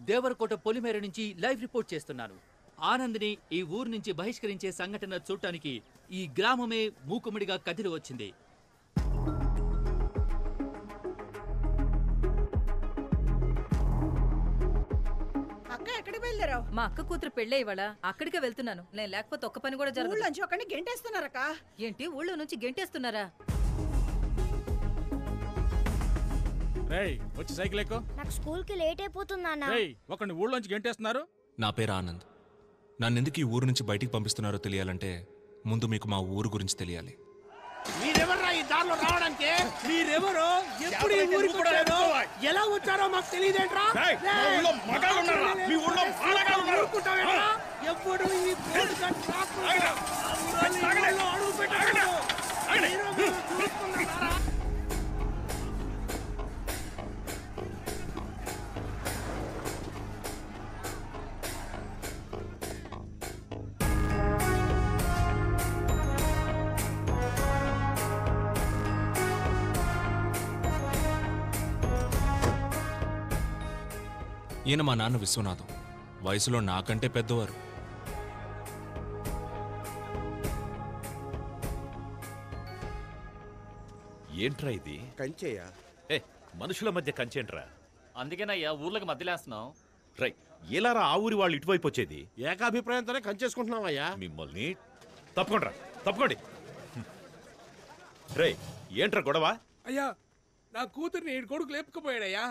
దేవరకోట పొలిమేర నుంచి live report చేస్తున్నాను. ఆనంద్ని ఈ ఊరు నుంచి బహిష్కరించే సంఘటన చూడటానికి ఈ గ్రామమే మూకుమ్మడిగా కదిలి వచ్చింది. మా అక్క కూతురు పెళ్ళే ఇవాళ అక్కడికే వెళ్తున్నాను. నేను లేకపోతే ఒక్క పని కూడా జరగదు. గెంటేస్తున్నారక్క. ఏంటి ఊళ్ళో నుంచి గెంటేస్తున్నారా? వచ్చి సైకిల్ ఎక్కు. నాకు స్కూల్ కి లేట్ అయిపోతుందన్నా. ఒకరిని ఊళ్ళోంచి గెంటేస్తున్నారు. నా పేరు ఆనంద్. నన్నెందుకు ఈ ఊరు నుంచి బయటికి పంపిస్తున్నారో తెలియాలంటే ముందు మీకు మా ఊరు గురించి తెలియాలి. మీరెవర్రా ఈ దారిలో రావడానికి? మీరెవరో, ఎప్పుడు ఈ ఊరికి వచ్చారో, ఎలా వచ్చారో మాకు తెలియదేంట్రా? ఎప్పుడు ఈ అడుగు పెట్టారు. ఈయన మా నాన్న విశ్వనాథం. వయసులో నాకంటే పెద్దవారు. ఏంట్రా ఇది? కంచేయా? మనుషుల మధ్య కంచేంట్రా? అందుకేనయ్యా ఊర్లకు మధ్యలేస్తున్నాం. రై, ఎలారా ఆ ఊరి వాళ్ళు ఇటువైపు వచ్చేది? ఏకాభిప్రాయంతోనే కంచేసుకుంటున్నావయ్యా. మిమ్మల్ని తప్పకోండి. రై, ఏంట్రా గొడవ? అయ్యా, నా కూతుర్ని ఈ కొడుకు లేపుకుపోయాడయ్యా.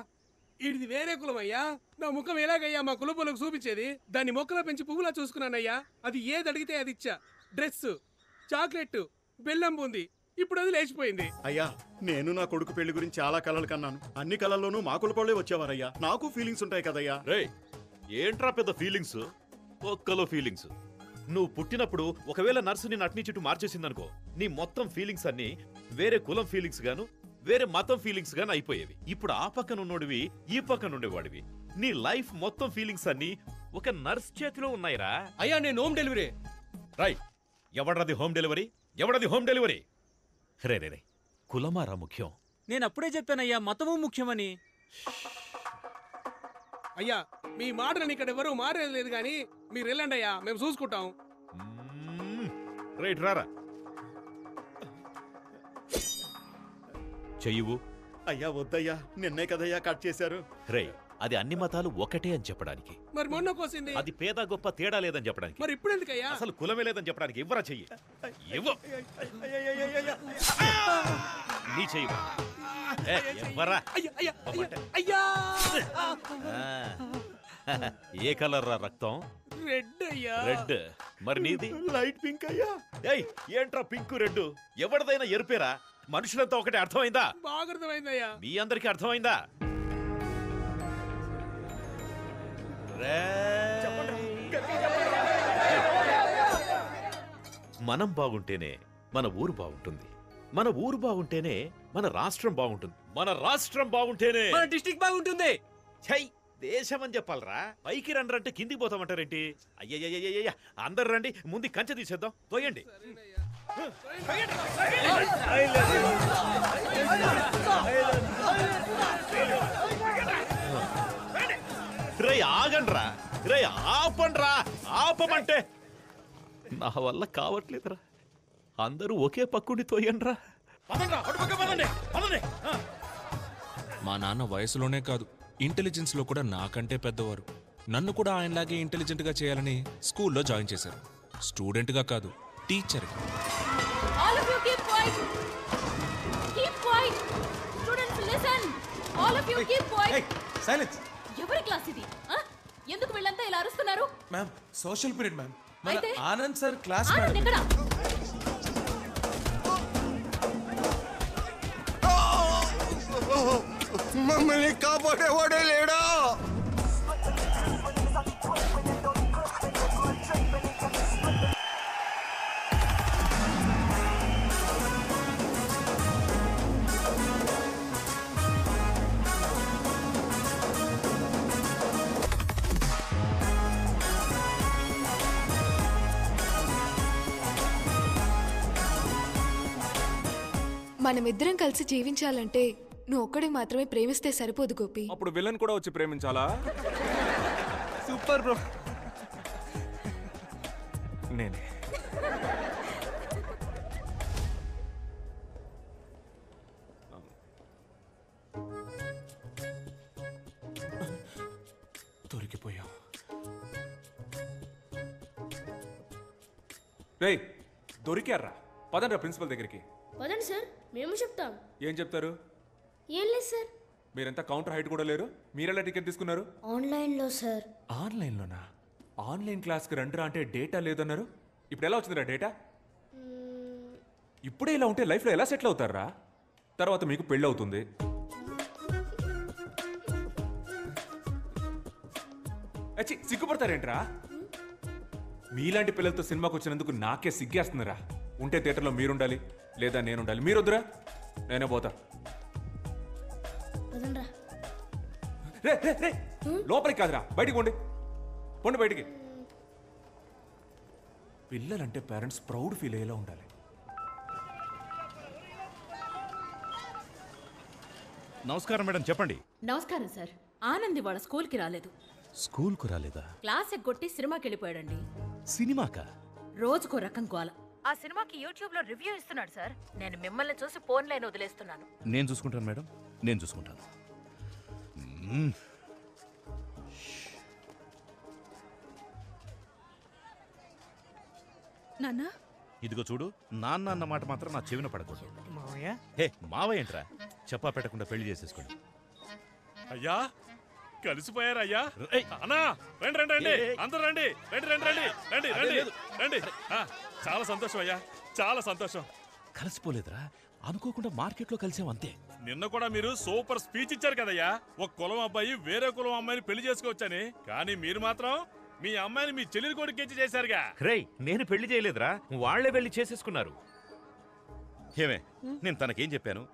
ఇది వేరే కులం అయ్యా. నా ముఖం ఎలాగయ్యా మా కులపోలకు చూపించేది? దాన్ని మొక్కలో పెంచి పువ్వులా చూసుకున్నానయ్యా. అది ఏది అడిగితే అది ఇచ్చా. డ్రెస్, చాక్లెట్, బెల్లం బూంది. ఇప్పుడు అది లేచిపోయింది. అయ్యా, నేను నా కొడుకు పెళ్లి గురించి చాలా కలలు కన్నాను. అన్ని కళల్లోనూ మా కులపోళ్లే వచ్చేవారయ్యా. నాకు ఫీలింగ్స్ ఉంటాయి కదయ్యా. రే, ఏంట్రా పెద్ద ఫీలింగ్స్? ఒక్కలో ఫీలింగ్స్. నువ్వు పుట్టినప్పుడు ఒకవేళ నర్సు నిన్ను అట్నీ చుట్టూ మార్చేసిందనుకో, నీ మొత్తం ఫీలింగ్స్ అన్ని వేరే కులం ఫీలింగ్స్ గాను, వేరే మతం ఫీలింగ్స్ గాను అయిపోయేవి. ఇప్పుడు ఆ పక్కన ఉన్నోడివి, ఈ పక్కన ఉండేవాడివి. నీ లైఫ్ మొత్తం ఫీలింగ్స్ అన్ని ఒక నర్స్ చేతిలో ఉన్నాయిరా. అయ్యా, నేను హోమ్ డెలివరీ. రై, ఎవడది హోమ్ డెలివరీ? రే, కులమారా ముఖ్యం? నేను అప్పుడే చెప్పానయ్యా, మతము ముఖ్యమని. అయ్యా, మీ మాటలని ఇక్కడ ఎవరు మారేది కానీ మీరు వెళ్ళండి అయ్యా, మేము చూసుకుంటాం. రైట్, రారా. చెయ్యవు. అయ్యా వద్దయ్యా, నిన్నే కదయ్యా కట్ చేశారు. రే, అది అన్ని మతాలు ఒకటే అని చెప్పడానికి. మరి మొన్న కోసింది అది పేద గొప్ప తేడా లేదని చెప్పడానికి. మరి ఇప్పుడు ఎందుకయ్యా? అసలు కులమే లేదని చెప్పడానికి. ఇవ్వరా చెయ్యి. నీ చెయ్యి ఇవ్వరా. ఏ కలర్ రా రక్తం? రెడ్ అయ్యా. రెడ్. మరి నీది? లైట్ పింక్ అయ్యా. ఏయ్, ఏంట్రా పింక్ రెడ్? ఎవరిదైనా ఎరుపేరా? మనుషులంతా ఒకటే. అర్థమైందా? బాగా అర్థమైందయ్యా. మీ అందరికీ అర్థమైందా? మనం బాగుంటేనే మన ఊరు బాగుంటుంది. మన ఊరు బాగుంటేనే మన రాష్ట్రం బాగుంటుంది. మన రాష్ట్రం బాగుంటేనే మన డిస్ట్రిక్ట్ బాగుంటుంది. ఛై, దేశం అని చెప్పాలరా. పైకి రండి అంటే కిందికి పోతామంటారేంటి? అయ్యయ్యయ్యయ్య, అందరు రండి, ముందు కంచె తీసేద్దాం. తోయండి. రే, ఆగండ్రా. రే, ఆపండ్రా. ఆపమంటే నా వల్ల కావట్లేదురా. అందరూ ఒకే పక్కుడి తోయండ్రా. మా నాన్న వయసులోనే కాదు, ఇంటెలిజెన్స్ లో కూడా నాకంటే పెద్దవారు. నన్ను కూడా ఆయనలాగే ఇంటెలిజెంట్ గా చేయాలని స్కూల్లో జాయిన్ చేశారు. స్టూడెంట్ గా కాదు, టీచర్ గా. ఎవరి క్లాస్ ఇది? ఎందుకు వీళ్ళంతా ఇలా అరుస్తున్నారు? Ma'am, social period ma'am. అయితే ఆనంద్ సార్ క్లాస్. ఆనంద్ ఎక్కడ? మమ్మల్ని కాపాడేవాడే లేడా? మనమిద్దరం కలిసి జీవించాలంటే నువ్వు ఒక్కడే మాత్రమే ప్రేమిస్తే సరిపోదు గోపి. అప్పుడు విలన్ కూడా వచ్చి ప్రేమించాలా? Super bro. నేనే. దొరికిపోయాం. రేయ్ దొరికారా? పదండ్రా ప్రిన్సిపల్ దగ్గరికి. వదండి సార్, మేము చెప్తాం. ఏం చెప్తారు? ఏం లేదు సార్. మీరంతా కౌంటర్ హైట్ కూడా లేరు. మీరెలా టికెట్ తీసుకున్నారు? ఆన్లైన్లో సార్. ఆన్లైన్లోనా? ఆన్లైన్ క్లాస్కి రండిరా అంటే డేటా లేదన్నారు. ఇప్పుడు ఎలా వచ్చిందిరా డేటా? ఇప్పుడే ఇలా ఉంటే లైఫ్లో ఎలా సెటిల్ అవుతారా? తర్వాత మీకు పెళ్ళి అవుతుంది. అచ్చి సిగ్గుపడతారేంట్రా? మీలాంటి పిల్లలతో సినిమాకి వచ్చినందుకు నాకే సిగ్గేస్తుందిరా. ఉంటే థియేటర్లో మీరుండాలి, లేదా నేనుండాలి. మీరొద్దురా, నేనే పోతా. రే రే రే, లోపలికి కాదురా, బయటికి పోండి. పోండి బయటికి. పిల్లలంటే పేరెంట్స్ ప్రౌడ్ ఫీల్ అయ్యేలా ఉండాలి. నమస్కారం మేడం, చెప్పండి. నమస్కారం సార్. ఆనంద్ వాళ్ళ స్కూల్కి రాలేదు. స్కూల్కు రాలేదా? క్లాస్ ఎగ్గొట్టి సినిమాకి వెళ్ళిపోయాడండి. సినిమాకా? రోజుకో రకం గోల. ఆ సినిమాకి యూట్యూబ్ లో రివ్యూ ఇస్తున్నాడు సార్. నేను మిమ్మల్ని చూసి ఫోన్ లైన్ వదిలేస్తున్నాను. నేను చూసుకుంటాను మేడం, నేను చూసుకుంటాను. నాన్న, ఇదిగో చూడు, నాన్న అన్న మాట మాత్రం నా చెవిన పడకూడదు. హే మావయ్య ఏంట్రా, చెప్పా పెట్టకుండా పెళ్లి చేసేసుకోండి. అయ్యా కలిసిపోయారయ్యా. అన్నా రండి రండి రండి, అందరూ రండి, రండి రండి రండి రండి రండి రండి. చాలా సంతోషం అయ్యా, చాలా సంతోషం. కలిసిపోలేదురా, అనుకోకుండా మార్కెట్లో కలిసాం అంతే. నిన్న కూడా మీరు సూపర్ స్పీచ్ ఇచ్చారు కదయ్యా. ఒక కులం అబ్బాయి వేరే కులం అమ్మాయిని పెళ్లి చేసుకోవచ్చని. కానీ మీరు మాత్రం మీ అమ్మాయిని మీ చెల్లెలి కొడుకు ఇచ్చి చేశారుగా. రేయ్, నేను పెళ్లి చేయలేదురా, వాళ్లే పెళ్లి చేసేసుకున్నారు. ఏమే, నేను తనకేం చెప్పాను?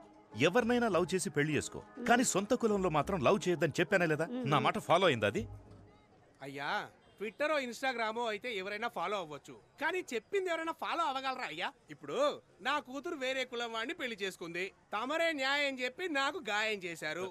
ఎవరినైనా లవ్ చేసి పెళ్లి చేసుకో, కానీ సొంత కులంలో మాత్రం లవ్ చేయొద్దని చెప్పానే లేదా? నా మాట ఫాలో అయిందా అది? అయ్యా, ట్విట్టరో ఇన్స్టాగ్రామో అయితే ఎవరైనా ఫాలో అవ్వచ్చు, కానీ చెప్పింది ఎవరైనా ఫాలో అవ్వగలరా అయ్యా? ఇప్పుడు నా కూతురు వేరే కులం వాడిని పెళ్లి చేసుకుంది, తమరే న్యాయం చెప్పి నాకు గాయం చేశారు.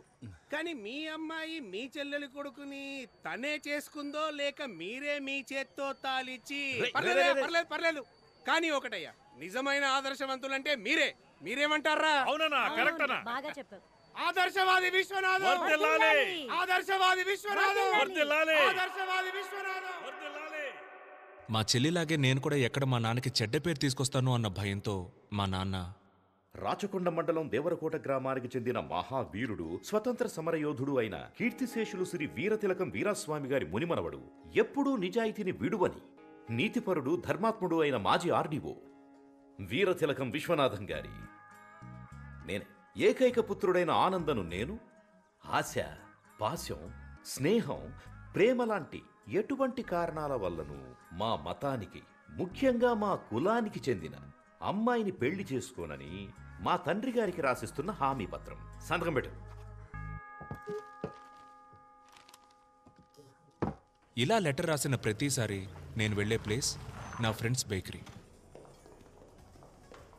కానీ మీ అమ్మాయి మీ చెల్లెలి కొడుకుని తనే చేసుకుందో లేక మీరే మీ చేత్తో తాలిచ్చి? పర్లేదు పర్లేదు, కానీ ఒకటయ్యా, నిజమైన ఆదర్శవంతులంటే మీరే. మీరేమంటారా? అవునా? కరెక్ట్ అన్నా. బాగా చెప్పావు. ఆదర్శవాది విశ్వనాథం, ఆదర్శవాది విశ్వనాథం, ఆదర్శవాది విశ్వనాథం. మా చెల్లిలాగే నేను కూడా ఎక్కడ మా నాన్నకి చెడ్డ పేరు తీసుకొస్తాను అన్న భయంతో మా నాన్న రాచకొండ మండలం దేవరకోట గ్రామానికి చెందిన మహావీరుడు, స్వతంత్ర సమరయోధుడు అయిన కీర్తిశేషులు శ్రీ వీరతిలకం వీరాస్వామి గారి మునిమనవడు, ఎప్పుడూ నిజాయితీని విడువని నీతిపరుడు, ధర్మాత్ముడు అయిన మాజీ ఆర్డీఓ వీరతిలకం విశ్వనాథం గారి నేనే. ఏకైక పుత్రుడైన ఆనందను నేను ఆశ, పాశం, స్నేహం, ప్రేమ లాంటి ఎటువంటి కారణాల వల్లను మా మతానికి, ముఖ్యంగా మా కులానికి చెందిన అమ్మాయిని పెళ్లి చేసుకోనని మా తండ్రి గారికి రాసిస్తున్న హామీ పత్రం. సంతకం పెట్టు. ఇలా లెటర్ రాసిన ప్రతిసారి నేను వెళ్ళే ప్లేస్ నా ఫ్రెండ్స్ బేకరీ.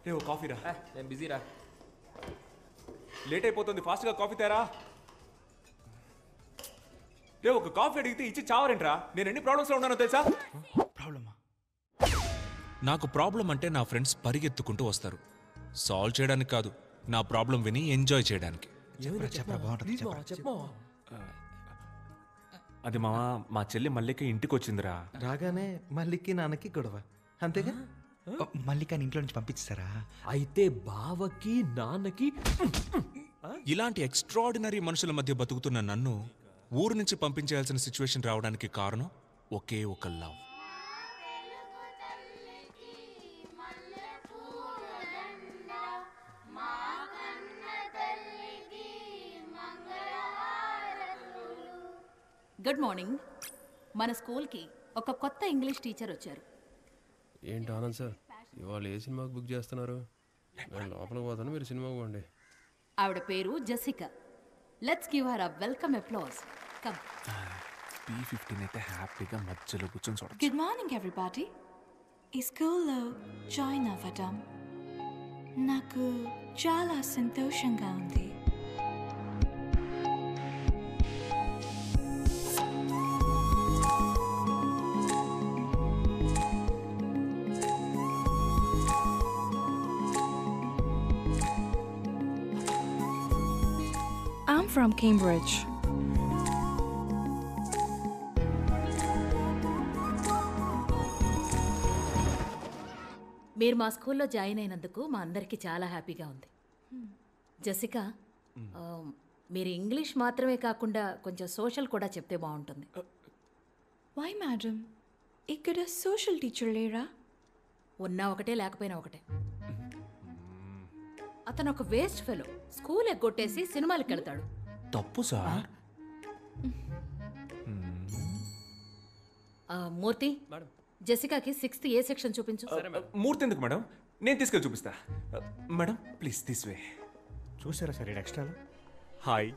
రే ఓ కాఫీ రా. నేను బిజీరా, లేట్ అయిపోతుంది, ఫాస్ట్గా కాఫీ తేరా. రే ఒక కాఫీ అడిగితే ఇచ్చి చావరేంట్రా? నేను ఎన్ని ప్రాబ్లమ్స్లో ఉన్నానో తెలుసా? ప్రాబ్లమా? నాకు ప్రాబ్లం అంటే నా ఫ్రెండ్స్ పరిగెత్తుకుంటూ వస్తారు, సాల్వ్ చేయడానికి కాదు, నా ప్రాబ్లం విని ఎంజాయ్ చేయడానికి. అది మా చెల్లి మల్లిక ఇంటికి వచ్చిందిరా. రాగానే మల్లికి నాన్నకి గొడవ, అంతేగా? మల్లికని ఇంట్లో నుంచి పంపించారా? అయితే బావకి నాన్నకి. ఇలాంటి ఎక్స్ట్రాడినరీ మనుషుల మధ్య బతుకుతున్న నన్ను ఊరు నుంచి పంపించాల్సిన సిచ్యువేషన్ రావడానికి కారణం ఒకే ఒక లవ్. Good morning. మన స్కూల్కి ఒక కొత్త ఇంగ్లీష్ టీచర్ వచ్చారు. ఏంటి ఆనంద్ సార్, ఇవాళ ఏ సినిమాకి బుక్ చేస్తున్నారు? నేను లోపలికి పోతాను, మీరు సినిమాకి పోండి. ఆవిడ పేరు Jessica. Let's give her a welcome applause. Come. B15 అయితే హ్యాపీగా మధ్యలో కూర్చొని చూడొచ్చు. Good morning everybody. ఈ స్కూల్లో జాయిన్ అవ్వడం నాకు చాలా సంతోషంగా ఉంది. from Cambridge. మీరు మా స్కూల్లో జాయిన్ అయినందుకు మా అందరికీ చాలా హ్యాపీగా ఉంది. జెసికా, మీరు ఇంగ్లీష్ మాత్రమే కాకుండా కొంచెం సోషల్ కూడా చెప్తే బాగుంటుంది. Why, madam? ఇక్కడ సోషల్ టీచర్ లేరా? ఉన్నా ఒకటే లేకపోయినా ఒకటే. అతను ఒక వేస్ట్ ఫెలో. స్కూల్ ఎగ్గొట్టేసి సినిమాలకు వెళ్తాడు. తప్పు సార్. మూర్తి, జెసికాకి 6th ఏ సెక్షన్ చూపించు. మూర్తి ఎందుకు మేడం? నేను తీసుకెళ్ళి చూపిస్తా. Madam please this way. చూసారా సార్ ఈ extra? Hi,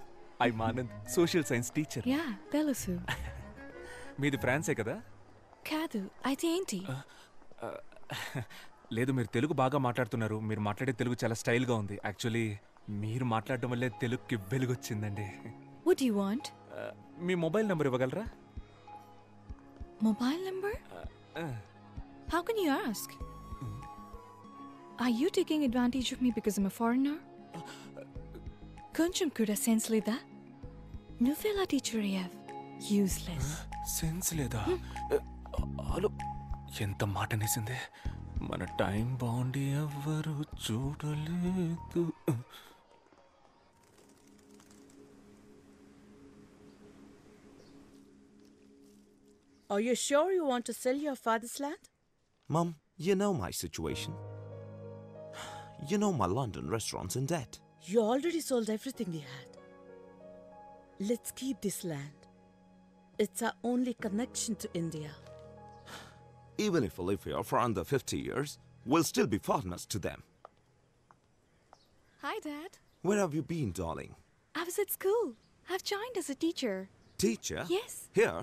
I Anand, social science teacher. Yeah తెలుసు. మీది ఫ్రాన్సే కదా? కాదు, అయితే ఏంటి? లేదు, మీరు తెలుగు బాగా మాట్లాడుతున్నారు. మీరు మాట్లాడే తెలుగు చాలా స్టైల్గా ఉంది. యాక్చువల్లీ మీరు మాట్లాడడం వల్లే తెలుగుకి వెలుగొచ్చిందండి. What do you want? Me mobile number ఇవ్వగలరా? Mobile number? How can you ask? Are you taking advantage of me because I'm a foreigner? కొంచెం కూడా సెన్స్ లేదా? నువ్వెలా టీచర్ అయ్యావ్? యూస్లెస్. సెన్స్ లేదా? హలో, ఎంత మాట నేసిందే. మన టైం బాగుండి ఎవ్వరు చూడలేదు. Are you sure you want to sell your father's land? Mum, you know my situation. You know my London restaurant's in debt. You already sold everything we had. Let's keep this land. It's our only connection to India. Even if we live here for under 50 years, we'll still be foreigners to them. Hi, Dad. Where have you been, darling? I was at school. I've joined as a teacher. Teacher? Yes. Here?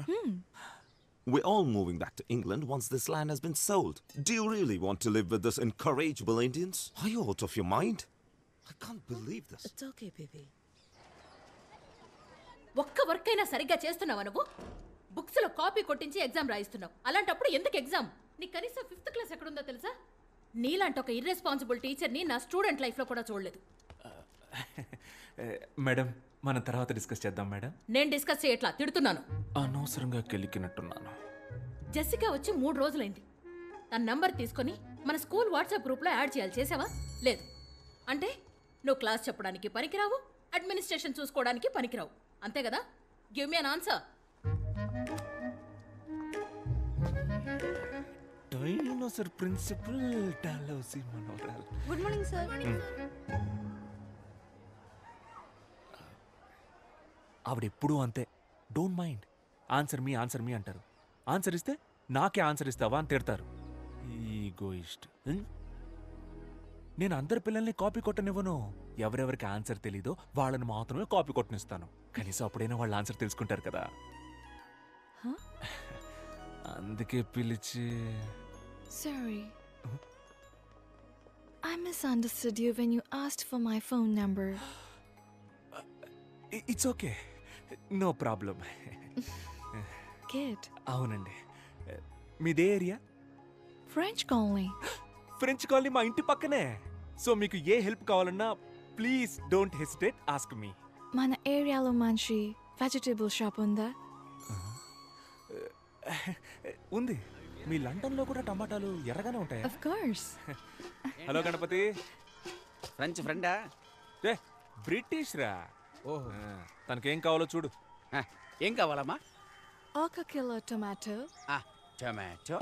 We're all moving back to England once this land has been sold. Do you really want to live with these incorrigible Indians? Are you out of your mind? I can't believe this. It's okay, baby. ఒక్క work అయినా సరిగ్గా చేస్తున్నావా నువ్వు? Books లో copy కొట్టించి exam రాయిస్తున్నావు. అలాంటప్పుడు ఎందుకు exam? నీ కనీసం 5th క్లాస్ ఎక్కడుందో తెలుసా? నీలాంటి ఒక ఇర్రెస్పాన్సిబుల్ టీచర్ని నా స్టూడెంట్ లైఫ్లో కూడా చూడలేదు. మేడం, మనం తర్వాత డిస్కస్ చేద్దాం మేడం. నేను డిస్కస్ చేయట్లా, తిడుతున్నాను. అనవసరంగా కెలికినట్టున్నాను. జెసికా వచ్చి 3 రోజులైంది. తన నంబర్ తీసుకొని మన స్కూల్ వాట్సాప్ గ్రూప్లో యాడ్ చేయాలి. చేసావా? లేదు. అంటే నువ్వు క్లాస్ చెప్పడానికి పనికిరావు, అడ్మినిస్ట్రేషన్ చూసుకోవడానికి పనికిరావు. అంతే కదా? Give me an answer. Dinosaur principal Dalhousie మనోరల్. Good morning sir. ఆవిడెప్పుడూ అంతే. Don't mind. ఆన్సర్ మీ అంటారు. ఆన్సర్ ఇస్తే నాకే ఆన్సర్ ఇస్తావా అని తిడతారు. ఈగోయిస్ట్. నేను అందరి పిల్లల్ని కాపీ కొట్టనివ్వను. ఎవరెవరికి ఆన్సర్ తెలీదో వాళ్ళని మాత్రమే కాపీ కొట్టనిస్తాను. కనీసం అప్పుడైనా వాళ్ళ ఆన్సర్ తెలుసుకుంటారు కదా. అందుకే పిలిచి. Sorry. I misunderstood you when you asked for my phone number. It's okay, no problem. Good. అవునండి. మీదే ఏరియా? French colony. ఫ్రెంచ్ కాలనీ మా ఇంటి పక్కనే. సో మీకు ఏ హెల్ప్ కావాలన్నా please don't hesitate, ask me. మన ఏరియాలో మంచి వెజిటబుల్ షాప్ ఉందా? ఉంది. మీ లండన్లో కూడా టమాటాలు ఎర్రగానే ఉంటాయా? Of course. Hello Ganapathi. French ఫ్రెండా? బ్రిటిష్ రా. తనకేం కావాలో చూడు. ఏం కావాలమ్మా? 1 కిలో టొమాటో. టొమాటో.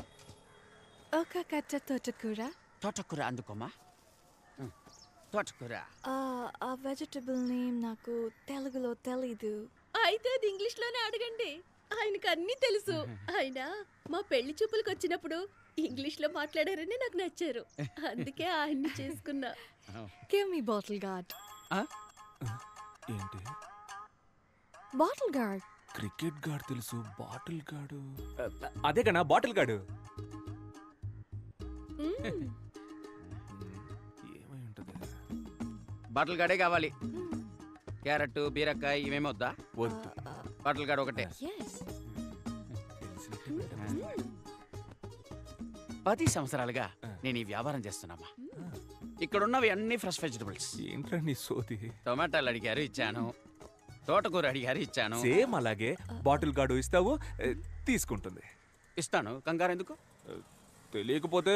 1 కట్ట తోటకూర. తోటకూర అందుకోమా. తోటకూర. ఆ వెజిటబుల్ నేమ్ నాకు తెలుగులో తెలీదు. అయితే అది ఇంగ్లీష్లోనే అడగండి, ఆయనకు అన్నీ తెలుసు. ఆయన మా పెళ్లి చూపులకు వచ్చినప్పుడు ఇంగ్లీష్లో మాట్లాడారని నాకు నచ్చారు, అందుకే ఆయన్ని చేసుకున్నా. Give me bottle guard. ఏంటి? Bottle guard. క్రికెట్ గార్డ్ తెలుసు, బాటిల్ గార్డు అదే కన్నా బాటిల్ గార్డు. ఏమై ఉంటుంది? బాటిల్ గార్డే కావాలి. క్యారెట్, బీరకాయ ఇవేమీ వద్దా? వద్దు. బాటిల్ గార్డ్ ఒకటే. 10 సంవత్సరాలుగా నేను ఈ వ్యాపారం చేస్తున్నామా. ఇక్కడున్నవి అన్ని ఫ్రెష్ వెజిటబుల్స్. ఏంట్రా నీ సోది? టొమాటోలు అడిగారు, ఇచ్చాను. తోటకూర అడిగారు ఇచ్చాను. సేమ్ అలాగే బాటిల్ గార్డు ఇస్తావు, తీసుకుంటుంది. ఇస్తాను, కంగారు ఎందుకు? తెలియకపోతే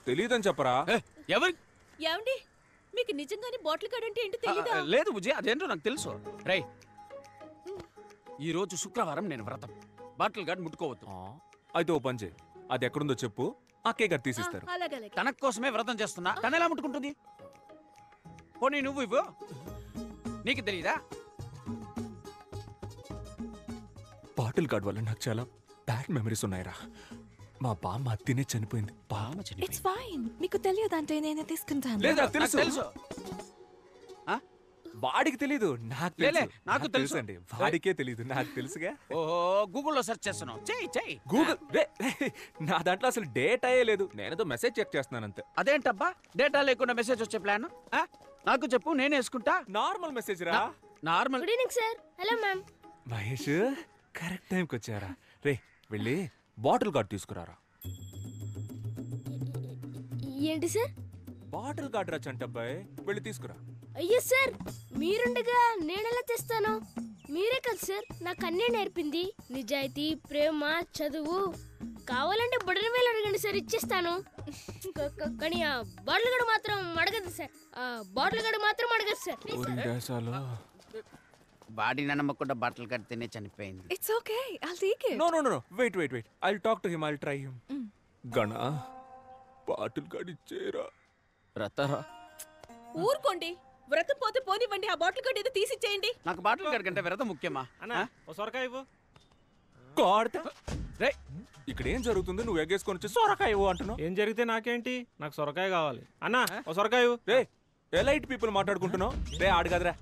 తెలియదని చెప్పరా? ఎవరి ఏమండి మీకు నిజంగానే బాటిల్ గార్డ్ అంటే ఏంటో తెలీదా? లేదు బుజ్జి, అదేంటో నాకు తెలుసు. రై, ఈ రోజు శుక్రవారం నేను వ్రతం. బాటిల్ గార్డ్ ముట్టుకోవద్దు. అయితే ఓ పని చేయి, అది ఎక్కడుందో చెప్పు, అక్కే గారు తీసిస్తారు. తన కోసమే వ్రతం చేస్తున్నా, తన ఎలా ముట్టుకుంటుంది? పోనీ నువ్వు ఇవ్వు, నీకు తెలీదా? బాటిల్ గార్డ్ వల్ల నాకు చాలా బ్యాడ్ మెమరీస్ ఉన్నాయిరా. మా బామ్మ తినే చనిపోయింది. బామ్మ ఇట్స్ ఫైన్. మీకు తెలియదంటే నేనే తీసుకుంటాను. లేదా తెలుసు. వాడికి తెలీదు, నాకు తెలుసు. నాకు తెలుసు అండి, వాడికే తెలీదు, నాకు తెలుసుగా. ఓహో, గూగుల్లో సెర్చ్ చేస్తున్నావు. చెయ్యి. గూగుల్ నా దాంట్లో అసలు డేటా లేదు, నేనేదో మెసేజ్ చెక్ చేస్తున్నాను అంతే. అదేంటబ్బా, డేటా లేకుండా మెసేజ్ వచ్చే ప్లాన్? నాకు చెప్పు, నేను వేసుకుంటా. నార్మల్ మెసేజ్ రా. Normal. Good evening sir. Hello ma'am. Mahesh correct టైంకి వచ్చారా? రే వెళ్ళి బాటిల్ గార్డ్ తీసుకురారా. ఏంటి సార్? బాటిల్ గార్డ్ రా చంటబ్బాయి, వెళ్ళి తీసుకురా. అయ్యో సార్, మీరుండగా నేనెలా తెస్తాను? మీరే కదా సార్ నాకు అన్నీ నేర్పింది. నిజాయితీ, ప్రేమ, చదువు. కావాలంటే బుడన వేలు అడగండి సార్, ఇచ్చేస్తాను. కానీ ఆ బాటిల్ గడు మాత్రం అడగదు సార్. ఆ బాటిల్ గడు మాత్రం అడగదు సార్. బాడీ నమ్మకుండా బట్టలు కడితేనే చనిపోయింది. It's okay, I'll take it. No wait I'll talk to him, I'll try him. Gana, bottle gourd ఇచ్చేరా. రతరా, ఊరుకోండి. వ్రతం పోతే పోనివ్వండి, ఆ బాటిల్ గార్డ్ ఏదో తీసిచ్చేయండి. నాకు బాటిల్ గార్డ్ కంటే వ్రతం ముఖ్యమా? సొరకాయ ఇవ్వు. రే, ఇక్కడ ఏం జరుగుతుంది? నువ్వు ఎగ్గేసుకొని వచ్చి సొరకాయ ఇవ్వు అంటున్నావు. ఏం జరిగితే నాకేంటి, నాకు సొరకాయ కావాలి. అన్నా ఓ సొరకాయ ఇవ్వు. రే, ఎలైట్ పీపుల్ మాట్లాడుకుంటున్నావు. రే ఆడు కదరా.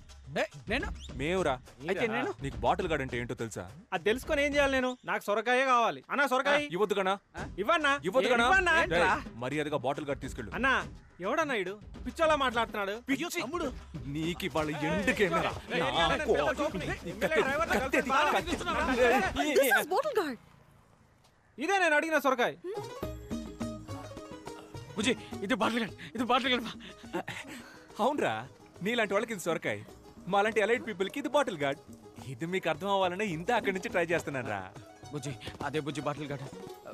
నేను మేవురా. అయితే నేను నీకు బాటిల్ గార్డ్ అంటే ఏంటో తెలుసా? అది తెలుసుకొని ఏం చేయాలి నేను? నాకు సొరకాయే కావాలి. అన్నా సొరకాయ ఇవ్వద్దు కన్నా. ఇవ్వన్నా. ఇవ్వద్దు కన్నా. మర్యాదగా బాటిల్ గార్డ్ తీసుకెళ్ళు. అన్నా, ఎవడన్నా ఇడు పిచ్చోలా మాట్లాడుతున్నాడు? నీకు వాళ్ళ ఎండుకేమరా? ఇదే నేను అడిగిన సొరకాయ. బుజ్జి, ఇది బాటిల్ గార్డ్. అవునరా, నీలాంటి వాళ్ళకి ఇది సొరకాయ, మాలాంటి ఎలైట్ పీపుల్ కి ఇది బాటిల్ గార్డ్. ఇది మీకు అర్థం అవ్వాలనే ఇంత అక్కడి నుంచి ట్రై చేస్తున్నాను రా. బుజ్జి, అదే బుజ్జి బాటిల్ గార్డ్.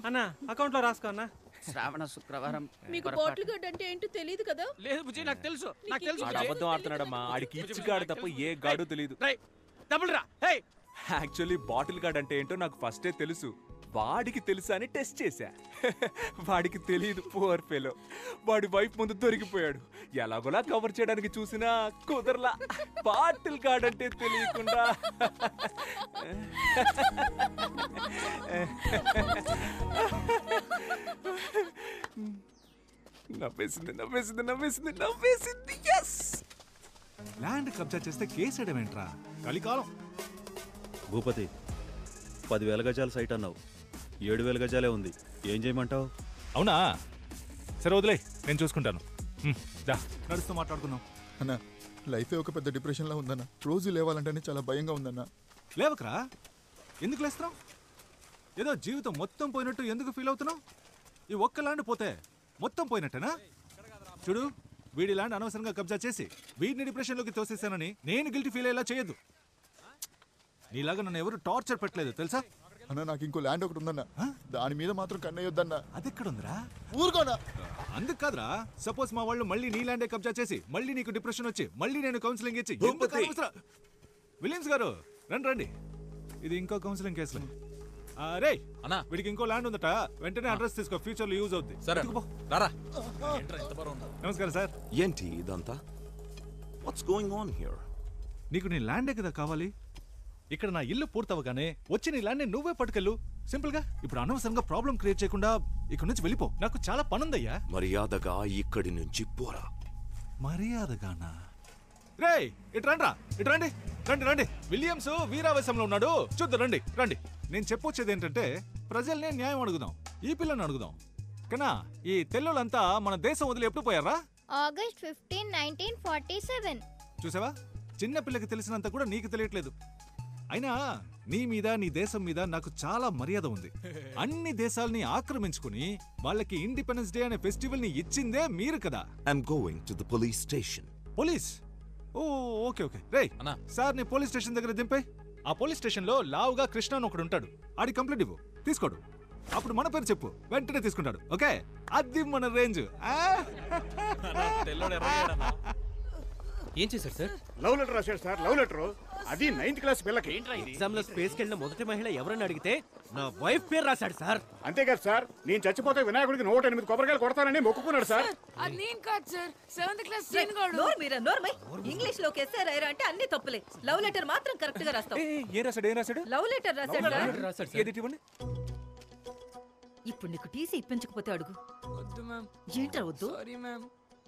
అన్నా అకౌంట్ లో రాసుకో అన్నా. శ్రావణ శుక్రవారం. మీకు బాటిల్ గార్డ్ అంటే ఏంటో తెలియదు కదా? లేదు బుజ్జి, నాకు తెలుసు. ఆడు అబద్ధం ఆడుతున్నాడమ్మా. ఆడికి ఇచ్చి గాడు తప్ప ఏ గాడు తెలియదు. యాక్చువల్లీ బాటిల్ గార్డ్ అంటే ఏంటో నాకు ఫస్టే తెలుసు. వాడికి తెలుసా అని టెస్ట్ చేశా. వాడికి తెలియదు, పువర్ ఫెలో. వాడి వైఫ్ ముందు దొరికిపోయాడు. ఎలాగోలా కవర్ చేయడానికి చూసినా కుదరలా. బాటిల్ గార్డ్ అంటే తెలియకుండా. నవ్వేసింది. ల్యాండ్ కబ్జా చేస్తే కేసేయడం ఏంట్రా? కలికాలం. భూపతి, 10,000 గజాల సైట్ అన్నావు, 7,000 గజాలే ఉంది. ఏం చేయమంటావు? అవునా, సరే వదిలే, నేను చూసుకుంటాను. నడుస్తూ మాట్లాడుకుందాం. అన్న, లైఫే ఒక పెద్ద డిప్రెషన్లో ఉందన్న. రోజు లేవాలంటేనే చాలా భయంగా ఉందన్న. లేవకరా, ఎందుకు లేస్తున్నావు? ఏదో జీవితం మొత్తం పోయినట్టు ఎందుకు ఫీల్ అవుతున్నావు? ఈ ఒక్క ల్యాండ్ పోతే మొత్తం పోయినట్టేనా? చూడు, వీడి ల్యాండ్ అనవసరంగా కబ్జా చేసి వీడిని డిప్రెషన్లోకి తోసేసానని నేను గిల్టీ ఫీల్ అయ్యేలా చేయొద్దు. నీలాగా నన్ను ఎవరు టార్చర్ పెట్టలేదు తెలుసా? అన్న, నాకు ఇంకో ల్యాండ్ ఒకటి ఉందన్న, దాని మీద మాత్రం కన్నయ్యొద్దన్న. అది ఎక్కడుందిరా? ఊరుకోనా. అందుకు కాదురా, సపోజ్ మా వాళ్ళు మళ్ళీ నీ ల్యాండే కబ్జా చేసి మళ్ళీ నీకు డిప్రెషన్ వచ్చి మళ్ళీ నేను కౌన్సిలింగ్ ఇచ్చి. విలియమ్స్ గారు రండి, ఇది ఇంకో కౌన్సిలింగ్ కేసులే. రే అన్నా, వీడికి ఇంకో ల్యాండ్ ఉందట, వెంటనే అడ్రస్ తీసుకో, ఫ్యూచర్ లో యూజ్ అవుద్ది. నమస్కారం సార్. ఏంటి ఇదంతా? What's going on here? నీకు నీ ల్యాండే కదా కావాలి. ఇక్కడ నా ఇల్లు పూర్తవగానే వచ్చి నీ ల్యాండ్ నువ్వే పట్టుకెళ్ళు. సింపుల్ గా. ఇప్పుడు అనవసరంగా ప్రాబ్లం క్రియేట్ చేయకుండా ఇక్కడ నుంచి వెళ్ళిపో. నాకు చాలా పనుందయ్యా. మర్యాదగా ఇక్కడి నుంచి పోరా. మర్యాదగానా? రే ఇటు రండి. రండి. విలియమ్స్ వీరావేశంలో ఉన్నాడు, చూద్దాం. రండి. నేను చెప్పొచ్చేది ఏంటంటే, ప్రజల్ని న్యాయం అడుగుదాం, ఈ పిల్లని అడుగుదాం. కన్నా, ఈ తెల్లులంతా మన దేశం వదిలి ఎప్పుడు పోయారా? ఆగస్ట్ 15, 1947. చూసావా, చిన్న పిల్లకి తెలిసినంత కూడా నీకు తెలియట్లేదు. అయినా నీ మీద, నీ దేశం మీద నాకు చాలా మర్యాద ఉంది. అన్ని దేశాలని ఆక్రమించుకుని వాళ్ళకి ఇండిపెండెన్స్ డే అనే ఫెస్టివల్ ని ఇచ్చిందే మీరు కదా. I'm going to the police station. Police? Oh okay okay రేయ్ సార్ నీ పోలీస్ స్టేషన్ దగ్గర దింపే. ఆ పోలీస్ స్టేషన్లో లావుగా కృష్ణ అని ఒకడు ఉంటాడు. ఆడి కంప్లైంట్ ఇవ్వు, తీసుకోడు. అప్పుడు మన పేరు చెప్పు, వెంటనే తీసుకుంటాడు. ఓకే, అది మన రేంజ్. ఏం చేశారు సార్? లవ్ లెటర్ రాశాడు సార్, లవ్ లెటర్. అది 9th క్లాస్ పిల్లకి. ఎగ్జామ్ లో స్పేస్కి వెళ్ళిన మొదటి మహిళ ఎవరని అడిగితే నా వైఫ్ పేరు రాశాడు సార్. అంతేకాదు సార్, నేను చచ్చిపోతే వినాయకుడికి 108 కొబ్బరికాయలు కొడతానని మొక్కుకున్నాడు సార్. అది నేను కాదు sir, 7th class scene English లోకి ఎస్ఏ రాయరా అంటే అన్ని తప్పులే. లవ్ లెటర్ మాత్రం కరెక్ట్ గా రాస్తావు. ఏం రాశాడు? లవ్ లెటర్ రాశాడు. ఏది ఇవ్వండి. ఇప్పుడు నీకు టీసీ ఇప్పించకపోతే అడుగు. వద్దు మ్యామ్. ఏంట్రా వద్దు? Sorry ma'am.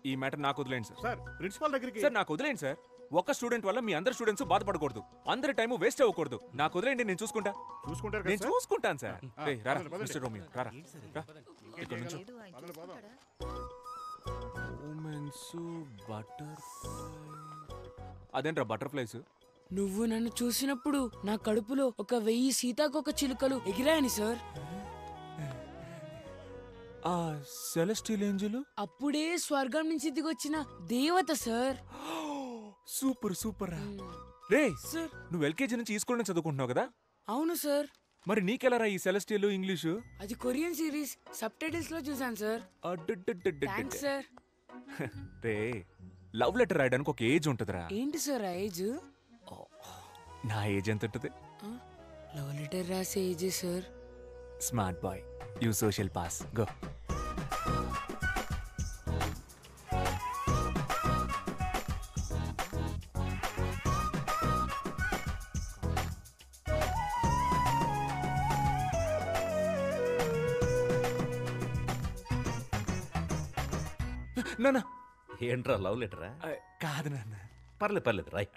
ఈ మ్యాటర్ నాకు వదిలేండి సార్. సార్ ప్రిన్సిపాల్ దగ్గరికి. సార్ నాకు వదిలేండి సార్. ఒక్క స్టూడెంట్ వల్ల మీ అందరు స్టూడెంట్స్ బాధపడకూడదు. అందరి టైం వేస్ట్ అవ్వకూడదు. నాకు వదిలేండి, నేను చూసుకుంటాను సార్. రేయ్, రారా మిస్టర్ రోమియో, రారా. ఇక్కడ నుంచో. అదేంట్రా బటర్ఫ్లైస్? నువ్వు నన్ను చూసినప్పుడు నా కడుపులో 1000 సీతాకోక చిలుకలు ఎగిరాయని సార్. ఆ సెలెస్టియల్ ఏంజెల్ అప్పుడే స్వర్గం నుంచి దిగొచ్చిన దేవత సార్. సూపర్ రా. రే సార్, నువ్వు ఎల్కేజీ నుంచి ఈ స్కూల్ నుంచి చదువుకుంటున్నావు కదా? అవును సార్. మరి నీకెలారా ఈ సెలెస్టియల్ ఇంగ్లీషు? అది కొరియన్ సిరీస్ సబ్ టైటిల్స్ లో చూసాను సార్. Thanks sir. రే, లవ్ లెటర్ రాయడానికి ఒక ఏజ్ ఉంటుందిరా. ఏంటి సార్ ఆ ఏజ్? నా ఏజ్ ఎంత ఉంటుంది? లవ్ లెటర్ రాసే age sir. Smart boy, you social pass, go. నాన్న, ఏంట్రా లవ్ లెటరా? కాదు నాన్న. పర్లేదు రాయ్.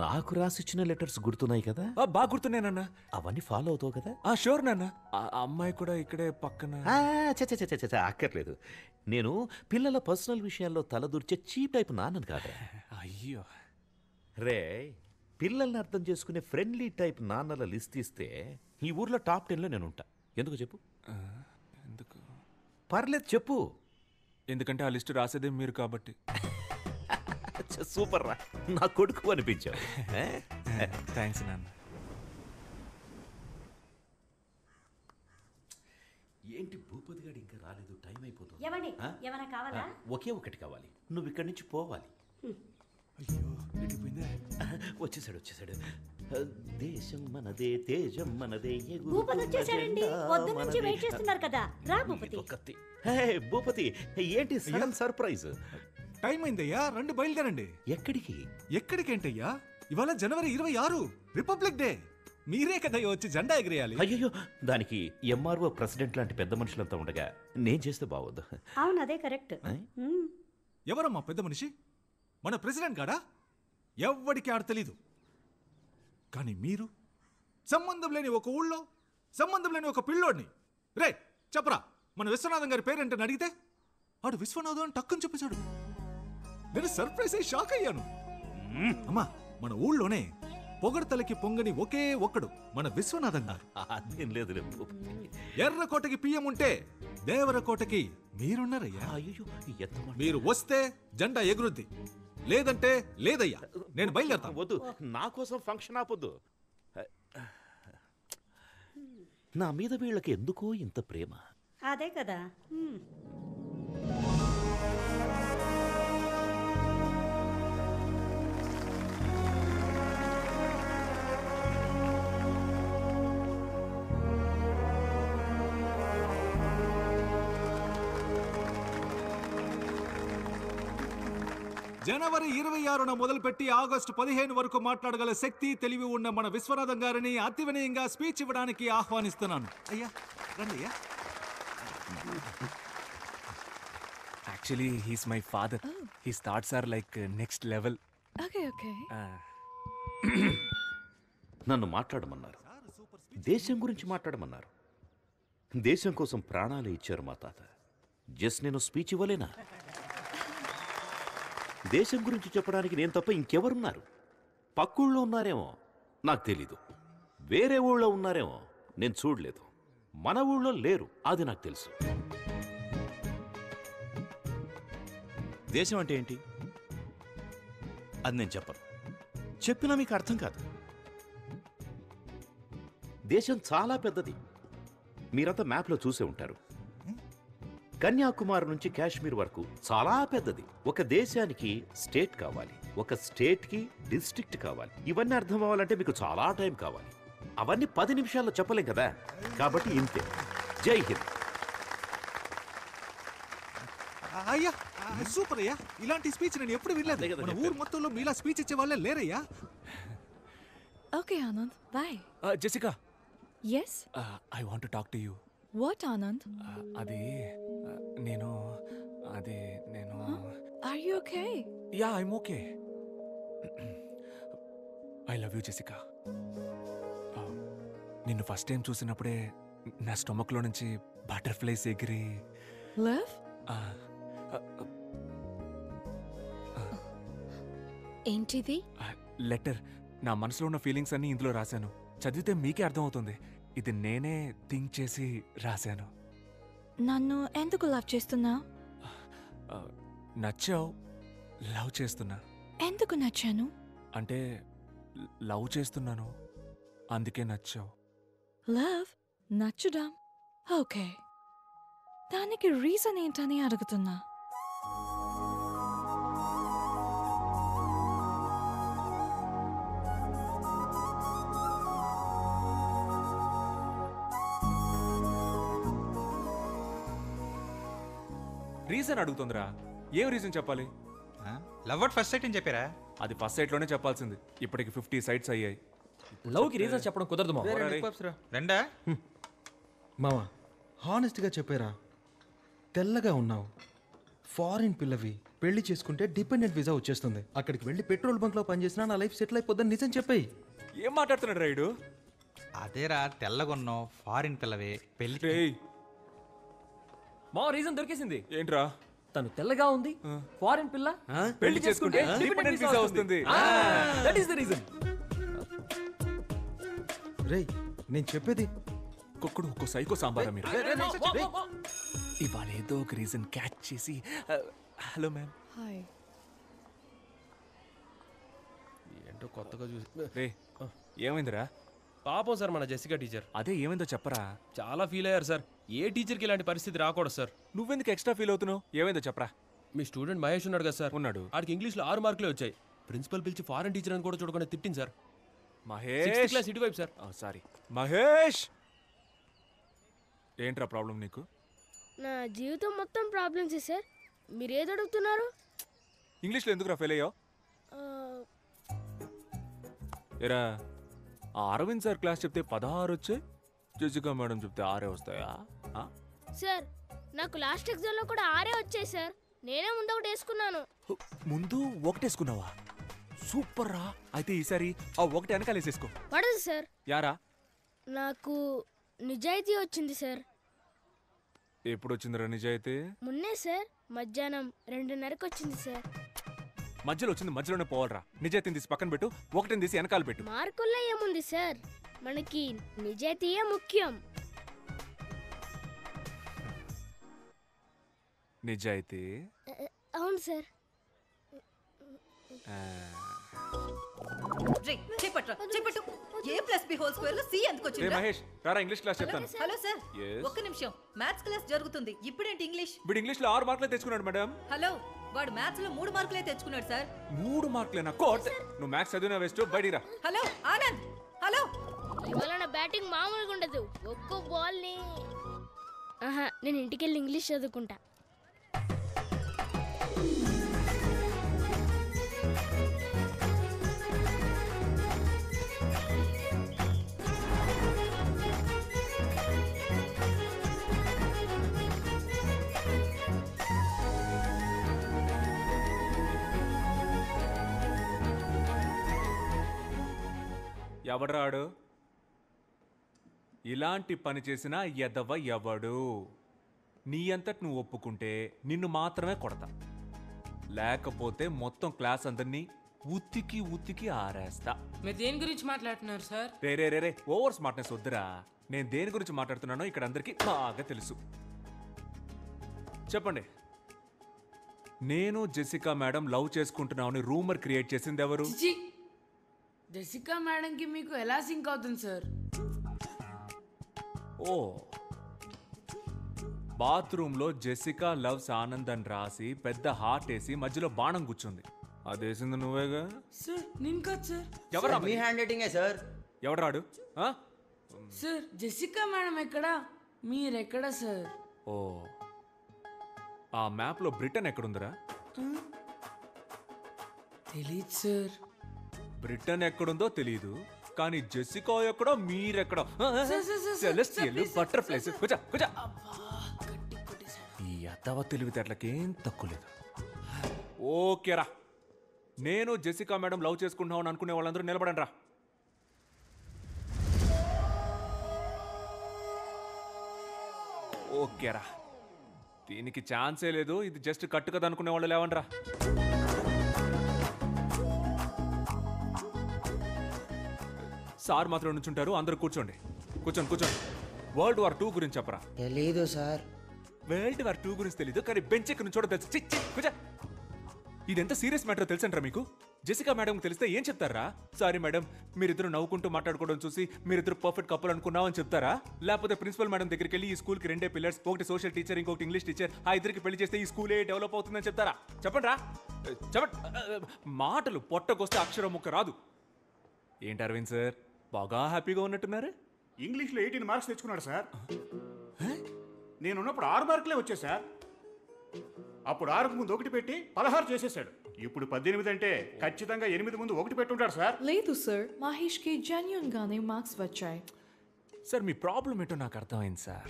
నాకు రాసిచ్చిన లెటర్స్ గుర్తున్నాయి కదా? బాగా గుర్తున్నాయి నాన్న. అవన్నీ ఫాలో అవుతావు కదా? షూర్ నాన్న. ఆ అమ్మాయి కూడా ఇక్కడే పక్కన. అక్కర్లేదు. నేను పిల్లల పర్సనల్ విషయాల్లో తలదూర్చే చీప్ టైప్ నాన్నను కాదా. అయ్యో రే, పిల్లల్ని అర్థం చేసుకునే ఫ్రెండ్లీ టైప్ నాన్నల లిస్ట్ ఇస్తే ఈ ఊర్లో టాప్ 10లో నేను ఉంటా. ఎందుకు చెప్పు? ఎందుకు? పర్లేదు చెప్పు. ఎందుకంటే ఆ లిస్ట్ రాసేదే మీరు కాబట్టి. సూపర్ రా, నా కొడుకు అనిపించావు. థ్యాంక్స్ నాన్న. ఏంటి భూపతి గారు ఇంకా రాలేదు? టైం అయిపోతుంది. ఏమైనా కావాలా? ఒకే ఒకటి కావాలి. నువ్వు ఇక్కడి నుంచి పోవాలి. వచ్చేసాడు. దేశం మనదే, తేజం మనదే. భూపతి, ఏంటి సడన్ సర్ప్రైజ్? టైం అయిందయ్యా, రండి బయలుదేరండి. ఎక్కడికేంటయ్యా? ఇవాళ జనవరి 26, రిపబ్లిక్ డే. మీరే కదా వచ్చి జెండా ఎగిరేయాలి. అయ్యో, దానికి ఎంఆర్ఓ ప్రెసిడెంట్ లాంటి పెద్ద మనుషులంతా ఉండగా నేను చేస్తే బాగోదు. అవును, అదే కరెక్ట్. ఎవరమ్మా పెద్ద మనిషి? మన ప్రెసిడెంట్ గాడా? ఎవ్వడికి ఆడ తెలీదు. కానీ మీరు సంబంధం లేని ఒక ఊళ్ళో సంబంధం లేని ఒక పిల్లోడిని, రే చెప్పరా మన విశ్వనాథం గారి పేరేంటని అడిగితే ఆడు విశ్వనాథం అని టక్కుని చెప్పేశాడు. నేను సర్ప్రైజ్ అయ్యి షాక్ అయ్యాను. అమ్మా, మన ఊళ్ళోనే పొగడతలకి పొంగని ఒకే ఒక్కడు మన విశ్వనాథం గారు. అదేం లేదు. ఎర్రకోటకి పియ్యం ఉంటే దేవరకోటకి మీరున్నారయ్యా. మీరు వస్తే జెండా ఎగురుద్ది, లేదంటే లేదయ్యా. నేను బయలుదేరతాను. వద్దు, నా కోసం ఫంక్షన్ ఆపొద్దు. నా మీద వీళ్ళకి ఎందుకో ఇంత ప్రేమ. అదే కదా. జనవరి 26న మొదలుపెట్టి ఆగస్టు 15 వరకు మాట్లాడగల శక్తి, తెలివి ఉన్న మన విశ్వనాథం గారిని అతి వినయంగా స్పీచ్ ఇవ్వడానికి ఆహ్వానిస్తున్నాను. అయ్యా రండి అయ్యా. Actually he's my father. His thoughts are like next level. Okay. నన్ను మాట్లాడమన్నారు, దేశం గురించి మాట్లాడమన్నారు. దేశం కోసం ప్రాణాలు ఇచ్చారు మా తాత. జస్ట్ నేను స్పీచ్ ఇవ్వలేనా? దేశం గురించి చెప్పడానికి నేను తప్ప ఇంకెవరున్నారు? పక్కూళ్ళో ఉన్నారేమో, నాకు తెలీదు. వేరే ఊళ్ళో ఉన్నారేమో, నేను చూడలేదు. మన ఊళ్ళో లేరు, అది నాకు తెలుసు. దేశం అంటే ఏంటి? అది నేను చెప్పను. చెప్పినా మీకు అర్థం కాదు. దేశం చాలా పెద్దది. మీరంతా మ్యాప్లో చూసే ఉంటారు. కన్యాకుమారి నుంచి కాశ్మీర్ వరకు చాలా పెద్దది. ఒక దేశానికి స్టేట్ కావాలి, ఒక స్టేట్కి డిస్ట్రిక్ట్ కావాలి. ఇవన్నీ అర్థం అవ్వాలంటే మీకు చాలా టైం కావాలి. అవన్నీ 10 నిమిషాల్లో చెప్పలేం కదా. కాబట్టి ఇంతే. జై హింద్. అయ్యా సూపర్ అయ్యా, ఇలాంటి స్పీచ్ నేను ఎప్పుడు వినలేదు. మన ఊరు మొత్తంలో మీలా స్పీచ్ ఇచ్చే వాళ్ళే లేరయ్యా. Okay, Anand. Bye. Jessica. Yes? I want to talk to you. What, Anand? అది నేను Are you okay? Yeah I'm okay. I love you Jessica. నిన్ను ఫస్ట్ టైం చూసినప్పుడే నా స్టొమక్లో నుంచి బటర్ఫ్లైస్ ఎగిరి Love? ఏంటిది? లెటర్. నా మనసులో ఉన్న ఫీలింగ్స్ అన్నీ ఇందులో రాశాను. చదివితే మీకే అర్థమవుతుంది. ఇది నేనే థింక్ చేసి రాశాను. నన్ను ఎందుకు లవ్ చేస్తున్నావు? నచ్చావు, లవ్ చేస్తున్నా. ఎందుకు నచ్చాను? అంటే లవ్ చేస్తున్నాను, అందుకే నచ్చావు. లవ్ నచ్చడం ఓకే, దానికి రీజన్ ఏంటని అడుగుతున్నా. రీజన్ అడుగుతుందిరా. ఏం రీజన్ చెప్పాలి? లవ్ అట్ ఫస్ట్ సైట్ అని చెప్పారా? అది ఫస్ట్ సైట్ లోనే చెప్పాల్సింది. ఇప్పటికి 50 సైట్స్ అయ్యాయి. లవ్ కి రీజన్ చెప్పడం కుదరదు మామ. రెండా మామ హానెస్ట్గా చెప్పారా? తెల్లగా ఉన్నావు, ఫారిన్ పిల్లవి, పెళ్లి చేసుకుంటే డిపెండెంట్ వీసా వచ్చేస్తుంది. అక్కడికి వెళ్ళి పెట్రోల్ బంక్లో పనిచేసినా నా లైఫ్ సెటిల్ అయిపోద్దని నిజం చెప్పాయి. ఏం మాట్లాడుతున్నాడు రైడు? అదేరా, తెల్లగొన్నావు, ఫారిన్ పిల్లవే, పెళ్లి. మా రీజన్ దొరికేసింది. ఏంట్రా? తను తెల్లగా ఉంది, ఫారిన్ పిల్ల, పెళ్లి చేసుకుంటే డిపెండెంట్ వీసా వస్తుంది. That is the reason. రేయ్ నేను చెప్పేది. ఒక్కొక్కడు ఒక్కో సైకో సాంబారా మీరు. ఇవాళ ఏదో ఒక రీజన్ క్యాచ్ చేసి హలో మ్యామ్. హాయ్. ఏంటో కొత్తగా చూసి. రే ఏమైందిరా? పాపం సార్ మన జెసికా టీచర్. అదే ఏమైందో చెప్పరా. చాలా ఫీల్ అయ్యారు సార్. ఏ టీచర్కి ఇలాంటి పరిస్థితి రాకూడదు సార్. నువ్వెందుకు ఎక్స్ట్రా ఫీల్ అవుతున్నావు? ఏమైందో చెప్పరా. మీ స్టూడెంట్ మహేష్ ఉన్నాడు కదా సార్. ఉన్నాడు. ఆడికి ఇంగ్లీష్లో 6 మార్కులే వచ్చాయి. ప్రిన్సిపల్ పిలిచి ఫారెన్ టీచర్ అని కూడా చూడకుండా తిట్టింది సార్. మహేష్ 6th క్లాస్ ఇటువైపు సార్. సారీ మహేష్. ఏంట్రా ప్రాబ్లం నీకు? నా జీవితం మొత్తం ప్రాబ్లమ్స్ సార్. మీరు ఏది అడుగుతున్నారు? ఇంగ్లీష్లో ఎందుకురా ఫెయిల్ అయ్యావు? ఎరా ఆ అరవింద్ సార్ క్లాస్ చెప్తే 16 వచ్చాయి, జెసికా మేడం చెప్తే 6 వస్తాయా? సార్ నాకు లాస్ట్ ఎగ్జామ్లో కూడా 6 వచ్చాయి సార్. నేనే ముందు ఒకటి వేసుకున్నాను. ముందు ఒకటేసుకున్నావా? సూపర్ రా. అయితే ఈసారి ఆ ఒకటి వెనకాల వేసేసుకో. పడదు సార్. యారా? నాకు నిజాయితీ వచ్చింది సార్. ఎప్పుడు వచ్చిందిరా నిజాయితీ? మొన్నే సార్, మధ్యాహ్నం 2:30కి వచ్చింది సార్. మధ్యలో వచ్చింది మధ్యలోనే పోవాలరా. నిజాయితీని తీసి పక్కన పెట్టు, ఒకటిని తీసి వెనకాల పెట్టు. మార్కుల్లో ఏముంది సార్, మనకి నిజాయితీయే ముఖ్యం. నిజాయితీ? అవును సార్. మహేష్ రారా, ఇంగ్లీష్ క్లాస్ చెప్తాను. Hello sir, Yes. ఒక్క నిమిషం. మ్యాథ్స్ క్లాస్ జరుగుతుంది. ఇప్పుడేంటి ఇంగ్లీష్? వీడు ఇంగ్లీష్లో 6 మార్కులే తెచ్చుకున్నాడు మేడం. హలో, వాడు మ్యాథ్స్ లో 3 మార్కులే తెచ్చుకున్నాడు సార్. 3 మార్కులేనా? కోట్ నువ్వు మ్యాథ్స్ చదివినా వేస్ట్, బయటిరా. Hello Anand, hello. ఇవాళ నా బ్యాటింగ్ మామూలుగా ఉండదు. ఒక్కో బాల్ని నేను ఇంటికి వెళ్ళి ఇంగ్లీష్ చదువుకుంటా. ఎవడ్రాడు? ఇలాంటి పని చేసిన ఎదవ ఎవడు? నీ అంతటి నువ్వు ఒప్పుకుంటే నిన్ను మాత్రమే కొడతా, లేకపోతే మొత్తం క్లాస్ అందరినీ ఉత్తికి ఉత్తికి ఆరేస్తా. మీరు దేని గురించి మాట్లాడుతున్నారు సార్? రే రే రే రే ఓవర్ స్మార్ట్నెస్ వద్దురా. నేను దేని గురించి మాట్లాడుతున్నానో ఇక్కడ అందరికీ బాగా తెలుసు. చెప్పండి. నేను జెసికా మేడం లవ్ చేసుకుంటున్నామని రూమర్ క్రియేట్ చేసింది ఎవరు? చిచి, జెసికా మేడంకి మీకు ఎలా సింక్ అవుతుంది సార్? ఓ, బాత్రూంలో జెసికా లవ్స్ ఆనంద్ అని రాసి పెద్ద హార్ట్ వేసి మధ్యలో బాణం కూర్చుంది. అదేసింది నువ్వేగా? సార్ నేను కాదు సార్. ఎవరా మీ హ్యాండ్ రైటింగే సార్. ఎవరాడు? సార్ జెసికా మేడం ఎక్కడా, మీరెక్కడా సార్? ఓ, ఆ మ్యాప్లో బ్రిటన్ ఎక్కడుందిరా? తెలీదు సార్. బ్రిటన్ ఎక్కడుందో తెలీదు, కానీ జెసికా ఎక్కడో మీరెక్కడో. Celestial butterflies. కూర్చో కూర్చో. ఈ అత్తవ తెలివితేటలకేం తక్కువ లేదు. ఓకేరా, నేను జెసికా మేడం లవ్ చేసుకుంటున్నామని అనుకునే వాళ్ళందరూ నిలబడండి రా. ఓకేరా, దీనికి ఛాన్సే లేదు, ఇది జస్ట్ కట్టు కదా అనుకునే వాళ్ళు లేవండి రా. సార్ మాత్రం నుంచుంటారు, అందరూ కూర్చోండి. కూర్చోండి కూర్చోండి. వరల్డ్ వార్ 2 గురించి చెప్పరా? తెలీదు సార్. వరల్డ్ వార్ 2 గురించి తెలీదు, కానీ బెంచ్ ఎక్కడి నుంచి తెలుసు. చిచ్చి కూర్చో. ఇది ఎంత సీరియస్ మ్యాటర్ తెలుసంటారా మీకు? జెసికా మేడం తెలిస్తే ఏం చెప్తారా? సారీ మేడం, మీరిద్దరు నవ్వుకుంటూ మాట్లాడుకోవడం చూసి మీరిద్దరు పర్ఫెక్ట్ కప్పులు అనుకున్నామని చెప్తారా? లేకపోతే ప్రిన్సిపల్ మేడం దగ్గరికి వెళ్ళి ఈ స్కూల్కి 2 పిల్లర్స్, ఒకటి సోషల్ టీచర్, ఇంకొకటి ఇంగ్లీష్ టీచర్, ఆ ఇద్దరికి పెళ్లి చేస్తే ఈ స్కూలే డెవలప్ అవుతుందని చెప్తారా? చెప్పండి రా, చెప్పండి. మాటలు పొట్టకొస్తే అక్షరం ముక్క రాదు. ఏంటి అరవింద్ సార్, బాగా హ్యాపీగా ఉన్నట్టున్నారు? ఇంగ్లీష్లో 18 మార్క్స్ తెచ్చుకున్నాడు సార్. నేనున్నప్పుడు 6 మార్కులే వచ్చాయి సార్. అప్పుడు 6కు ముందు 1 పెట్టి 16 చేసేసాడు. ఇప్పుడు 18 అంటే ఖచ్చితంగా 8 ముందు 1 పెట్టుంటాడు సార్. లేదు సార్, మహేష్కి జెన్యూన్ గానే మార్క్స్ వచ్చాయి. సార్ మీ ప్రాబ్లం ఏంటో నాకు అర్థమైంది సార్.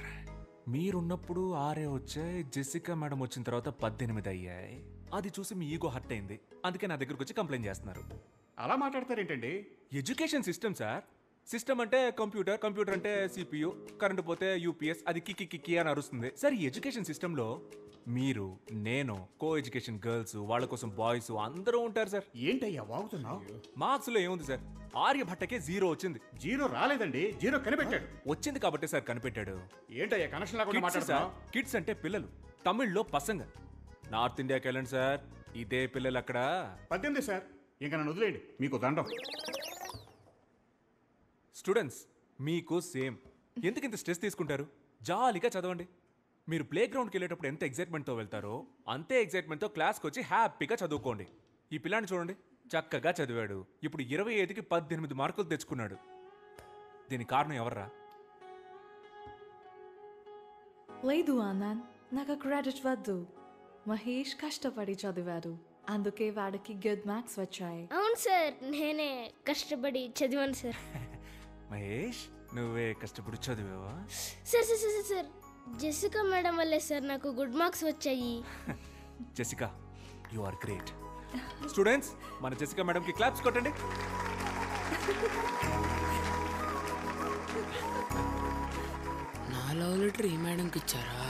మీరున్నప్పుడు 6 వచ్చాయి, జెసికా మేడం వచ్చిన తర్వాత 18 అయ్యాయి. అది చూసి మీ ఈగో హర్ట్ అయింది, అందుకే నా దగ్గరకు వచ్చి కంప్లైంట్ చేస్తున్నారు. అలా మాట్లాడతారేంటండి? Education system sir. సిస్టమ్ అంటే కంప్యూటర్, కంప్యూటర్ అంటే సిపియు, కరెంటు పోతే యూపీఎస్, అది కిక్కి కిక్కి అని అరుస్తుంది. సార్ ఈ ఎడ్యుకేషన్ సిస్టంలో మీరు, నేను, కో ఎడ్యుకేషన్ గర్ల్స్, వాళ్ళ కోసం బాయ్స్ అందరూ ఉంటారు సార్. ఏంటయ్యా వాగుతున్నావు? మార్క్స్ లో ఏముంది సార్? ఆర్యభట్టకే 0 వచ్చింది. 0 రాలేదండి, 0 కనిపెట్టాడు. వచ్చింది కాబట్టి సార్ కనిపెట్టాడు. ఏంటయ్యా కనెక్షన్ లేకుండా మాట్లాడుతున్నావు? కిడ్స్ అంటే పిల్లలు, తమిళ్లో పసంగ. నార్త్ ఇండియాకి వెళ్ళండి సార్, ఇదే పిల్లలు అక్కడ. 18 సార్, ఇంకా నన్ను వదిలేయండి, మీకు దండం. స్టూడెంట్స్ మీకు సేమ్. ఎందుకు ఇంత స్ట్రెస్ తీసుకుంటారు? జాలీగా చదవండి. మీరు ప్లే గ్రౌండ్కి వెళ్ళేటప్పుడు ఎంత ఎగ్జైట్మెంట్తో వెళ్తారో అంతే ఎగ్జైట్మెంట్తో క్లాస్కి వచ్చి హ్యాపీగా చదువుకోండి. ఈ పిల్లాన్ని చూడండి, చక్కగా చదివాడు, ఇప్పుడు 25కి 18 మార్కులు తెచ్చుకున్నాడు. దీనికి కారణం ఎవర్రా? లేదు ఆనంద్, నాకు క్రెడిట్ వద్దు. మహేష్ కష్టపడి చదివాడు, అందుకే వాడికి గుడ్ మార్క్స్ వచ్చాయి. అవును సార్, నేనే కష్టపడి చదివాను సార్. మహేష్, నువ్వే కష్టపడి చదివావా? Sir sir sir sir, Jessica madam వల్లే సార్ నాకు గుడ్ మార్క్స్ వచ్చాయి. Jessica, you are great. Students, మన జెసికా మేడంకి క్లాప్స్ కొట్టండి. నా లవ్ లెటర్ ఈ మేడంకి ఇచ్చారా?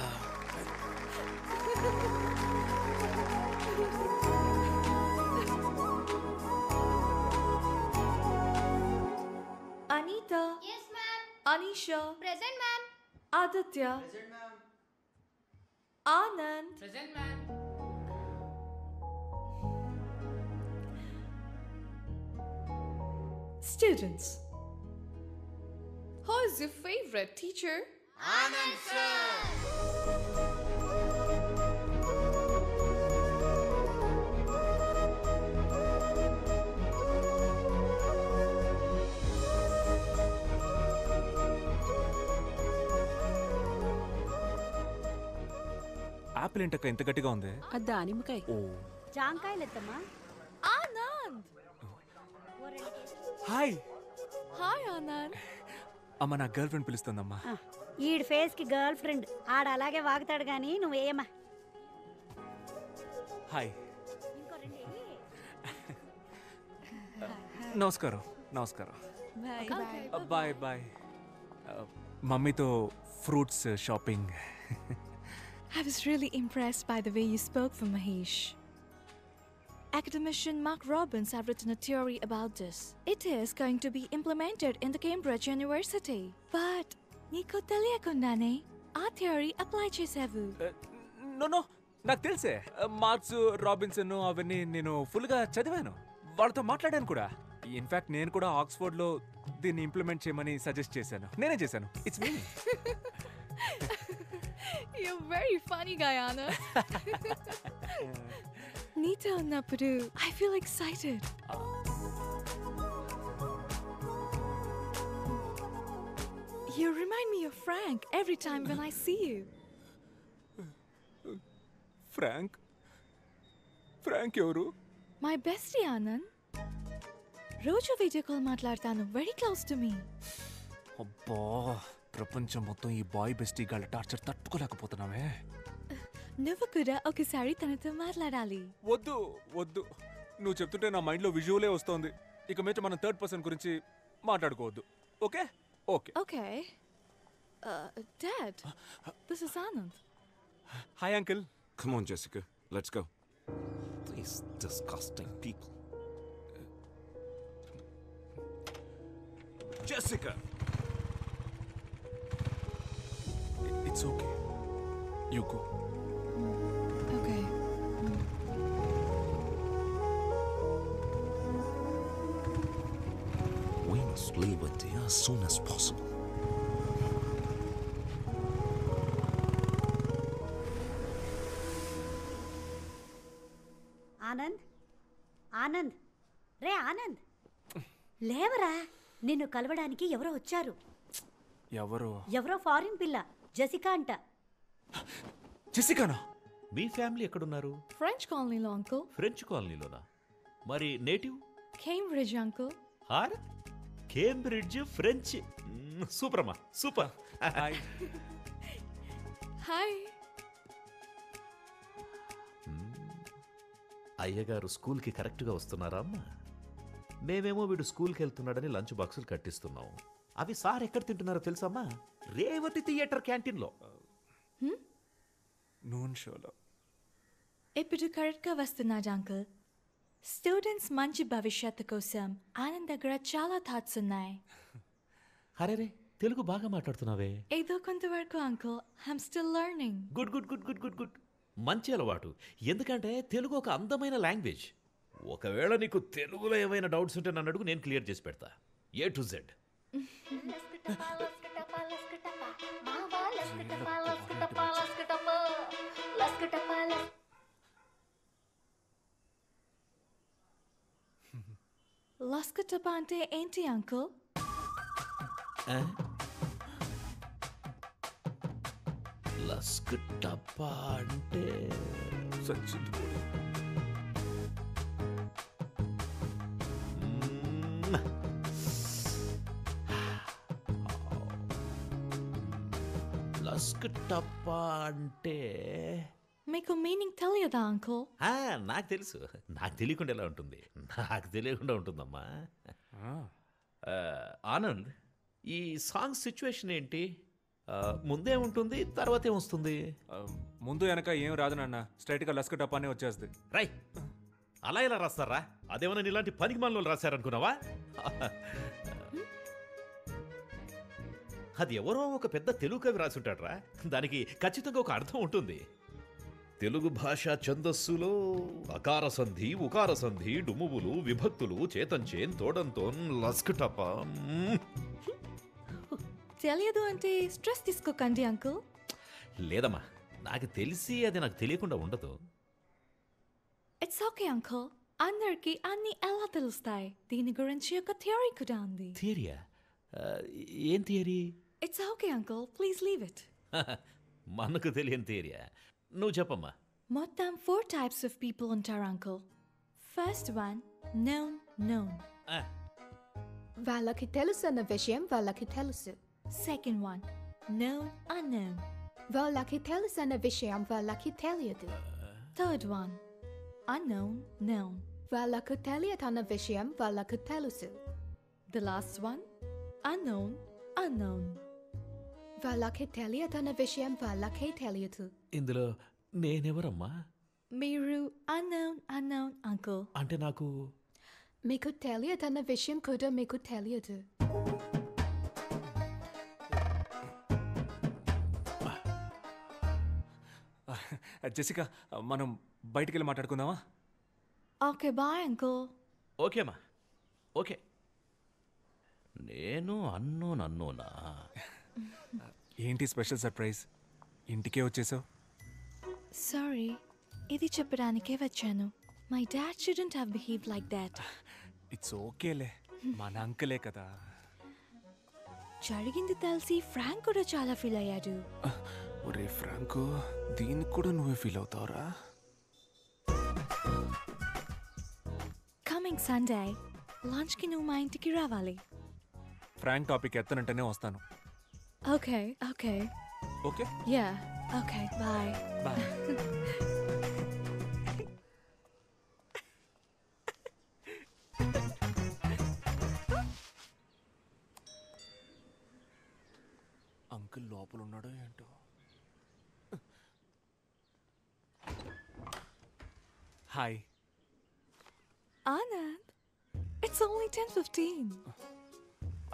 Anita. Yes, ma'am. Anisha. Present, ma'am. Aditya. Present, ma'am. Anand. Present, ma'am. Students, who is your favorite teacher? Anand sir. Apple ఏంటక్క ఇంత గట్టిగా ఉంది? అది దానిమ్మకాయ. ఓ, జాంకాయలెత్తమ్మా. Anand. హాయ్. Hi Anand. అమ్మ, నా గర్ల్ ఫ్రెండ్ పిలుస్తుందమ్మా. ఈడి ఫేస్ కి గర్ల్ ఫ్రెండ్ ఆడ అలాగే వాగుతాడు గాని నువ్వేమా. హాయ్. నమస్కారం. నమస్కారం. Bye bye. మమ్మీతో fruits shopping. I was really impressed by the way you spoke for Mahesh. Academician Mark Robbins have written a theory about this. It is going to be implemented in the Cambridge University. But, నీకు తెలియకుండానే ఆ theory apply చేసావు. No no, నాకు తెలిసే marks Robinson అవన్నీ నేను ఫుల్గా చదివాను, వాళ్ళతో మాట్లాడాను కూడా. ఇన్ఫాక్ట్ నేను కూడా ఆక్స్ఫోర్డ్లో దీన్ని ఇంప్లిమెంట్ చేయమని సజెస్ట్ చేశాను. నేనే చేశాను. It's me. You're very funny, Guyana. నీతో ఉన్నప్పుడు I feel excited. You remind me of Frank every time when I see you. Frank ఎవరు? My bestie, Anand. రోజు వీడియో కాల్ మాట్లాడతాను. Very close to me. అబ్బా, ప్రపంచం మొత్తం ఈ బాయ్ బెస్టీ గాళ్ళ టార్చర్ తట్టుకోలేకపోతున్నామే. నువ్వు కూడా ఒకసారి తనతో మాట్లాడాలి. వద్దు వద్దు, నువ్వు చెప్తుంటే నా మైండ్లో విజువలే వస్తోంది. ఇక మీద మనం థర్డ్ పర్సన్ గురించి మాట్లాడుకోవద్దు. Okay okay Okay. Dad, this is Anand. Hi uncle. Come on, Jessica. Let's go. These disgusting people. Jessica! It's okay. You go. Okay. We must leave India as soon as possible. Anand Anand రే ఆనంద్ లేవరా, నిన్ను కలవడానికి ఎవరో వచ్చారు. ఎవరో foreign పిల్ల, Jessica అంట. జెసికానా? మీ ఫ్యామిలీ ఎక్కడున్నారు? French colony లో uncle. ఫ్రెంచ్ కాలనీలోనా? మరి నేటివ్? Cambridge uncle. హార్ కేంబ్రిడ్జ్ ఫ్రెంచ్. సూపర్ అమ్మా, సూపర్. Hi. అయ్యగారు స్కూల్కి కరెక్ట్గా వస్తున్నారా అమ్మా? మేమేమో వీడు స్కూల్కి వెళ్తున్నాడని లంచ్ బాక్సులు కట్టిస్తున్నాం. అవి సార్ ఎక్కడ తింటున్నారో తెలుసమ్మా? రేవతి థియేటర్ క్యాంటీన్లో. నూన్ షోలో. ఇప్పుడు కరెక్ట్గా వస్తున్నాడు అంకుల్. స్టూడెంట్స్ మంచి భవిష్యత్తు కోసం ఆనంద్ దగ్గర చాలా థాట్స్ ఉన్నాయి. అరే తెలుగు బాగా మాట్లాడుతున్నావే. ఏదో కొంతవరకు uncle. I'm still learning. Good good good good good good. మంచి అలవాటు. ఎందుకంటే తెలుగు ఒక అందమైన లాంగ్వేజ్. ఒకవేళ నీకు తెలుగులో ఏమైనా డౌట్స్ ఉంటే నన్ను అడుగు, నేను క్లియర్ చేసి పెడతా. A to Z. లస్కటపా అంటే ఏంటి అంకుల్? లస్క్ టప్పా అంటే లస్క్ టప్పా అంటే మీకు మీనింగ్ తెలియదా అంకుల్? నాకు తెలుసు. నాకు తెలియకుండా ఎలా ఉంటుంది? నాకు తెలియకుండా ఉంటుందమ్మా. ఆనంద్, ఈ సాంగ్ సిచ్యువేషన్ ఏంటి? ముందే ఉంటుంది, తర్వాత ఏమొస్తుంది? ముందు వెనక ఏం రాదు నాన్న, స్ట్రైట్గా లస్క టపానే వచ్చేస్తుంది. రై, అలా ఎలా రాస్తారా? అదేమన్నా ఇలాంటి పనికి మనలో రాశారనుకున్నావా? అది ఎవరో ఒక పెద్ద తెలుగు కవి రాసుంటాడ్రా. దానికి ఖచ్చితంగా ఒక అర్థం ఉంటుంది. తెలుగు భాష ఛందస్సులో అకార సంధి, ఉకార సంధి, డుమువులు, విభక్తులు, చేతంచేన్, తోడంతోన్, లస్కటప. తెలియదు అంటే స్ట్రెస్ తీసుకోకండి అంకుల్. లేదమ్మా, నాకు తెలిసి అది నాకు తెలియకుండా ఉండదు. It's okay uncle. అందరికి అన్ని ఎలా తెలుస్తాయి? దీని గురించి ఒక థియరీ కూడా ఉంది. థియరీయా? ఏం theory? It's okay uncle, please leave it. మనకు తెలియని థియరీయా? నువ్వు చెప్పమ్మా. మొత్తం 4 types of people ఉంటారు అంకుల్. First one known. వాళ్ళకి తెలుసు అన్న విషయం వాళ్ళకి తెలుసు. Second one unknown. వాళ్ళకి తెలుసు అన్న విషయం వాళ్ళకి తెలియదు. Third one known. వాళ్ళకు తెలియదు అన్న విషయం వాళ్ళకు తెలుసు. The last one unknown. వాళ్ళకి తెలియదు అన్న విషయం వాళ్ళకే తెలియదు. ఇందులో నేనెవరమ్మా? మీరు unknown అంకుల్. అంటే నాకు మీకు తెలియదు అన్న విషయం కూడా మీకు తెలియదు. జెసికా, మనం బయటికి వెళ్ళి మాట్లాడుకుందామా? Okay bye uncle. ఓకేమా, ఓకే. నేను అన్నోనా? ఏంటి స్పెషల్ సర్ప్రైజ్? ఇంటికే వచ్చేసావు? సారీ, ఇది చెప్పడానికే వచ్చాను. My dad shouldn't have behave like that. It's ఓకేలే, మన అంకులే కదా. జరిగింది తెలిసి ఫ్రాంక్ కూడా చాలా ఫీల్ అయ్యాడు. ఒరే ఫ్రాంకు, దీనికి కూడా నువ్వే ఫీల్ అవుతావురా? కమింగ్ సండే లంచ్కి నువ్వు మా ఇంటికి రావాలి. ఫ్రాంక్ టాపిక్ ఎత్తనంటేనే వస్తాను. Okay okay okay yeah okay bye bye. Uncle లోపల ఉన్నాడో ఏంటో. Hi Anand, it's only 10:15.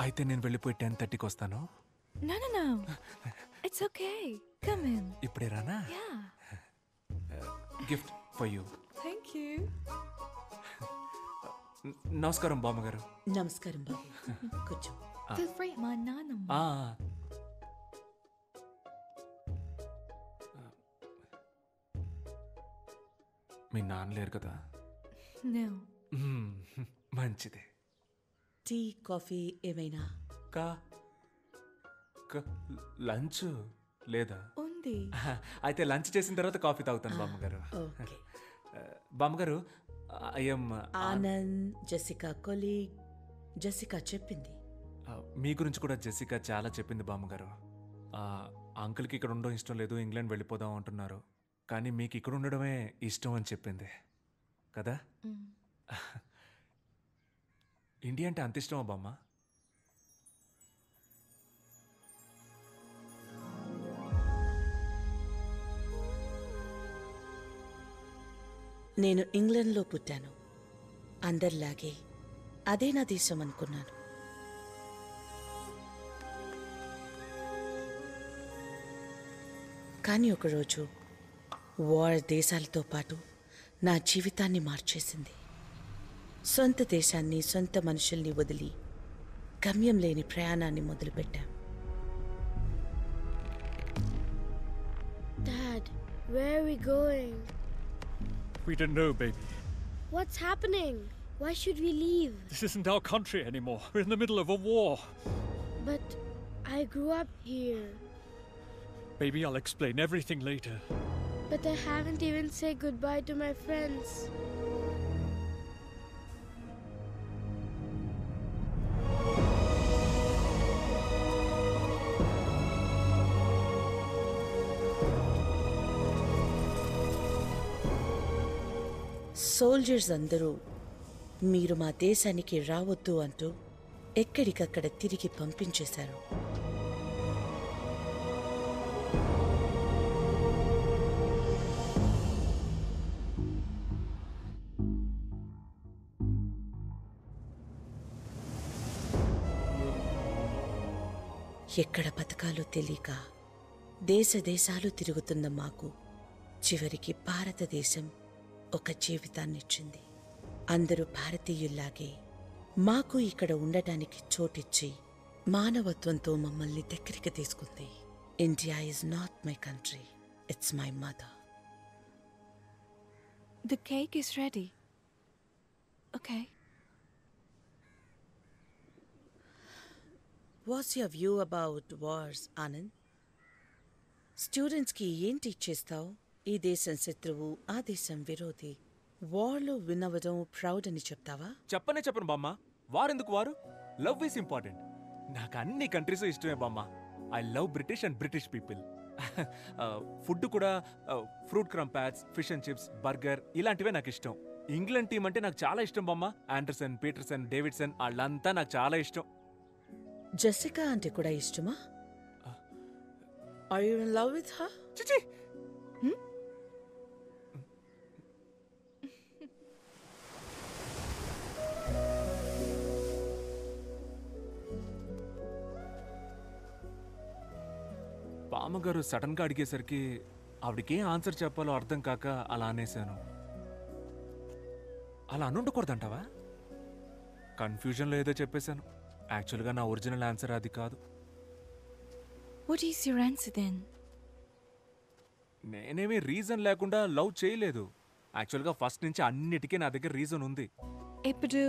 అయితే నేను వెళ్ళిపోయి 10:30కి వస్తాను. No no no, it's okay, come in. ఇప్పుడే రానా? Yeah. Gift for you. Thank you. నమస్కారం బామ్మగారు. నమస్కారం బాబు, కూర్చో. Feel free. మా నాన్నమ్మ. మీ నాన్న లేరు కదా? No. మంచిదే. టీ కాఫీ ఏమైనా? లంచ్ లేదా? ఉంది. అయితే లంచ్ చేసిన తర్వాత కాఫీ తాగుతాను బామ్మగారు. ఓకే. బామ్మగారు, I'm Anand, Jessica colleague. Jessica చెప్పింది. మీ గురించి కూడా జెసికా చాలా చెప్పింది బామ్మగారు. అంకుల్కి ఇక్కడ ఉండడం ఇష్టం లేదు, ఇంగ్లాండ్ వెళ్ళిపోదాం అంటున్నారు. కానీ మీకు ఇక్కడ ఉండడమే ఇష్టం అని చెప్పింది కదా? ఇండియా అంటే అంత ఇష్టమా బామ్మ? నేను ఇంగ్లాండ్లో పుట్టాను. అందరిలాగే అదే నా దేశం అనుకున్నాను. కానీ ఒకరోజు వార్ దేశాలతో పాటు నా జీవితాన్ని మార్చేసింది. సొంత దేశాన్ని, సొంత మనుషుల్ని వదిలి గమ్యం లేని ప్రయాణాన్ని మొదలుపెట్టాం. Dad, where are we going? We don't know, baby. What's happening? Why should we leave? This isn't our country anymore. We're in the middle of a war. But I grew up here. Baby, I'll explain everything later. But I haven't even said goodbye to my friends. Soldiers అందరూ మీరు మా దేశానికి రావద్దు అంటూ ఎక్కడికక్కడ తిరిగి పంపించేశారు. ఎక్కడ బతకాలో తెలియక దేశాలు తిరుగుతున్న మాకు చివరికి భారతదేశం ఒక జీవితాన్నిచ్చింది. అందరూ భారతీయుల్లాగే మాకు ఇక్కడ ఉండటానికి చోటిచ్చి మానవత్వంతో మమ్మల్ని దగ్గరికి తీసుకుంది. India is not my country, it's my mother. The cake is ready. Okay. What's your view about wars, Anand? స్టూడెంట్స్కి ఏం టీచ్ చేస్తావు? ఈ దేశం శత్రువు, ఆ దేశం విరోధి, వార్లో వినవడం ప్రౌడ్ అని చెప్తావా? చెప్పను బామ్మ. వార్ ఎందుకు? వారు లవ్ ఈస్ ఇంపార్టెంట్. నాకు అన్ని కంట్రీస్ ఇష్టమే బామ్మ. I love British and British people. Food కూడా fruit crumpets, fish and chips, burger ఇలాంటివే నాకు ఇష్టం. ఇంగ్లాండ్ టీం అంటే నాకు చాలా ఇష్టం బామ్మ. ఆండర్సన్, పీటర్సన్, డేవిడ్సన్ వాళ్ళంతా నాకు చాలా ఇష్టం. జెసికా అంటే కూడా ఇష్టమా? Are you in love with her? చిచి, బామ్మగారు సడన్ గా అడిగేసరికి ఆవిడకేం ఆన్సర్ చెప్పాలో అర్థం కాక అలా అనేశాను. అలా అనుండకూడదంటావా? కన్ఫ్యూజన్లో ఏదో చెప్పేశాను. యాక్చువల్గా నా ఒరిజినల్ ఆన్సర్ అది కాదు. What is your answer then? నేనేమీ రీజన్ లేకుండా లవ్ చేయలేదు. యాక్చువల్గా ఫస్ట్ నుంచి అన్నిటికీ నా దగ్గర రీజన్ ఉంది. ఇప్పుడు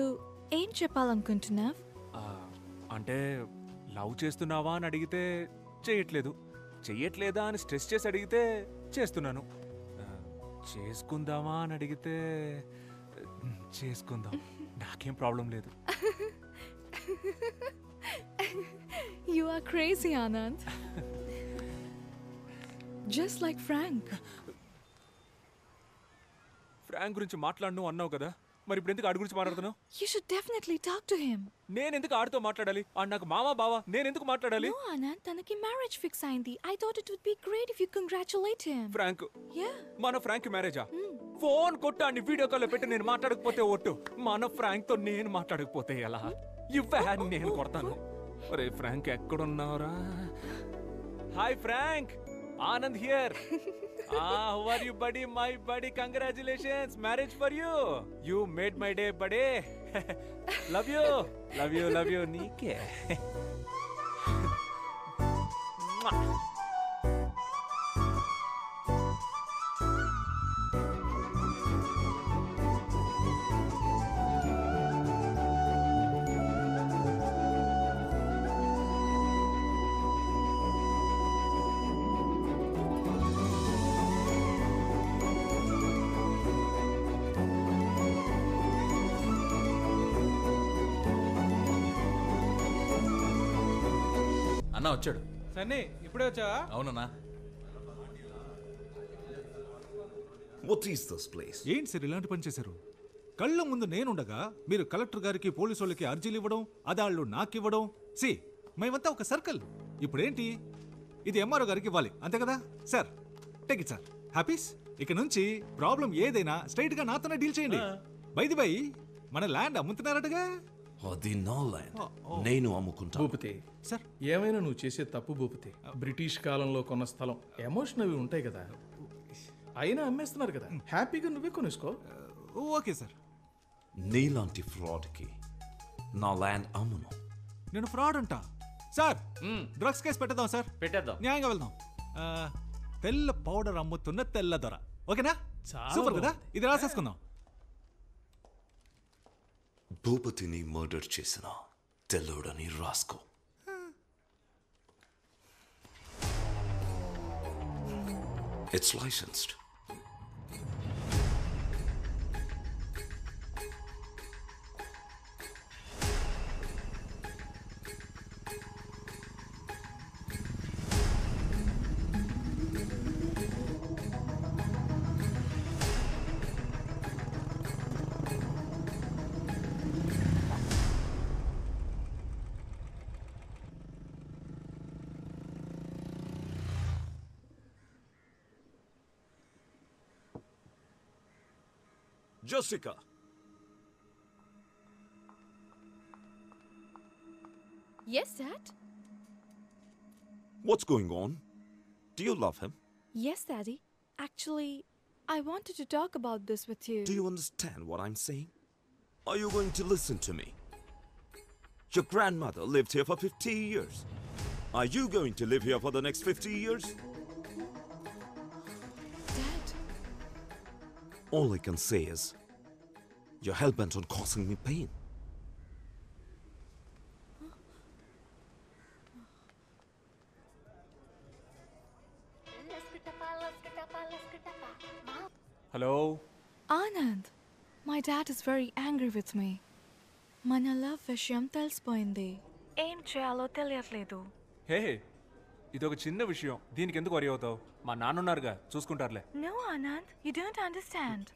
ఏం చెప్పాలనుకుంటున్నావ్? అంటే లవ్ చేస్తున్నావా అని అడిగితే చేయట్లేదు, చెయ్యట్లేదా అని స్ట్రెస్ చేసి అడిగితే చేస్తున్నాను, చేసుకుందామా అని అడిగితే చేసుకుందాం. నాకేం ప్రాబ్లం లేదు. You are crazy, Anand. Just like Frank. Frank గురించి మాట్లాడను అన్నావు కదా, మరి ఇప్పుడు ఎందుకు ఆడి గురించి మాట్లాడుతున్నావు? You should definitely talk to him. నేను ఎందుకు ఆడితో మాట్లాడాలి? ఆడు నాకు మామా బావా, నేను ఎందుకు మాట్లాడాలి? No, Anand, తనకి మ్యారేజ్ ఫిక్స్ అయింది. I thought it would be great if you congratulate him. Frank? Yeah. మన ఫ్రాంక్ మ్యారేజా? ఫోన్ కొట్టు అన్ని వీడియో కాల్ పెట్టి నేను మాట్లాడకపోతే ఒట్టు. మన ఫ్రాంక్ తో నేను మాట్లాడకపోతే ఎలా? ఇవ్వే నేను కొడతాను. అరే ఫ్రాంక్ ఎక్కడున్నావురా? Hi Frank, Anand here. How are you buddy? My buddy, congratulations, marriage for you. You made my day buddy. Love you, love you, love you. నీకే. అన్నా వచ్చాడు. సన్నీ ఇప్పుడే వచ్చావా? అవునన్నా. What is this place? ఏంటి సార్ ఇలాంటి పని చేశారు? కళ్ళ ముందు నేనుండగా మీరు కలెక్టర్ గారికి పోలీసు వాళ్ళకి అర్జీలు ఇవ్వడం, అదాళ్ళు నాకు ఇవ్వడం. మేమంతా ఒక సర్కిల్. ఇప్పుడేంటి ఇది ఎంఆర్ఓ గారికి ఇవ్వాలి అంతే కదా sir? Take it sir. Happies. ఇక నుంచి ప్రాబ్లం ఏదైనా స్ట్రైట్ గా నాతోనే డీల్ చేయండి. బైది బై మన ల్యాండ్ అమ్ముతున్నారటగా? అది నా ల్యాండ్, నేను అమ్ముకుంటా. భూపతి సార్, ఏమైనా నువ్వు చేసే తప్పు భూపతి. బ్రిటిష్ కాలంలో కొన్న స్థలం, ఎమోషన్ అవి ఉంటాయి కదా, అయినా అమ్మేస్తున్నారు కదా, హ్యాపీగా నువ్వే కొనేసుకో. Okay sir. నీలాంటి ఫ్రాడ్కి నా ల్యాండ్ అమ్మును. నేను ఫ్రాడ్ అంటా సార్? డ్రగ్స్ కేసు పెట్టేద్దాం సార్. పెట్టేద్దాం. న్యాయంగా వెళ్దాం. తెల్ల పౌడర్ అమ్ముతున్న తెల్ల దొర. ఓకేనా? సూపర్ కదా. ఇది రాసేసుకుందాం. భూపతిని మర్డర్ చేసిన తెల్లోడని రాసుకో. It's licensed. Jessica. Yes, Dad? What's going on? Do you love him? Yes, Daddy. Actually, I wanted to talk about this with you. Do you understand what I'm saying? Are you going to listen to me? Your grandmother lived here for 50 years. Are you going to live here for the next 50 years? Dad. All I can say is, you're hell-bent on causing me pain. Hello? Anand, my dad is very angry with me. మన love విషయం తెలిసిపోయింది. ఏం చేయాలో తెలియట్లేదు. హే, ఇదొక చిన్న విషయం, దీనికి ఎందుకు వరి అవుతావు? మా నాన్నున్నారుగా, చూసుకుంటారులే. No, Anand, you don't understand.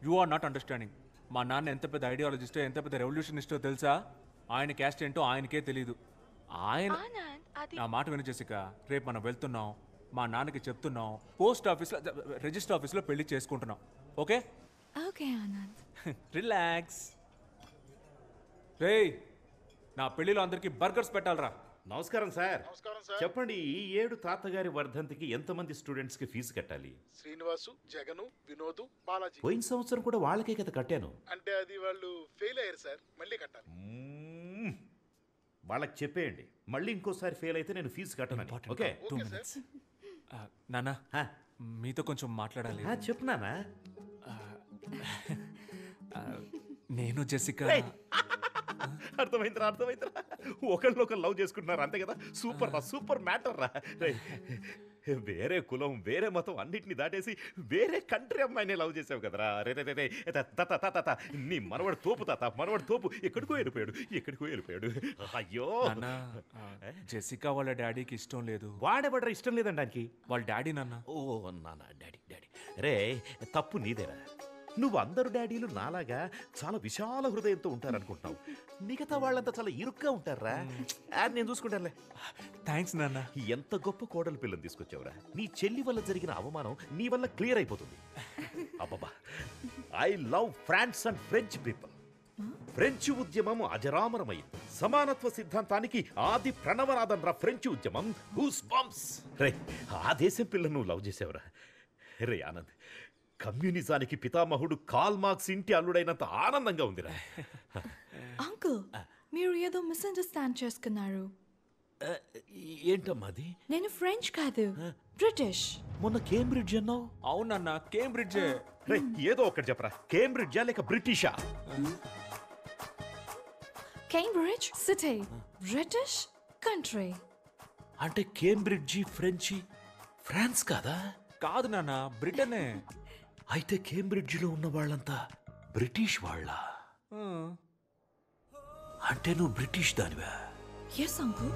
You are not understanding. మా నాన్న ఎంత పెద్ద ఐడియాలజిస్టో, ఎంత పెద్ద రెవల్యూషనిస్టో తెలుసా? ఆయన క్యాస్ట్ ఏంటో ఆయనకే తెలీదు. ఆయన నా మాట విని జెసిక, రేపు మనం వెళ్తున్నాం, మా నాన్నకి చెప్తున్నాం, పోస్ట్ ఆఫీస్లో రిజిస్టర్ ఆఫీస్లో పెళ్లి చేసుకుంటున్నాం. ఓకే? ఓకే ఆనంద్. రిలాక్స్. రేయ్, నా పెళ్లిలో అందరికీ బర్గర్స్ పెట్టాలరా. నమస్కారం సార్. చెప్పండి, ఈ ఏడు తాతగారి వర్ధంతికి ఎంతమంది స్టూడెంట్స్కి ఫీజు కట్టాలి? శ్రీనివాసు, జగను, వినోదు, బాలాజీ. పోయిన సంవత్సరం కూడా వాళ్ళకే కదా కట్టాను. అంటే అది వాళ్ళు ఫెయిల్ అయ్యారు సార్, మళ్ళీ కట్టాలి. వాళ్ళకి చెప్పేయండి, మళ్ళీ ఇంకోసారి ఫెయిల్ అయితే నేను ఫీజు కట్టను. ఓకే? 2 minutes. నానా, మీతో కొంచెం మాట్లాడాలి. చెప్పు నానా. నేను జెసికా. అర్థమైందిరా. ఒకళ్ళొకరు లవ్ చేసుకుంటున్నారు అంతే కదా. సూపర్ మ్యాటర్ రా. వేరే కులం, వేరే మతం అన్నిటిని దాటేసి వేరే కంట్రీ అమ్మాయిని లవ్ చేసావు కదరా. రే నీ మనవడు తోపు ఎక్కడికో వెళ్ళిపోయాడు. అయ్యో, జెసికా వాళ్ళ డాడీకి ఇష్టం లేదు. వాడేవాడ్రా ఇష్టం లేదండానికి? వాళ్ళ డాడీ నాన్న. ఓ నాన్న, డాడీ. రే, తప్పు నీదేరా. నువ్వు అందరు డాడీలు నాలాగా చాలా విశాల హృదయంతో ఉంటారనుకుంటున్నావు. మిగతా వాళ్ళంతా చాలా ఇరుగ్గా ఉంటారా. నేను చూసుకుంటానులే. థ్యాంక్స్ నాన్న. ఎంత గొప్ప కోడలు పిల్లని తీసుకొచ్చావురా. నీ చెల్లి వల్ల జరిగిన అవమానం నీ వల్ల క్లియర్ అయిపోతుంది. అబ్బబ్బా, I love France and French people. French ఉద్యమం అజరామరమైంది. సమానత్వ సిద్ధాంతానికి ఆది ప్రణవనాదం రా ఫ్రెంచ్ ఉద్యమం. Who's bumps. రే, ఆ దేశం పిల్లను నువ్వు లవ్ చేసావురా. రే ఆనంద్, కమ్యూనిజానికి పితామహుడు కాల్ మార్క్స్ ఇంటి అల్లుడైనంత ఆనందంగా ఉందిరా. అంకుల్, మీరు ఏదో మిస్అండర్స్టాండ్ చేసుకున్నారు. ఏంటమ్మా అది? నేను ఫ్రెంచ్ కాదు, బ్రిటిష్. మొన్న కేంబ్రిడ్జ్ అన్నావు. అవునన్నా, కేంబ్రిడ్జ్. ఏదో ఒకటి చెప్పరా. కేంబ్రిడ్జా లేక బ్రిటిషా? Cambridge city, British country. అంటే కేంబ్రిడ్జి ఫ్రెంచి ఫ్రాన్స్ కాదా? కాదు నాన్న, బ్రిటనే. అయితే కేంబ్రిడ్జిలో ఉన్న వాళ్ళంతా బ్రిటిష్ వాళ్ళ? అంటే నువ్వు బ్రిటిష్ దానివా? Yes uncle.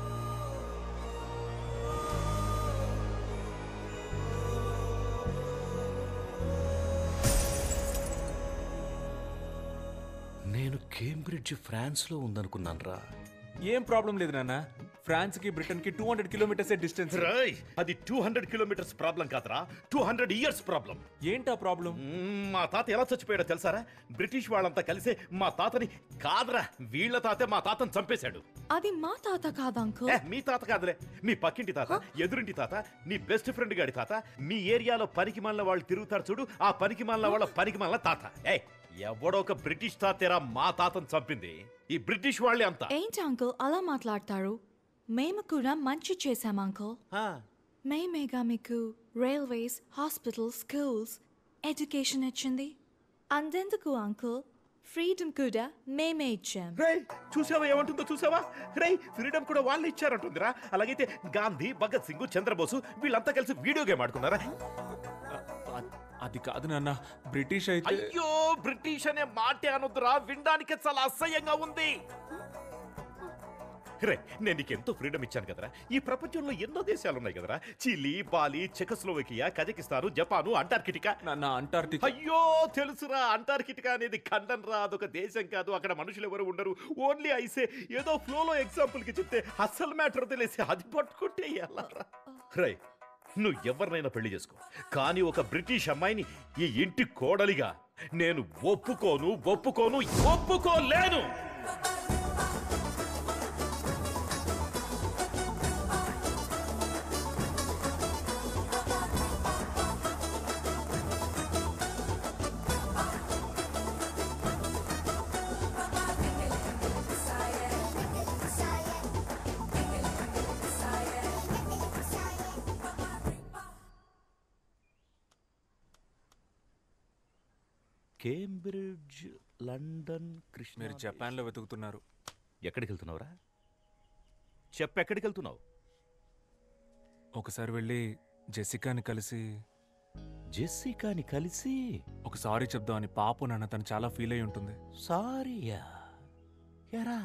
నేను కేంబ్రిడ్జ్ ఫ్రాన్స్లో ఉందనుకున్నాను రా. ఏం ప్రాబ్లం లేదు నాన్న. ఫ్రాన్స్ కి బ్రిటన్ కి 200 కిలోమీటర్స్ డిస్టెన్స్. అది 200 కిలోమీటర్స్ ప్రాబ్లం కాదురా, 200 ఇయర్స్ ప్రాబ్లం. ఏంటా ప్రాబ్లం? మా తాత ఎలా చచ్చిపోయాడో తెలుసారా? బ్రిటిష్ వాళ్ళంతా కలిసే మా తాతని కాదురా, వీళ్ళ తాతే మా తాతని చంపేశాడు. అది మా తాత కాదు అంకుల్. మీ తాత కాదులే, మీ పక్కింటి తాత, ఎదురింటి తాత, నీ బెస్ట్ ఫ్రెండ్ గాడి తాత. మీ ఏరియాలో పనికి మాలిన వాళ్ళు తిరుగుతారు చూడు, ఆ పనికి మాలిన వాళ్ళ పనికి మాలిన తాత. ఎవడో ఒక బ్రిటిష్ తాతేరా మా తాతను చంపింది. ఈ బ్రిటిష్ వాళ్ళే అంతా. ఏంటి అంకుల్ అలా మాట్లాడతారు? మేము కూడా మంచి చేశాం అంకుల్. మేమేగా మీకు రైల్వేస్, హాస్పిటల్స్, స్కూల్స్, ఎడ్యుకేషన్ ఇచ్చింది. అందెందుకు అంకుల్, ఫ్రీడమ్ కూడా మేమే ఇచ్చాం. చూసావా ఏమంటుందో? చూసావా? ఫ్రీడమ్ కూడా వాళ్ళు ఇచ్చారంటుందిరా. అలాగైతే గాంధీ, భగత్ సింగ్, చంద్రబోసు వీళ్ళంతా కలిసి వీడియో గేమ్ ఆడుకున్నారా? అది కాదు నాన్న, బ్రిటిష్ అయితే. అయ్యో, బ్రిటిష్ అనే మాటే అనొద్దురా, వినడానికి చాలా అసహ్యంగా ఉంది. నేను నీకు ఎంతో ఫ్రీడమ్ ఇచ్చాను కదరా. ఈ ప్రపంచంలో ఎన్నో దేశాలు ఉన్నాయి కదరా. Chile, Bali, Czechoslovakia, Kazakhstan, Japan, Antarctica. Antarctica. అయ్యో తెలుసురా, అంటార్కిటికా అనేది ఖండం రా, అదొక దేశం కాదు. అక్కడ మనుషులు ఎవరు ఉండరు. ఓన్లీ ఐసే. ఏదో ఫ్లోలో ఎగ్జాంపుల్ కి చెప్తే అస్సలు మ్యాటర్ తెలిసి అది పట్టుకుంటే ఎలా రా. నువ్వు ఎవరినైనా పెళ్లి చేసుకో, కానీ ఒక బ్రిటిష్ అమ్మాయిని ఈ ఇంటి కోడలిగా నేను ఒప్పుకోలేను. Cambridge, London, Krishna. మీరు జపాన్లో వెతుకుతున్నారు. ఎక్కడికి వెళ్తున్నావురా? చెప్పు, ఎక్కడికి వెళ్తున్నావు? ఒకసారి వెళ్ళి జెసికాని కలిసి ఒక సారీ చెప్దామని. పాపు నాన్న, తను చాలా ఫీల్ అయి ఉంటుంది. సారీయా? ఎరా,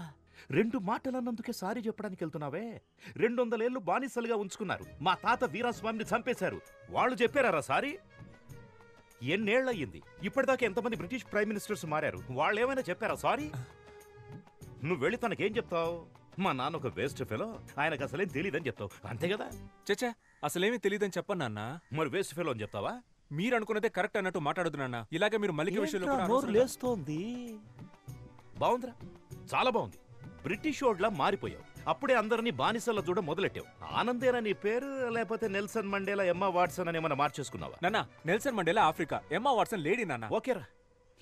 2 మాటలన్నందుకే సారీ చెప్పడానికి వెళ్తున్నావే? 200 ఏళ్ళు బానిసలుగా ఉంచుకున్నారు. మా తాత వీరాస్వామిని చంపేశారు. వాళ్ళు చెప్పారా సారీ? ఎన్నేళ్లయ్యింది? ఇప్పటిదాకా ఎంతమంది బ్రిటిష్ ప్రైమ్ మినిస్టర్స్ మారారు? వాళ్ళు ఏమైనా చెప్పారా సారీ? నువ్వు వెళ్ళి తనకేం చెప్తావు? మా నాన్న ఒక వేస్ట్ ఫెలో, ఆయనకు అసలేం తెలియదని చెప్తావు, అంతే కదా? చచ్చా, అసలేమీ తెలియదని చెప్పను నాన్న. మరి వేస్ట్ ఫెలో అని చెప్తావా? మీరు అనుకున్నదే కరెక్ట్ అన్నట్టు మాట్లాడదు నాన్న. ఇలాగే మీరు మల్లిక విషయంలో లేస్తోంది. బాగుందిరా, చాలా బాగుంది. బ్రిటిష్ ఓడ్లా మారిపోయావు. అప్పుడే అందరినీ బానిసల చూడ మొదలెట్టావు. ఆనందేనా నీ పేరు, లేకపోతే నెల్సన్ మండేలా, ఎమ్మా వాట్సన్ అని ఏమన్నా మార్చేసుకున్నావా? నాన్న Nelson Mandela Africa, Emma Watson lady నాన్న. ఓకేరా,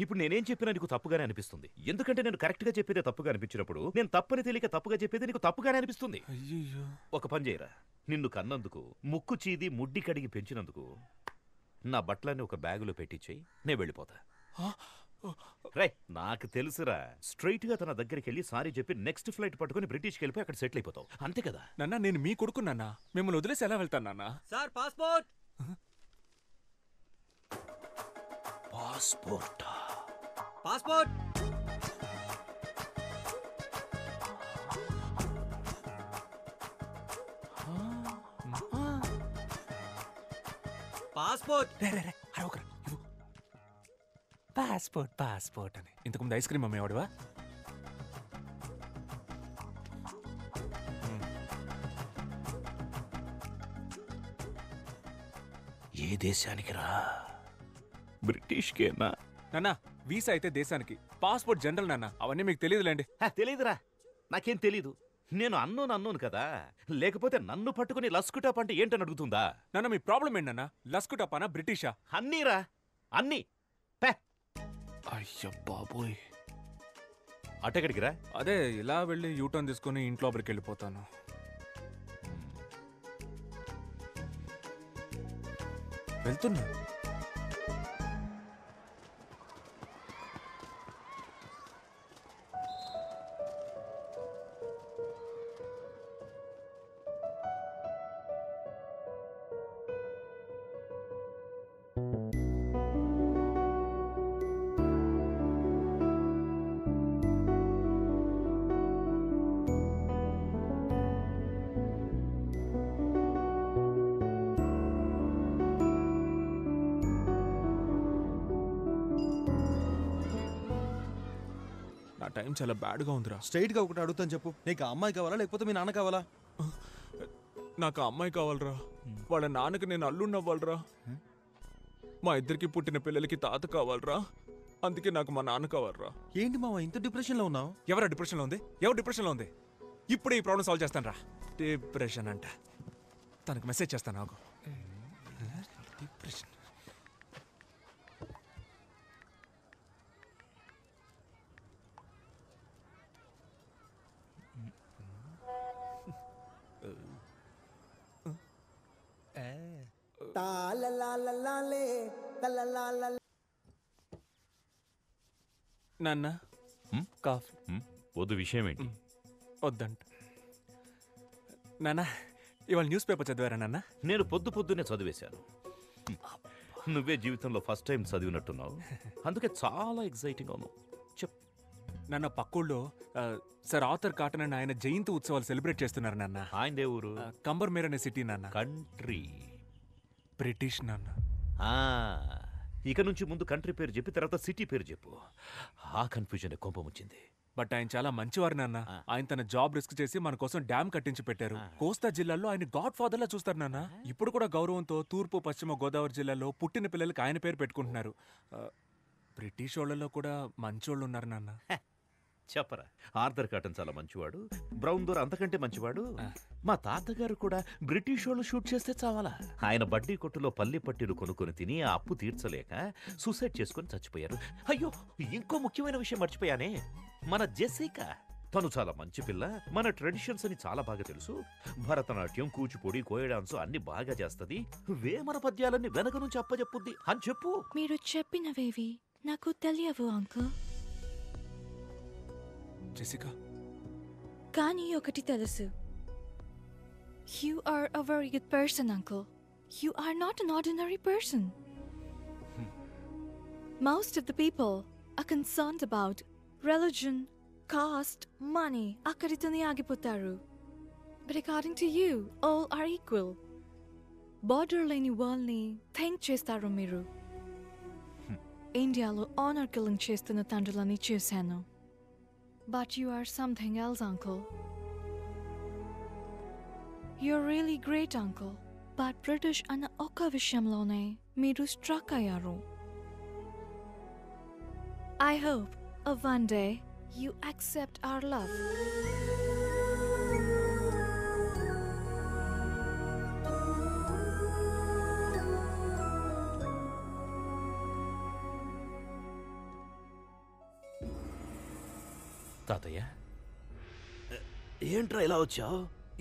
ఇప్పుడు నేనేం చెప్పినా నీకు తప్పుగానే అనిపిస్తుంది. ఎందుకంటే నేను కరెక్ట్ గా చెప్పేదే తప్పుగా అనిపించినప్పుడు నేను తప్పని తెలియక తప్పుగా చెప్పేది నీకు తప్పుగానే అనిపిస్తుంది. ఒక పని చేయరా, నిన్ను కన్నందుకు, ముక్కు చీది ముడ్డి కడిగి పెంచినందుకు నా బట్టలన్నీ ఒక బ్యాగులో పెట్టించేయి, నేను వెళ్ళిపోతా. రే, నాకు తెలుసురా, స్ట్రైట్ గా తన దగ్గరికి వెళ్ళి సారీ చెప్పి నెక్స్ట్ ఫ్లైట్ పట్టుకుని బ్రిటిష్కి వెళ్ళిపోయి అక్కడ సెటిల్ అయిపోతావు, అంతే కదా? నాన్న నేను మీ కొడుకు నాన్న, మిమ్మల్ని వదిలేసి ఎలా వెళ్తాను నాన్న? Sir passport. Passport passport. Passport. Passport passport అని ఇంతకుముందు ఐస్ క్రీమ్ అమ్మేవాడువా? ఏ దేశానికి రా? బ్రిటిష్కేనా? నాన్న వీసా అయితే దేశానికి, పాస్పోర్ట్ జనరల్ నాన్న, అవన్నీ మీకు తెలియదులేండి. తెలీదురా, నాకేం తెలీదు. నేను అన్నోను కదా, లేకపోతే నన్ను పట్టుకుని లస్కుటాప్ అంటే ఏంటని అడుగుతుందా? నాన్న మీ ప్రాబ్లం ఏంటన్నా? లస్కుటాపానా బ్రిటిషా? అన్నీరా, అన్నీ. అయ్యో బాబోయ్, అటెక్కడికి రా? అదే ఇలా వెళ్ళి యూటర్న్ తీసుకుని ఇంట్లోపలికి వెళ్ళిపోతాను. వెళ్తున్నా. నా టైం చాలా బ్యాడ్గా ఉందిరా. స్ట్రైట్గా ఒకటి అడుగుతాను చెప్పు, నీకు ఆ అమ్మాయి కావాలా లేకపోతే మీ నాన్న కావాలా? నాకు ఆ అమ్మాయి కావాలరా. వాళ్ళ నాన్నకి నేను అల్లుడిని అవ్వాలరా. మా ఇద్దరికి పుట్టిన పిల్లలకి తాత కావాలరా. అందుకే నాకు మా నాన్న కావాలరా. ఏంటి మామ ఇంత డిప్రెషన్లో ఉన్నావు? ఎవరా డిప్రెషన్లో ఉంది? ఎవరు డిప్రెషన్లో ఉంది? ఇప్పుడే ఈ ప్రాబ్లం సాల్వ్ చేస్తాను రా. డిప్రెషన్ అంట, తనకు మెసేజ్ చేస్తాను నాకు. డిప్రెషన్. నాన్న కాఫీ వద్దు. విషయం ఏంటి? వద్దంట. నాన్న ఇవాళ న్యూస్ పేపర్ చదివారా నాన్న? నేను పొద్దున్నే చదివేశాను. నువ్వే జీవితంలో ఫస్ట్ టైం చదివినట్టున్నావు, అందుకే చాలా ఎక్సైటింగ్ అవును. చెప్ నాన్న, పక్కూళ్ళో సార్ ఆర్థర్ కాటన్ అని ఆయన జయంతి ఉత్సవాలు సెలబ్రేట్ చేస్తున్నారు నాన్న. ఆయనదే ఊరు? కంబర్మేర్ అనే సిటీ నాన్న. కంట్రీ బ్రిటిష్ నాన్న. ఇక నుంచి ముందు కంట్రీ పేరు చెప్పి తర్వాత సిటీ పేరు చెప్పు. ఆ కన్ఫ్యూజన్ కోపం వచ్చింది. బట్ ఆయన చాలా మంచివారు నాన్న. ఆయన తన జాబ్ రిస్క్ చేసి మన కోసం డ్యామ్ కట్టించి పెట్టారు. కోస్తా జిల్లాలో ఆయన గాడ్ ఫాదర్ లా చూస్తారు నాన్న. ఇప్పుడు కూడా గౌరవంతో తూర్పు పశ్చిమ గోదావరి జిల్లాలో పుట్టిన పిల్లలకి ఆయన పేరు పెట్టుకుంటున్నారు. బ్రిటిష్ వాళ్ళలో కూడా మంచోళ్ళు ఉన్నారు నాన్న. చెప్పరా, ఆర్థర్ కాటన్ చాలా మంచివాడు, బ్రౌన్ దోర్ అంతకంటే మంచివాడు. మా తాతగారు కూడా బ్రిటిష్ వాళ్ళు షూట్ చేస్తే చావాలా. ఆయన బడ్డీ కొట్టులో పల్లి పట్టీలు కొనుక్కొని తిని ఆ అప్పు తీర్చలేక సూసైడ్ చేసుకుని చచ్చిపోయారు. అయ్యో, ఇంకో ముఖ్యమైన విషయం మర్చిపోయానే, మన జెసికా. తను చాలా మంచి పిల్ల, మన ట్రెడిషన్స్ అని చాలా బాగా తెలుసు. భరతనాట్యం, కూచిపూడి, కోయ డాన్స్ అన్ని బాగా చేస్తది. వేమన పద్యాలన్నీ వెనక నుంచి అప్పచెప్పుద్ది అని చెప్పు. మీరు చెప్పినవేవి నాకు తెలియవు అంకుల్. జెసికా, కానీ ఒకటి తెలుసు. You are a very good person, uncle. You are not an ordinary person. Most of the people are concerned about religion, caste, money. Akkaritone agipotaru. But according to you, all are equal. Border leni world ni think chestaru miru. India lo honor killing chestunna tandrulani chusanu. But you are something else, uncle. You're really great, uncle. But British ana oka vishamlone meeru struck ayaru. I hope one day you accept our love. తాతయ్య ఏంట్రా ఇలా వచ్చావు?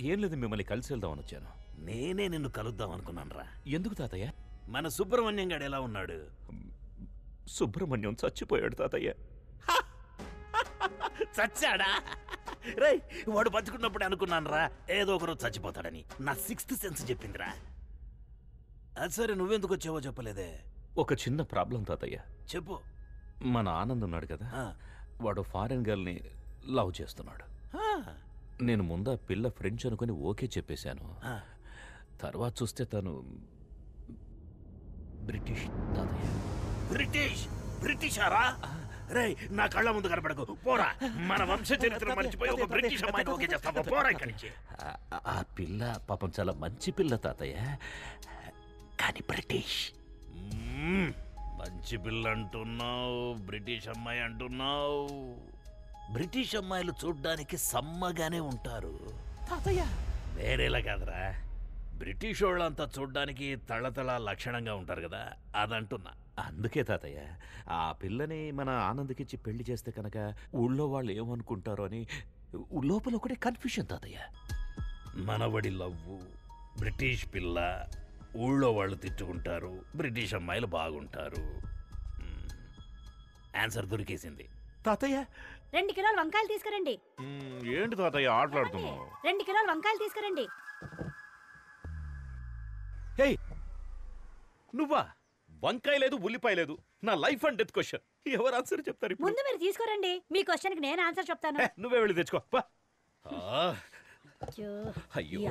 ఏం లేదు, మిమ్మల్ని కలిసి వెళ్దామని వచ్చాను. నేనే నిన్ను కలుద్దాం అనుకున్నానురా. ఎందుకు తాతయ్య? మన సుబ్రహ్మణ్యం గాడు ఎలా ఉన్నాడు? సుబ్రహ్మణ్యం చచ్చిపోయాడు తాతయ్య. చచ్చాడా? రేయ్, వాడు బతుకున్నప్పుడు అనుకున్నానురా ఏదో ఒకరోజు చచ్చిపోతాడని. నా 6th సెన్స్ చెప్పిందిరా. అది సరే, నువ్వెందుకు వచ్చావో చెప్పలేదే. ఒక చిన్న ప్రాబ్లం తాతయ్య. చెప్పు. మన ఆనంద్ ఉన్నాడు కదా, వాడు ఫారెన్ గర్ల్ని లవ్ చేస్తున్నాడు. నేను ముందా పిల్ల ఫ్రెండ్స్ అనుకుని ఓకే చెప్పేశాను. తర్వాత చూస్తే తను బ్రిటిష్ తాతయ్య. బ్రిటిషారా? రే, నా కళ్ళ ముందు కనపడకు, పోరా. మన వంశ చరిత్ర మర్చిపోయి ఒక బ్రిటిష్ అమ్మాయిని ఓకే చేస్తావా? పోరా ఇక్కడి నుంచి. ఆ పిల్ల పాపం చాలా మంచి పిల్ల తాతయ్య, కానీ బ్రిటిష్. మంచి పిల్ల అంటున్నావు, బ్రిటిష్ అమ్మాయి అంటున్నావు. బ్రిటిష్ అమ్మాయిలు చూడ్డానికి సమ్మగానే ఉంటారు తాతయ్య, వేరేలా కాదురా. బ్రిటిష్ వాళ్ళంతా చూడ్డానికి తళతళ లక్షణంగా ఉంటారు కదా, అదంటున్నా. అందుకే తాతయ్య, ఆ పిల్లని మన ఆనంద్కిచ్చి పెళ్లి చేస్తే కనుక ఊళ్ళో వాళ్ళు ఏమనుకుంటారో అని లోపల ఒకటే కన్ఫ్యూషన్ తాతయ్య. మనవడి లవ్వు, బ్రిటిష్ పిల్ల, ఊళ్ళో వాళ్ళు తిట్టుకుంటారు, బ్రిటిష్ అమ్మాయిలు బాగుంటారు. ఆన్సర్ దొరికేసింది తాతయ్య. 2 కిలోల వంకాయలు తీసుకురండి. ఏంటి తాతయ్య ఆటలాడుతున్నావు? 2 కిలోల వంకాయలు తీసుకురండి. హే, నువ్వా? వంకాయ లేదు, ఉల్లిపాయ లేదు. నా లైఫ్ అండ్ డెత్ క్వశ్చన్. ఎవరు ఆన్సర్ చెప్తారు ఇప్పుడు? ముందు మీరు తీసుకురండి, మీ క్వశ్చన్కి నేను ఆన్సర్ చెప్తాను. నువ్వే వెళ్ళి తెచ్చుకో. అయ్యో,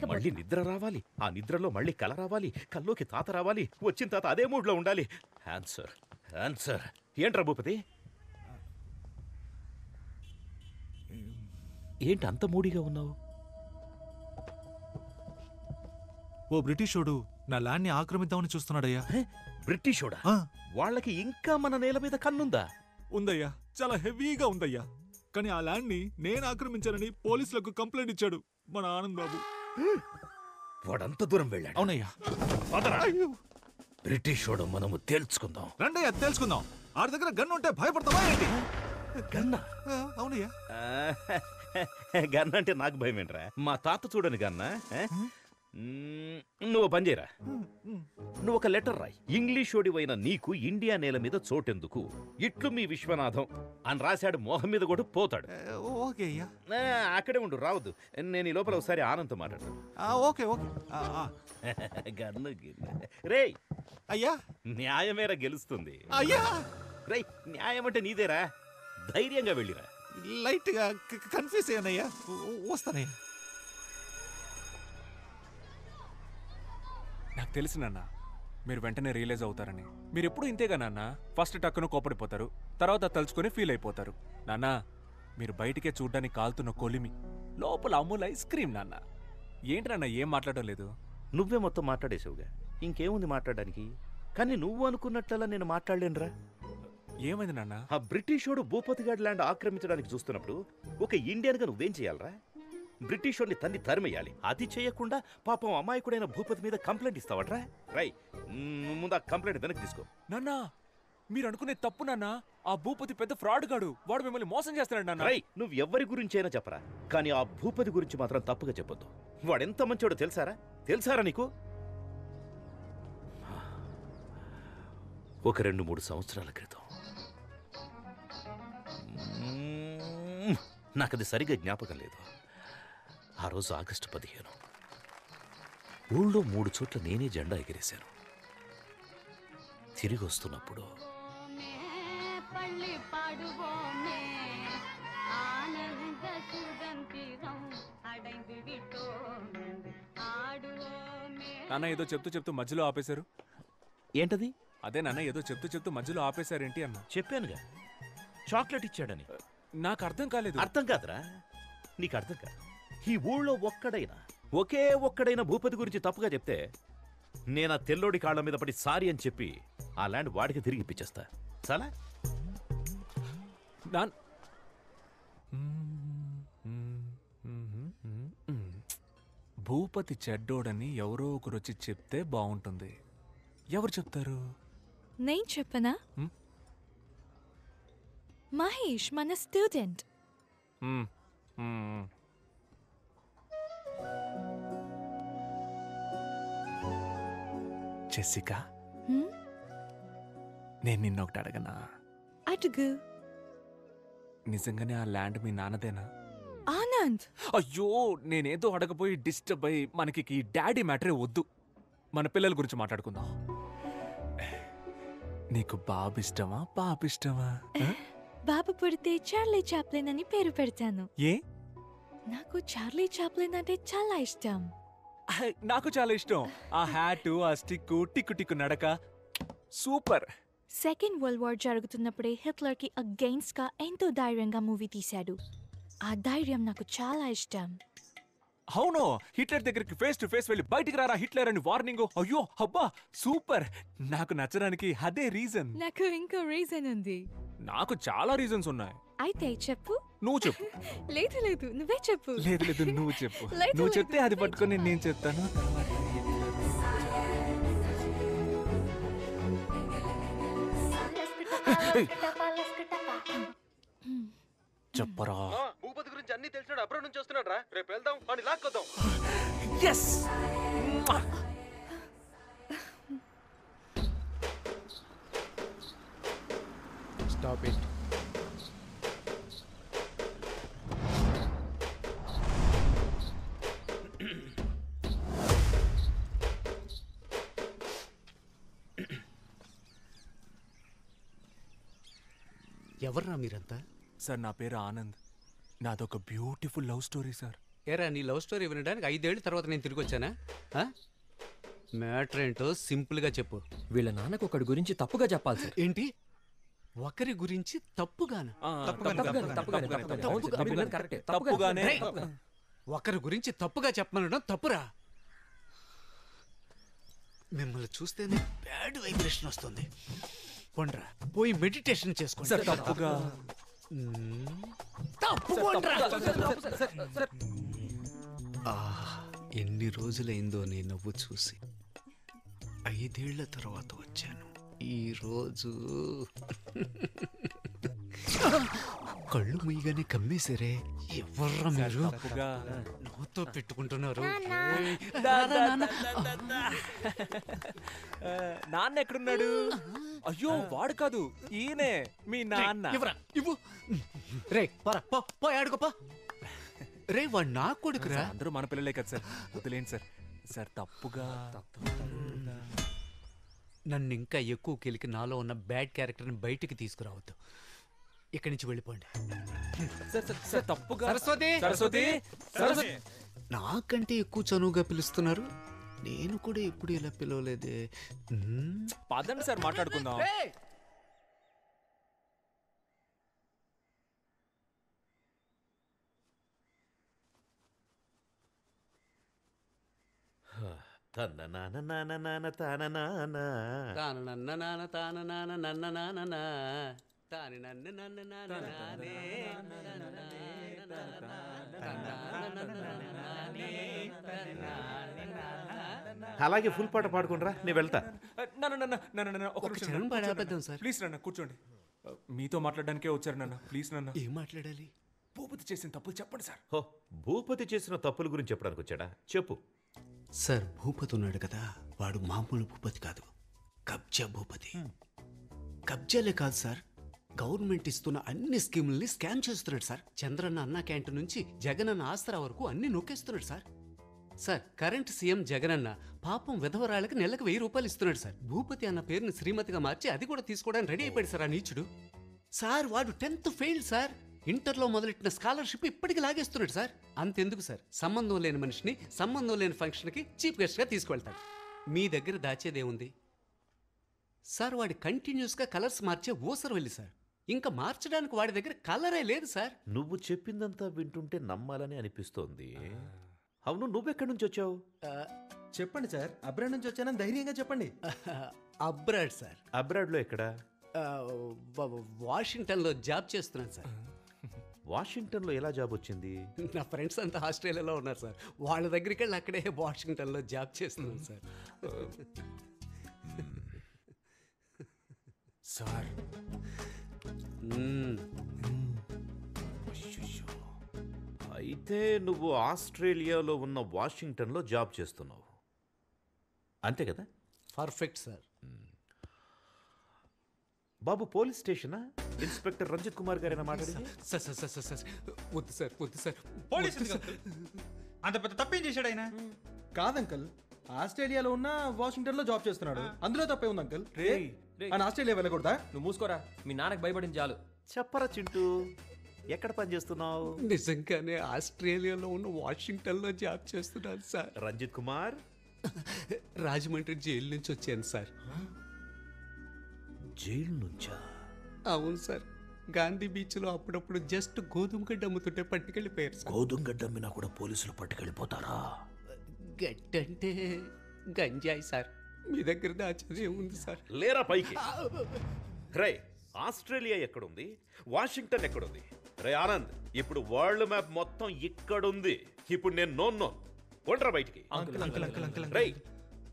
మళ్ళీ నిద్ర రావాలి, ఆ నిద్రలో మళ్ళీ కల రావాలి, కల్లోకి తాత రావాలి, వచ్చిన తాత అదే మూడ్లో ఉండాలి. ఆన్సర్ ఆన్సర్ ఏంట్రా భూపతి? ఏంటి అంత మూడిగా ఉన్నావు? ఓ బ్రిటిషోడు నా ల్యాండ్ని ఆక్రమిద్దామని చూస్తున్నాడయ్యా. బ్రిటిషోడా? వాళ్ళకి ఇంకా మన నేల మీద కన్నుందా? ఉందయ్యా, చాలా హెవీగా ఉందయ్యా. కానీ ఆ ల్యాండ్ని నేను ఆక్రమించానని పోలీసులకు కంప్లైంట్ ఇచ్చాడు మన ఆనంద్ బాబు. వాడంత దూరం వెళ్ళాడు? అవునయ్యా. బ్రిటిషోడు మనము తేల్చుకుందాం. రండయ్యా, తేల్చుకుందాం. ఆడి దగ్గర గన్ ఉంటే భయపడతావా ఏంటి? గన్నా? అవునయ్యా. గన్న అంటే నాకు భయం ఏంట్రా? మా తాత చూడని గన్నా. నువ్వు పని చేయరా, నువ్వు ఒక లెటర్ రాయి. ఇంగ్లీషోడివైన నీకు ఇండియా నేల మీద చోటెందుకు, ఇట్లు మీ విశ్వనాథం అని రాశాడు. మోహం మీద కూడా పోతాడు. ఓకే అయ్యా. అక్కడే ఉండు, రావద్దు. నేను ఈ లోపల ఒకసారి ఆనంద్ మాట్లాడతాను. Okay okay. గన్ను రే అయ్యా, న్యాయమేరా గెలుస్తుంది. అయ్యా రే, న్యాయం అంటే నీదేరా, ధైర్యంగా వెళ్ళిరా. లైట్ గా కన్ఫ్యూజ్ అయ్యానయ్యా, వస్తానయ్యా. నాకు తెలుసు నాన్న, మీరు వెంటనే రియలైజ్ అవుతారని. మీరు ఎప్పుడు ఇంతేగా నాన్న, ఫస్ట్ టక్కున కోపడిపోతారు, తర్వాత తలుచుకొని ఫీల్ అయిపోతారు. నాన్న, మీరు బయటికే చూడ్డానికి కాలుతున్న కొలిమి, లోపల అమూల్ ఐస్ క్రీమ్. నాన్న ఏంటి నాన్న ఏం మాట్లాడడం లేదు? నువ్వే మొత్తం మాట్లాడేసావుగా, ఇంకేముంది మాట్లాడడానికి? కానీ నువ్వు అనుకున్నట్లలా నేను మాట్లాడలేనురా. ఏమైంది నాన్న? ఆ బ్రిటిషోడు భూపతిగాడ్ ల్యాండ్ ఆక్రమించడానికి చూస్తున్నప్పుడు ఒక ఇండియన్గా నువ్వేం చేయాలరా? బ్రిటిషోడిని తన్ని తరిమేయాలి. అది చేయకుండా పాపం అమాయకుడైన భూపతి మీద కంప్లైంట్ ఇస్తావట్రా? రై, ముందు ఆ కంప్లైంట్ వెనక్కి తీసుకో. నాన్న, మీరు అనుకునే తప్పు నాన్న. ఆ భూపతి పెద్ద ఫ్రాడ్ గాడు, వాడు మిమ్మల్ని మోసం చేస్తున్నాడు నాన్న. రై, నువ్వు ఎవరి గురించి అయినా చెప్పరా, కానీ ఆ భూపతి గురించి మాత్రం తప్పుగా చెప్పొద్దు. వాడెంత మంచోడో తెలుసారా నీకు? ఒక 2-3 సంవత్సరాల క్రితం, నాకది సరిగా జ్ఞాపకం లేదు. ఆ రోజు ఆగస్టు 15, ఊళ్ళో 3 చోట్ల నేనే జెండా ఎగిరేశాను. తిరిగి వస్తున్నప్పుడు నాన్న ఏదో చెప్తూ మధ్యలో ఆపేశారు. ఏంటది? అదే నాన్న, ఏదో చెప్తూ మధ్యలో ఆపేశారేంటి అన్న. చెప్పానుగా, చాక్లెట్ ఇచ్చాడని. నాకు అర్థం కాలేదు. అర్థం కాదురా, నీకు అర్థం కాదు. ఈ ఊళ్ళో ఒకే ఒక్కడైనా భూపతి గురించి తప్పుగా చెప్తే నేను ఆ తెల్లోడి కాళ్ళ మీద పడి సారీ అని చెప్పి ఆ ల్యాండ్ వాడికి తిరిగి ఇప్పించేస్తా. చాలా భూపతి చెడ్డోడని ఎవరో ఒకరు వచ్చి చెప్తే బాగుంటుంది. ఎవరు చెప్తారు? నేను చెప్పనా? మహేష్ మన స్టూడెంట్. జెసికా, నేను నిన్నొకటి అడగనా? అడుగు. నిజంగానే ఆ ల్యాండ్ మీ నాన్నదేనా? ఆనంద్, అయ్యో, నేనేదో అడగపోయి డిస్టర్బ్ అయ్యి మనకి ఈ డాడీ మ్యాటరే వద్దు. మన పిల్లల గురించి మాట్లాడుకుందాం. నీకు బాబు ఇష్టమా పాప ఇష్టమా? బాబు పుడితే చార్లీ చాప్లిన్ అని పేరు పెడతాను. ఏ? నాకు చార్లీ చాప్లిన్ అంటే చాలా ఇష్టం. నాకు చాలా ఇష్టం. ఆ హ్యాటు, ఆ స్టిక్, టిక్కు టిక్కు నడక సూపర్. సెకండ్ వరల్డ్ వార్ జరుగుతున్నప్పుడే హిట్లర్ కి అగెయిన్స్ట్ గా ఎంతో ధైర్యంగా మూవీ తీశాడు. ఆ ధైర్యం నాకు చాలా ఇష్టం. అవును, హిట్లర్ దగ్గరికి ఫేస్ టు ఫేస్ వెళ్ళి బయటికి రారా హిట్లర్ అని వార్నింగ్. అయ్యో అబ్బా సూపర్. నాకు నచ్చడానికి అదే రీజన్. నాకు ఇంకో రీజన్ ఉంది. నాకు చాలా రీజన్స్ ఉన్నాయి. అయితే చెప్పు. నువ్వు చెప్పు. లేదు లేదు, నువ్వే చెప్పు. లేదు లేదు, నువ్వు చెప్పు. లేదు, నువ్వు లేదు, చెప్తే అది పట్టుకొని నేను చెప్తాను. చెప్పరా. భూపతి గురించి అన్ని తెలిసినాడు, అబ్రాడ్ నుంచి వస్తున్నాడు రా. రేపు వెళ్దాం, వాడిని లాక్కొద్దాం. ఎస్. Stop it. ఎవర్రా మీరంతా? సార్, నా పేరు ఆనంద్. నాదొక బ్యూటిఫుల్ లవ్ స్టోరీ సార్. ఏరా, నీ లవ్ స్టోరీ వినడానికి 5 ఏళ్ళ తర్వాత నేను తిరిగి వచ్చానా? మ్యాటర్ ఏంటో సింపుల్గా చెప్పు. వీళ్ళ నాన్నకు ఒకడి గురించి తప్పుగా చెప్పాలి సార్. ఏంటి? ఒకరి గురించి తప్పుగానా? ఒకరి గురించి తప్పుగా చెప్పమనడం తప్పురా. మిమ్మల్ని చూస్తేనే బ్యాడ్ వైబ్రేషన్ వస్తుంది. కొండ్రా, పోయి మెడిటేషన్ చేసుకోండి. తప్పుగా ఎన్ని రోజులైందో నీ నవ్వు చూసి. 5 ఏళ్ల తర్వాత వచ్చాను. ఈ రోజు కళ్ళు ముయ్యగానే కమ్మేశారే. ఎవర్రా మీరు? నవ్వుతో పెట్టుకుంటున్నారు. నాన్న ఎక్కడున్నాడు? అయ్యో, వాడు కాదు, ఈయనే మీ నాన్న. ఇవ్వు. రే పో ఆడుకోపా. రే, వాడు నా కొడుకురా. అందరూ మన పిల్లలే కదా సార్, వదిలేండి సార్. సార్ తప్పుగా. నన్ను ఇంకా ఎక్కువ కెలికి నాలో ఉన్న బ్యాడ్ క్యారెక్టర్ని బయటికి తీసుకురావద్దు. ఇక్కడి నుంచి వెళ్ళిపోండి. తప్పుగా. సరస్వతి, సరస్వతి, సరస్వతి. నాకంటే ఎక్కువ చనువుగా పిలుస్తున్నారు. నేను కూడా ఎప్పుడు ఇలా పిలవలేదే. పదండి సార్, మాట్లాడుకుందాం. అలాగే ఫుల్ పాట పాడుకుంటారా, నేను వెళ్తా. ప్లీజ్ నాన్న, కూర్చోండి. మీతో మాట్లాడడానికే వచ్చారు నాన్న. ప్లీజ్ నాన్న. ఏం మాట్లాడాలి? భూపతి చేసిన తప్పులు చెప్పండి సార్. హో, భూపతి చేసిన తప్పుల గురించి చెప్పడానికి వచ్చాడా? చెప్పు. సార్, భూపతి ఉన్నాడు కదా, వాడు మామూలు భూపతి కాదు, కబ్జా భూపతి. కబ్జాలే కాదు సార్, గవర్నమెంట్ ఇస్తున్న అన్ని స్కీముల్ని స్కామ్ చేస్తున్నాడు సార్. చంద్రన్న అన్న క్యాంటీన్ నుంచి జగనన్న ఆసరా వరకు అన్ని నొక్కేస్తున్నాడు sir. Sir, current CM Jagananna పాపం విధవరాళ్ళకి నెలకు 1000 రూపాయలు ఇస్తున్నాడు సార్. భూపతి అన్న పేరుని శ్రీమతిగా మార్చి అది కూడా తీసుకోవడానికి రెడీ అయిపోయాడు సార్ ఆ నీచుడు. సార్, వాడు 10th ఫెయిల్ సార్. ఇంటర్లో మొదలెట్టిన స్కాలర్షిప్ ఇప్పటికి లాగేస్తున్నాడు సార్. అంతెందుకు సార్, సంబంధం లేని మనిషిని సంబంధం లేని ఫంక్షన్కి చీఫ్ గెస్ట్గా తీసుకువెళ్తాడు. మీ దగ్గర దాచేదేముంది సార్? వాడి కంటిన్యూస్గా కలర్స్ మార్చే ఊసరు వెళ్ళి సార్. ఇంకా మార్చడానికి వాడి దగ్గర కలరే లేదు సార్. నువ్వు చెప్పిందంతా వింటుంటే నమ్మాలని అనిపిస్తోంది. అవును, నువ్వెక్కడి నుంచి వచ్చావు? చెప్పండి సార్. అబ్రాడ్ నుంచి వచ్చానని ధైర్యంగా చెప్పండి. Abroad sir. అబ్రాడ్లో ఎక్కడా? వాషింగ్టన్లో జాబ్ చేస్తున్నాను సార్. వాషింగ్టన్లో ఎలా జాబ్ వచ్చింది? నా ఫ్రెండ్స్ అంతా ఆస్ట్రేలియాలో ఉన్నారు సార్. వాళ్ళ దగ్గరికి వెళ్ళి అక్కడే వాషింగ్టన్లో జాబ్ చేస్తున్నాను సార్. సార్, అయితే నువ్వు ఆస్ట్రేలియాలో ఉన్న వాషింగ్టన్లో జాబ్ చేస్తున్నావు అంతే కదా? Perfect sir. బాబు పోలీస్ స్టేషనా? ఇన్స్పెక్టర్ రంజిత్ కుమార్ గారైనా మాట్లాడింది? సార్ సార్ సార్ సార్ వద్దు సార్ వద్దు సార్. అంత పెద్ద తప్పేం చేశాడు ఆయన? కాదంకల్, ఆస్ట్రేలియాలో ఉన్న వాషింగ్టన్ లో జాబ్ చేస్తున్నాడు, అందులో తప్పే ఉంది అంకల్. ఆయన ఆస్ట్రేలియా వెళ్ళకూడదా? నువ్వు మూసుకోరా, మీ నాన్నకి భయపడింది చాలు. చెప్పరా చింటూ, ఎక్కడ పని చేస్తున్నావు? నిజంగానే ఆస్ట్రేలియాలో ఉన్న వాషింగ్టన్లో జాబ్ చేస్తున్నాను సార్. రంజిత్ కుమార్? రాజమండ్రి జైలు నుంచి వచ్చాను సార్. జైలు నుంచా? అవును సార్. గాంధీ బీచ్లో అప్పుడప్పుడు జస్ట్ గోధుమ గడ్డ అమ్ముతుంటే పట్టుకెళ్ళిపోయారు సార్. గోధుమ గడ్డ అమ్మినా కూడా పోలీసులు పట్టుకెళ్ళిపోతారా? గడ్డంటే గంజాయి సార్. మీ దగ్గర దాచేది ఏముంది సార్? లేరా పైకి. రే, ఆస్ట్రేలియా ఎక్కడుంది, వాషింగ్టన్ ఎక్కడుంది? రే ఆనంద్, ఇప్పుడు వరల్డ్ మ్యాప్ మొత్తం ఇక్కడుంది. ఇప్పుడు నేను నోన్ కొండ్రా బయటికి. రే,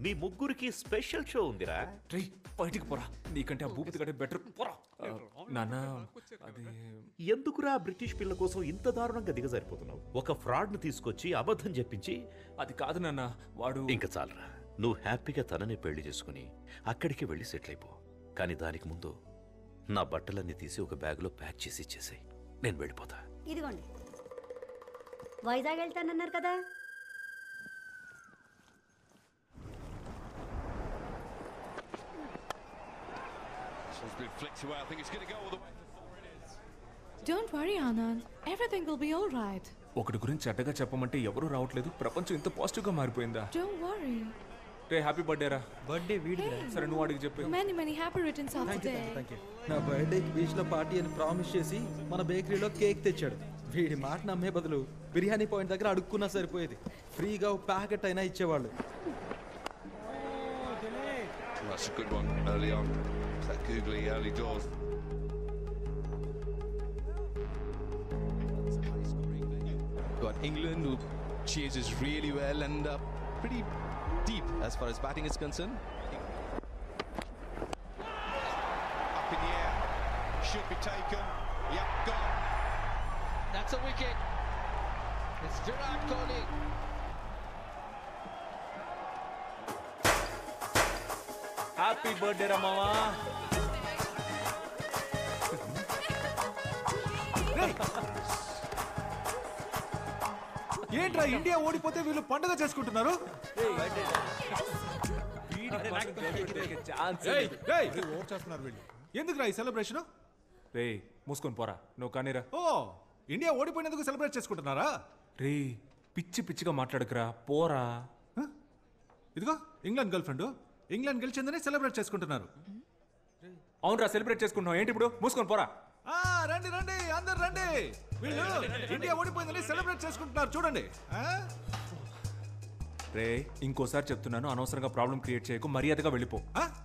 మీ ముగ్గురికి స్పెషల్ షో ఉందిరా. రే బయటికి పోరా, నీకంటే ఆ భూపతి గడే బెటర్. పోరా నాన్న. అది ఎందుకురా బ్రిటిష్ పిల్ల కోసం ఇంత దారుణంగా దిగజారిపోతున్నావు? ఒక ఫ్రాడ్ ను తీసుకొచ్చి అబద్ధం చెప్పించి. అది కాదు నాన్న, వాడు. ఇంకా చాలరా, నువ్వు హ్యాపీగా తనని పెళ్లి చేసుకుని అక్కడికి వెళ్ళి సెటిల్ అయిపో. కానీ దానికి ముందు నా బట్టలన్నీ తీసి ఒక బ్యాగ్లో ప్యాక్ చేసి ఇచ్చేసాయి. నేను వెళ్ళిపోతా. ఇదిగోండి, వైజాగ్ వెళ్తానన్నారు కదా. Don't worry, Anand. Everything will be all right. ఒకటి గురించి చెడ్డగా చెప్పమంటే ఎవరూ రావట్లేదు. ప్రపంచం ఇంత పాజిటివ్ గా మారిపోయిందా? Don't worry. Ray happy birthday రా. బర్త్డే వీడిదిరా. సరే నువ్వు అడిగి చెప్పు. Many happy returns of the day. Thank you. నా బర్త్డేకి బీచ్ లో పార్టీ అని ప్రామిస్ చేసి మన బేకరీలో కేక్ తెచ్చాడు. వీడి మాట నమ్మే బదులు బిర్యానీ పాయింట్ దగ్గర అడుక్కున్నా సరిపోయేది. ఫ్రీగా ప్యాకెట్ అయినా ఇచ్చేవాళ్ళు. That's a good one early on. That googly early doors. Got England, who chases really well and pretty deep as far as batting is concerned. Up in the air. Should be taken. Yep, gone. That's a wicket. It's Virat Kohli. Happy birthday రా మావా. ఏంట్రా India ఓడిపోతే వీళ్ళు పండుగ చేసుకుంటున్నారు? ఎందుకురా ఈ celebration? రే మూసుకొని పోరా, నువ్వు కానీరా. ఓ, ఇండియా ఓడిపోయినందుకు సెలబ్రేట్ చేసుకుంటున్నారా? రే పిచ్చి పిచ్చిగా మాట్లాడకురా, పోరా. ఇదిగో ఇంగ్లాండ్ గర్ల్ ఫ్రెండ్, ఇంగ్లాండ్ గెలిచిందని సెలబ్రేట్ చేసుకుంటున్నారు. అవునరా, సెలబ్రేట్ చేసుకుంటున్నావు ఏంటి ఇప్పుడు? మూసుకొని పోరా. రండి రండి అందరు రండి, వీళ్ళు ఇండియా ఓడిపోయిందని సెలబ్రేట్ చేసుకుంటున్నారు చూడండి. రే ఇంకోసారి చెప్తున్నాను, అనవసరంగా ప్రాబ్లం క్రియేట్ చేయకు, మర్యాదగా వెళ్ళిపో.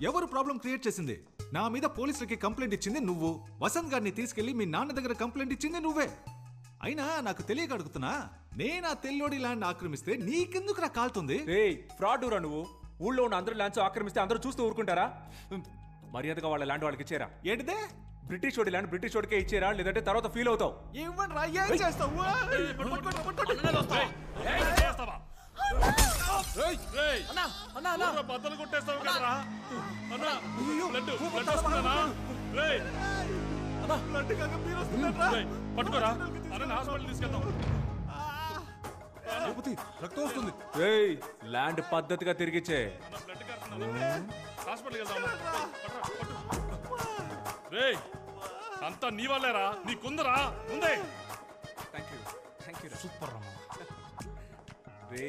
ఎవరు ప్రాబ్లం క్రియేట్ చేసింది? నా మీద పోలీసులకి కంప్లైంట్ ఇచ్చింది నువ్వు. వసంత్ గారిని తీసుకెళ్లి మీ నాన్న దగ్గర కంప్లైంట్ ఇచ్చింది నువ్వే. అయినా నాకు తెలియక అడుగుతున్నా, నేను ఆ తెల్లోడి ల్యాండ్ ఆక్రమిస్తే నీకెందుకు రా కాలుతుంది? రే ఫ్రాడ్ రా నువ్వు. ఊళ్ళో ఉన్న అందరూ ల్యాండ్స్ ఆక్రమిస్తే అందరూ చూస్తూ ఊరుకుంటారా? మర్యాదగా వాళ్ళ ల్యాండ్ వాళ్ళకి ఇచ్చేరా. ఏంటిదే? బ్రిటిష్ వాడి ల్యాండ్ బ్రిటిష్ వాడికే ఇచ్చేరా, లేదంటే తర్వాత ఫీల్ అవుతావు. ఇవ్వండి రా, ఏం చేస్తావు? బద్దలు కొట్టేస్తావు కదరా. పట్టుకోరా, హాస్పిటల్ తీసుకెళ్తాం. రక్తం వస్తుంది. ల్యాండ్ పద్ధతిగా తిరిగిచ్చే. హాస్పిటల్కి వెళ్దాం. రేయ్ అంతా నీ వాళ్ళేరా, నీకుందరా ముందే. సూపర్ రా. రే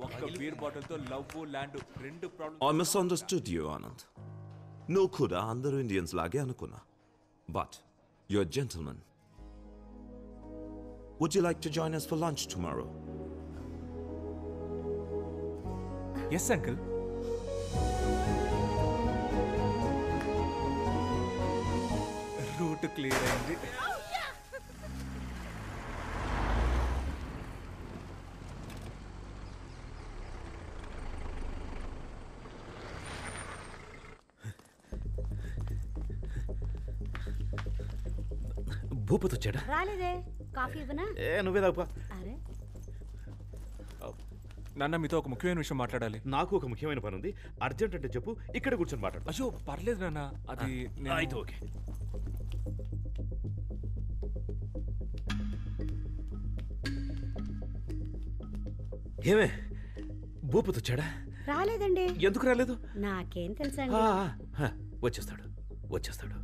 ఒక్క బీర్ బాటిల్ తో లవ్ ల్యాండ్ రెండు problem. I misunderstood you, Anand. No kuda andaru Indians lage anukunna. But you're a gentleman. Would you like to join us for lunch tomorrow? Yes, uncle. Route clear అయింది. భూపతి వచ్చాడా? రాలేదే. Coffee ఇవ్వనా? నువ్వే తాగుపా. అరే నాన్న మీతో ఒక ముఖ్యమైన విషయం మాట్లాడాలి. నాకు ఒక ముఖ్యమైన పని ఉంది, అర్జెంట్ అంటే చెప్పు, ఇక్కడ కూర్చొని మాట్లాడు. అయ్యో పర్లేదు నాన్న, అది అయితే ఓకే. ఏమే భూపతి వచ్చాడా? రాలేదండి. ఎందుకు రాలేదు? నాకేం తెలుసండి. వచ్చేస్తాడు వచ్చేస్తాడు.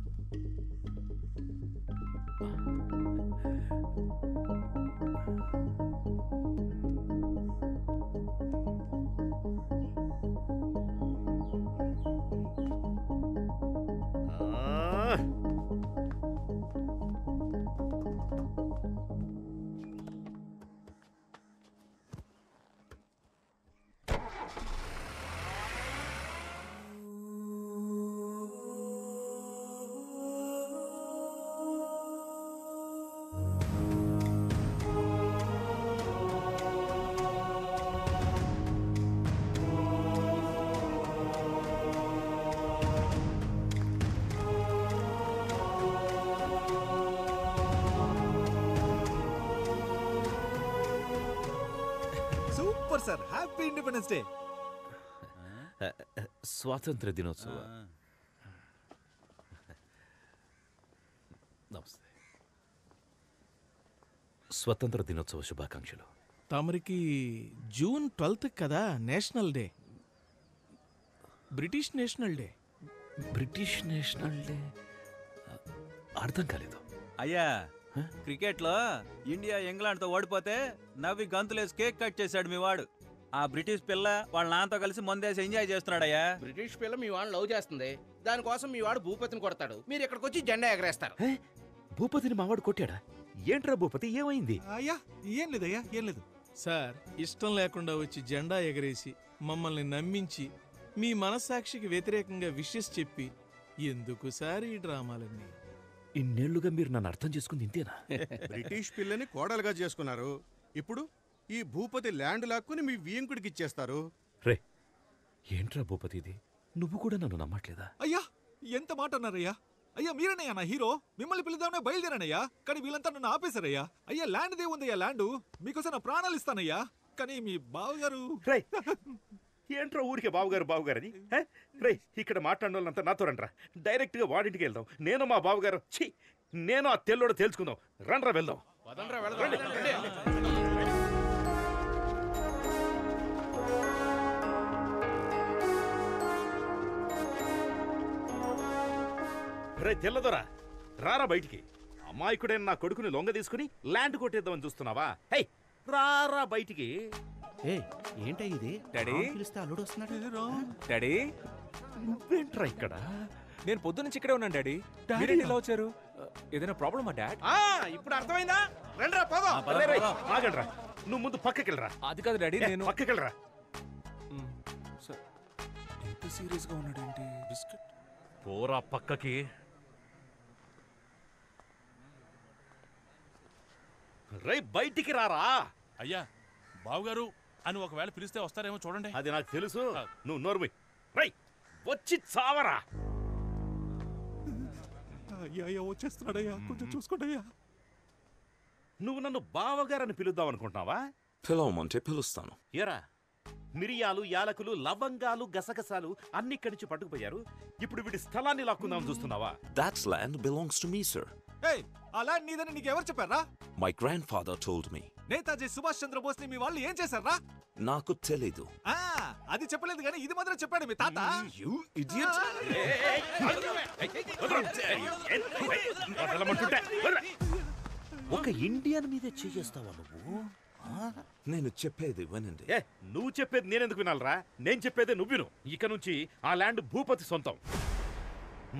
Super sir, happy independence day. స్వాతంత్ర దినోత్సవ నమస్తే. స్వతంత్ర దినోత్సవ శుభాకాంక్షలు. తమరికి జూన్ 12 కదా national day, British national day. British national day అర్థం కాలేదు. అయ్యా, క్రికెట్లో ఇండియా ఇంగ్లాండ్తో ఓడిపోతే నవ్వి గంతులేసి కేక్ కట్ చేశాడు మీ వాడు. ఆ బ్రిటిష్ పిల్ల వాళ్ళ నాన్నతో కలిసి మందేసి ఎంజాయ్ చేస్తున్నాడయ్యా. బ్రిటిష్ పిల్ల మీ వాడిని లవ్ చేస్తుంది, దానికోసం మీ వాడు భూపతిని కొడతాడు, మీరు ఇక్కడికి వచ్చి జెండా ఎగరేస్తారు. భూపతిని మావాడు కొట్టాడా? ఏంట్రా భూపతి, ఏమైంది? అయ్యా ఏం లేదయ్యా, ఏం లేదు సార్. ఇష్టం లేకుండా వచ్చి జెండా ఎగరేసి మమ్మల్ని నమ్మించి మీ మనస్సాక్షికి వ్యతిరేకంగా విషెస్ చెప్పి ఎందుకు సార్ ఈ డ్రామాలన్నీ? ఇన్నేళ్లుగా మీరు నన్ను అర్థం చేసుకుంది ఇంతేనా? బ్రిటిష్ పిల్లని కోడలుగా చేసుకున్నారు, ఇప్పుడు ఈ భూపతి ల్యాండ్ లాక్కుని మీ వియంకుడికి ఇచ్చేస్తారు. రే ఏంట్రా భూపతి ఇది, నువ్వు కూడా నన్ను నమ్మట్లేదా? అయ్యా ఎంత మాట అన్నారయ్యా. అయ్యా మీరనయ్యా నా హీరో, మిమ్మల్ని పిలుద్దామనే బయలుదేరానయ్యా, కానీ వీళ్ళంతా నన్ను ఆపేశారయ్యా. అయ్యా ల్యాండ్ దే ఉందయ్యా, ల్యాండ్ మీకోసం నా ప్రాణాలు ఇస్తానయ్యా, కానీ మీ బావగారు. ఏంట్రా ఊరికే బావగారు బావగారు అని? రే ఇక్కడ మాట్లాడిన వాళ్ళంతా నాతో రండ్రా, డైరెక్ట్ గా వాడింటికి వెళ్దాం. నేను మా బావగారు నేను ఆ తెల్లోడు తేల్చుకుందాం. రండ్రా వెళ్దాం. రే తెల్లదొరా, రారా బయటికి. అమాయకుడైన నా కొడుకుని లొంగ తీసుకుని ల్యాండ్ కొట్టేద్దామని చూస్తున్నావా? హై రారా బయటికి. ఏంటా ఇది? డాడీ పిలిస్తే అల్లుడు వస్తున్నాడు. డాడీ నువ్వేంట్రా ఇక్కడ? నేను పొద్దు నుంచి ఇక్కడే ఉన్నాను డాడీ. మీరేంటి ఇలా వచ్చారు? ఏదైనా ప్రాబ్లమా డాడ్? ఇప్పుడు అర్థమైందా? రండ్రా పోదాం. ఆగండ్రా, నువ్వు ముందు పక్కకెళ్ళరా. అది కాదు డాడీ, నేను పక్కకెళ్ళరా. ఎంత సీరియస్ గా ఉన్నాడు ఏంటి? బిస్కెట్ పోరా పక్కకి. రై బయటికి రారా. అయ్యా బావగారు అని ఒకవేళ పిలిస్తే వస్తారేమో చూడండి. అది నాకు తెలుసు, నువ్వు నోర్మి. రై వచ్చి చావరా. అయ్యా వచ్చేస్తున్నాడయ్యా, కొంచెం చూసుకోండియ్యా. నువ్వు నన్ను బావగారని పిలుద్దాం అనుకుంటున్నావా? పిలవమంటే పిలుస్తాను. ఎరా మిరియాలు, యాలకులు, లవంగాలు, గసగసాలు అన్ని ఇక్కడి నుంచి పట్టుకుపోయారు. ఇప్పుడు వీడి స్థలాన్ని లాక్కుందామని చూస్తున్నావా? That land belongs to me, sir. ఏయ్, ఆ ల్యాండ్ నీదని నీకెవరు చెప్పారా? My grandfather told me. Netaji Subhash Chandrabose ని మీ వాళ్ళు ఏం చేశారా? నాకు తెలీదు. అది చెప్పలేదు కానీ ఇది మాత్రం చెప్పాడు మీ తాత. You idiot! ఒక ఇండియన్ మీదే చేస్తావా నువ్వు? నేను చెప్పేది వినండి. నువ్వు చెప్పేది నేనెందుకు వినాలరా? నేను చెప్పేదే నువ్వు విను. ఇక నుంచి ఆ ల్యాండ్ భూపతి సొంతం.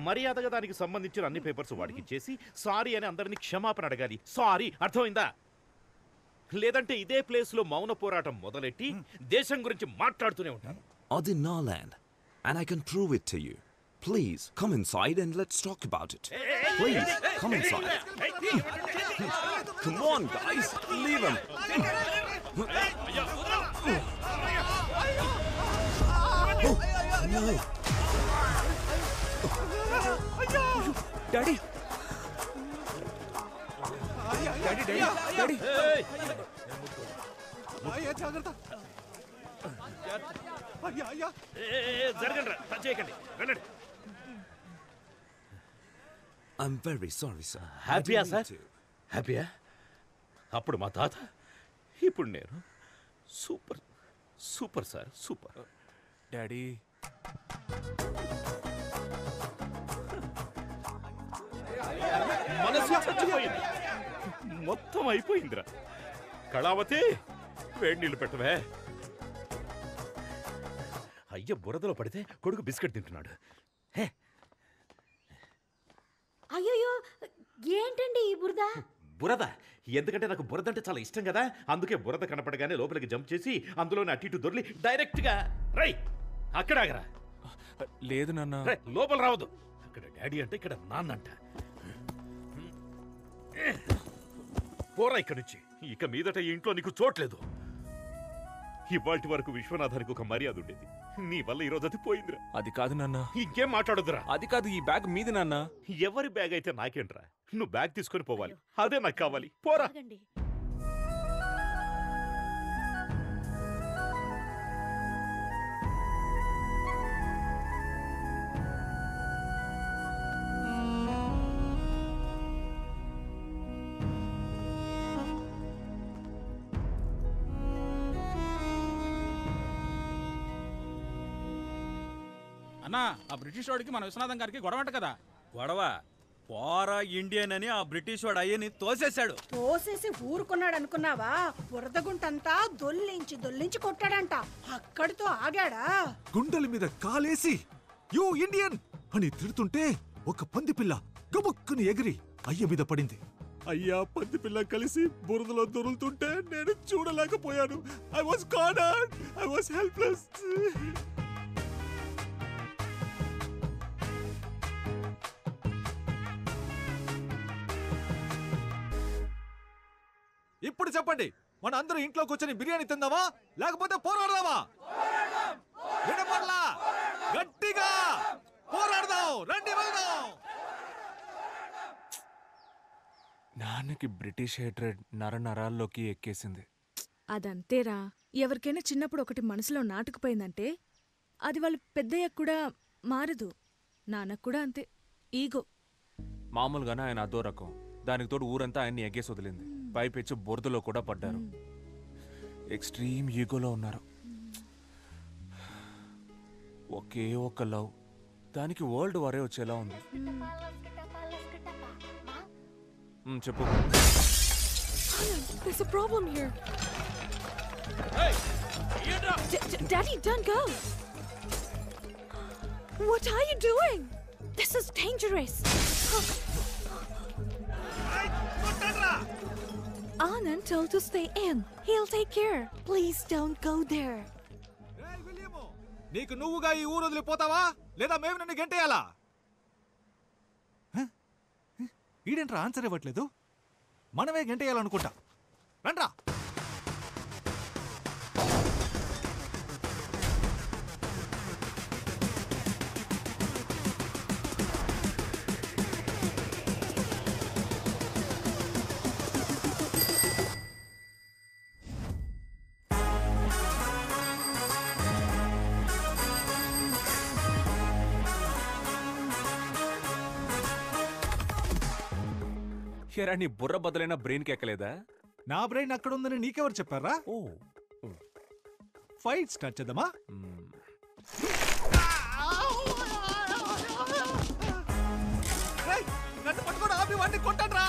మర్యాదగా దానికి సంబంధించిన అన్ని పేపర్స్ వాడికి ఇచ్చేసి సారీ అని అందరినీ క్షమాపణ అడగాలి. సారీ, అర్థమైందా? లేదంటే ఇదే ప్లేస్ లో మౌన పోరాటం మొదలెట్టి దేశం గురించి మాట్లాడుతూనే ఉంటాను. అది నా land and I can prove it to you. Please come inside and let's talk about it. Please come inside. Come on guys, leave him. No. Daddy అయ్యా జాగ్రత్త అయ్యా అయ్యా జరగండి టచ్ చేయకండి రండి I'm very sorry, sir. హ్యాపీయా sir హ్యాపీయా అప్పుడు మా తాత ఇప్పుడు నేను super super sir super daddy మనసు చచ్చిపోయింది మొత్తం అయిపోయిందిరా కళావతి వేడి నీళ్ళు పెట్టవే అయ్య బురదలో పడితే కొడుకు బిస్కెట్ తింటున్నాడు అయ్యో ఏంటండి ఈ బురద? బురద ఎందుకంటే నాకు బురద అంటే చాలా ఇష్టం కదా అందుకే బురద కనపడగానే లోపలికి జంప్ చేసి అందులోనే అటు ఇటు దొర్లి డైరెక్ట్ గా రై అక్కడ ఆగరా లేదు నాన్న లోపల రావద్దు అక్కడ డాడీ అంటే ఇక్కడ నాన్న అంట పోరా ఇక్కడి నుంచి ఇక మీదట ఈ ఇంట్లో నీకు చోట్లేదు ఇవాల్టి వరకు విశ్వనాథానికి ఒక మర్యాద ఉండేది నీ వల్ల ఈరోజు అది పోయిందిరా అది కాదు నాన్న ఇంకేం మాట్లాడొద్దురా అది కాదు ఈ బ్యాగ్ మీది నాన్న ఎవరి బ్యాగ్ అయితే నాకేంట్రా నువ్వు బ్యాగ్ తీసుకొని పోవాలి అదే నాకు కావాలి పోరా అన్నా ఆ బ్రిటిష్ వాడికి మన విశ్వనాథం గారికి గొడవంట కదా గొడవ పోరా ఇండియన్ అని ఆ బ్రిటిష్ వాడు అయ్యని తోసేశాడు. తోసేసి ఊరుకున్నాడు అనుకున్నావా? బురదగుంటంతా దొల్లించి కొట్టాడంట. అక్కడితో ఆగాడా? గుండెల మీద కాలేసి యూ ఇండియన్ అని తిడుతుంటే ఒక పంది పిల్ల గబుక్కుని ఎగిరి అయ్య మీద పడింది. అయ్యా పంది పిల్ల కలిసి బురదలో దొరులుతుంటే నేను చూడలేకపోయాను. I was cornered. I was helpless. ఇప్పుడు చెప్పండి, మన అందరూ ఇంట్లో కూర్చొని బిర్యానీ తిందామా లేకపోతే పోరాడదామా? వినపడలా? గట్టిగా పోరాడదాం. రండి వెళ్దాం. నాన్నకి బ్రిటిష్ హేట్రెడ్ నరాల్లోకి ఎక్కేసింది. అదంతేరా. ఎవరికైనా చిన్నప్పుడు ఒకటి మనసులో నాటుకుపోయిందంటే అది వాళ్ళు పెద్దయ్యాక కూడా మారదు. నాన్నకు కూడా అంతే, ఈగో. మామూలుగానే ఆయన అదో రకం. దానికి తోడు ఊరంతా ఆయన్ని ఎగ్గేసి వదిలింది. పైపెచ్చి బురదలో కూడా పడ్డారు. ఎక్స్ట్రీమ్ ఈగోలో ఉన్నారు. ఒకే ఒక్క లవ్, దానికి వరల్డ్ వారే వచ్చేలా ఉంది. చెప్పు. There's a problem here. Daddy, don't go. What are you doing? This is dangerous. Anand told to stay in. He'll take care. Please don't go there. నీకు నువ్వుగా ఈ ఊరు వదిలిపోతావా లేదా మేము నన్ను గంటేయాలా? ఈడేంట్రా ఆన్సర్ ఇవ్వట్లేదు? మనమే గంటేయాలనుకుంటా. రండ్రా. ఎరా నీ బుర్ర బదులైన బ్రెయిన్కి ఎక్కలేదా? నా బ్రెయిన్ అక్కడ ఉందని నీకెవరు చెప్పారా? ఓ ఫైట్ స్టార్ట్ చేద్దామా? నన్ను పట్టుకోడు ఆపి వాడిని కొట్టండ్రా.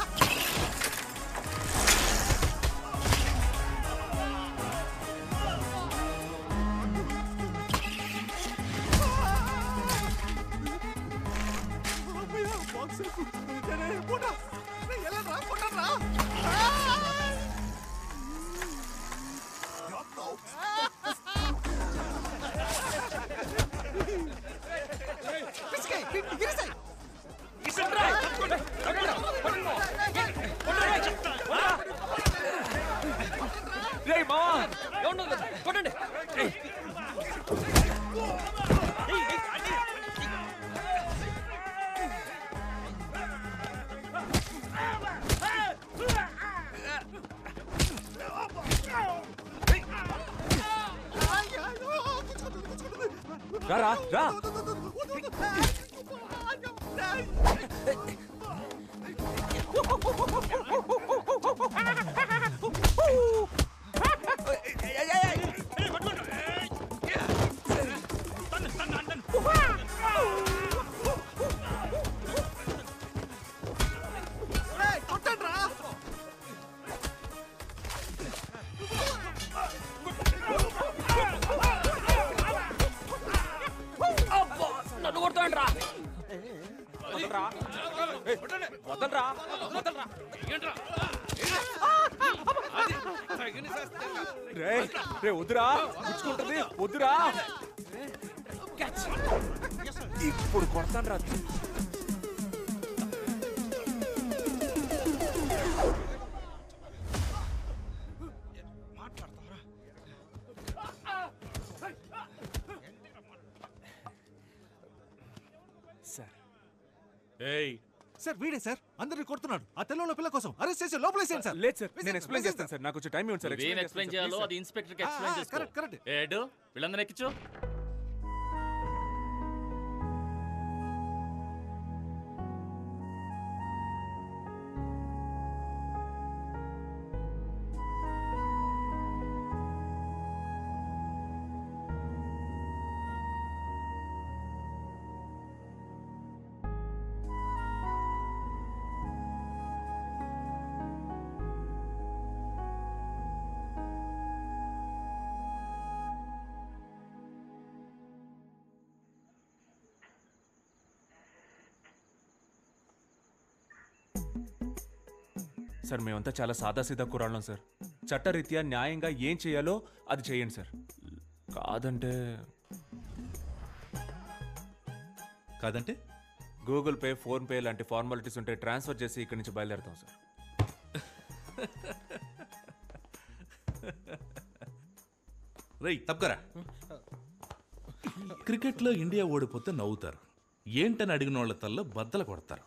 రా రా నన్ను కొడతాను రా వదలరా వదలరా రే వద్దురా గుచ్చుకుంటుంది వద్దురా ఇప్పుడు కొడతాను రా సార్ సార్ వీడే సార్ అందరిని కొడుతున్నాడు ఆ తెల్లలో పిల్ల కోసం అరెస్ట్ చేసి లోపలేసేయండి సార్ లేదు సార్ నేను ఎక్స్ప్లెయిన్ చేస్తాను సార్ నాకు కొంచెం టైం ఇవ్వండి సార్ ఏం ఎక్స్ప్లెయిన్ చేయాలో అది ఇన్స్పెక్టర్కి ఎక్స్ప్లెయిన్ చేసుకో. కరెక్ట్ కరెక్ట్ ఏడు వీళ్ళందరూ ఎక్కించు. సార్ మేమంతా చాలా సాదాసీదా కురాళ్ళం సార్ చట్టరీత్యా న్యాయంగా ఏం చేయాలో అది చేయండి సార్ కాదంటే గూగుల్ పే ఫోన్ పే లాంటి ఫార్మాలిటీస్ ఉంటే ట్రాన్స్ఫర్ చేసి ఇక్కడి నుంచి బయలుదేరుతాం సార్ రై తప్పకరా. క్రికెట్లో ఇండియా ఓడిపోతే నవ్వుతారు, ఏంటని అడిగిన వాళ్ళ తల్ల బద్దలు కొడతారు.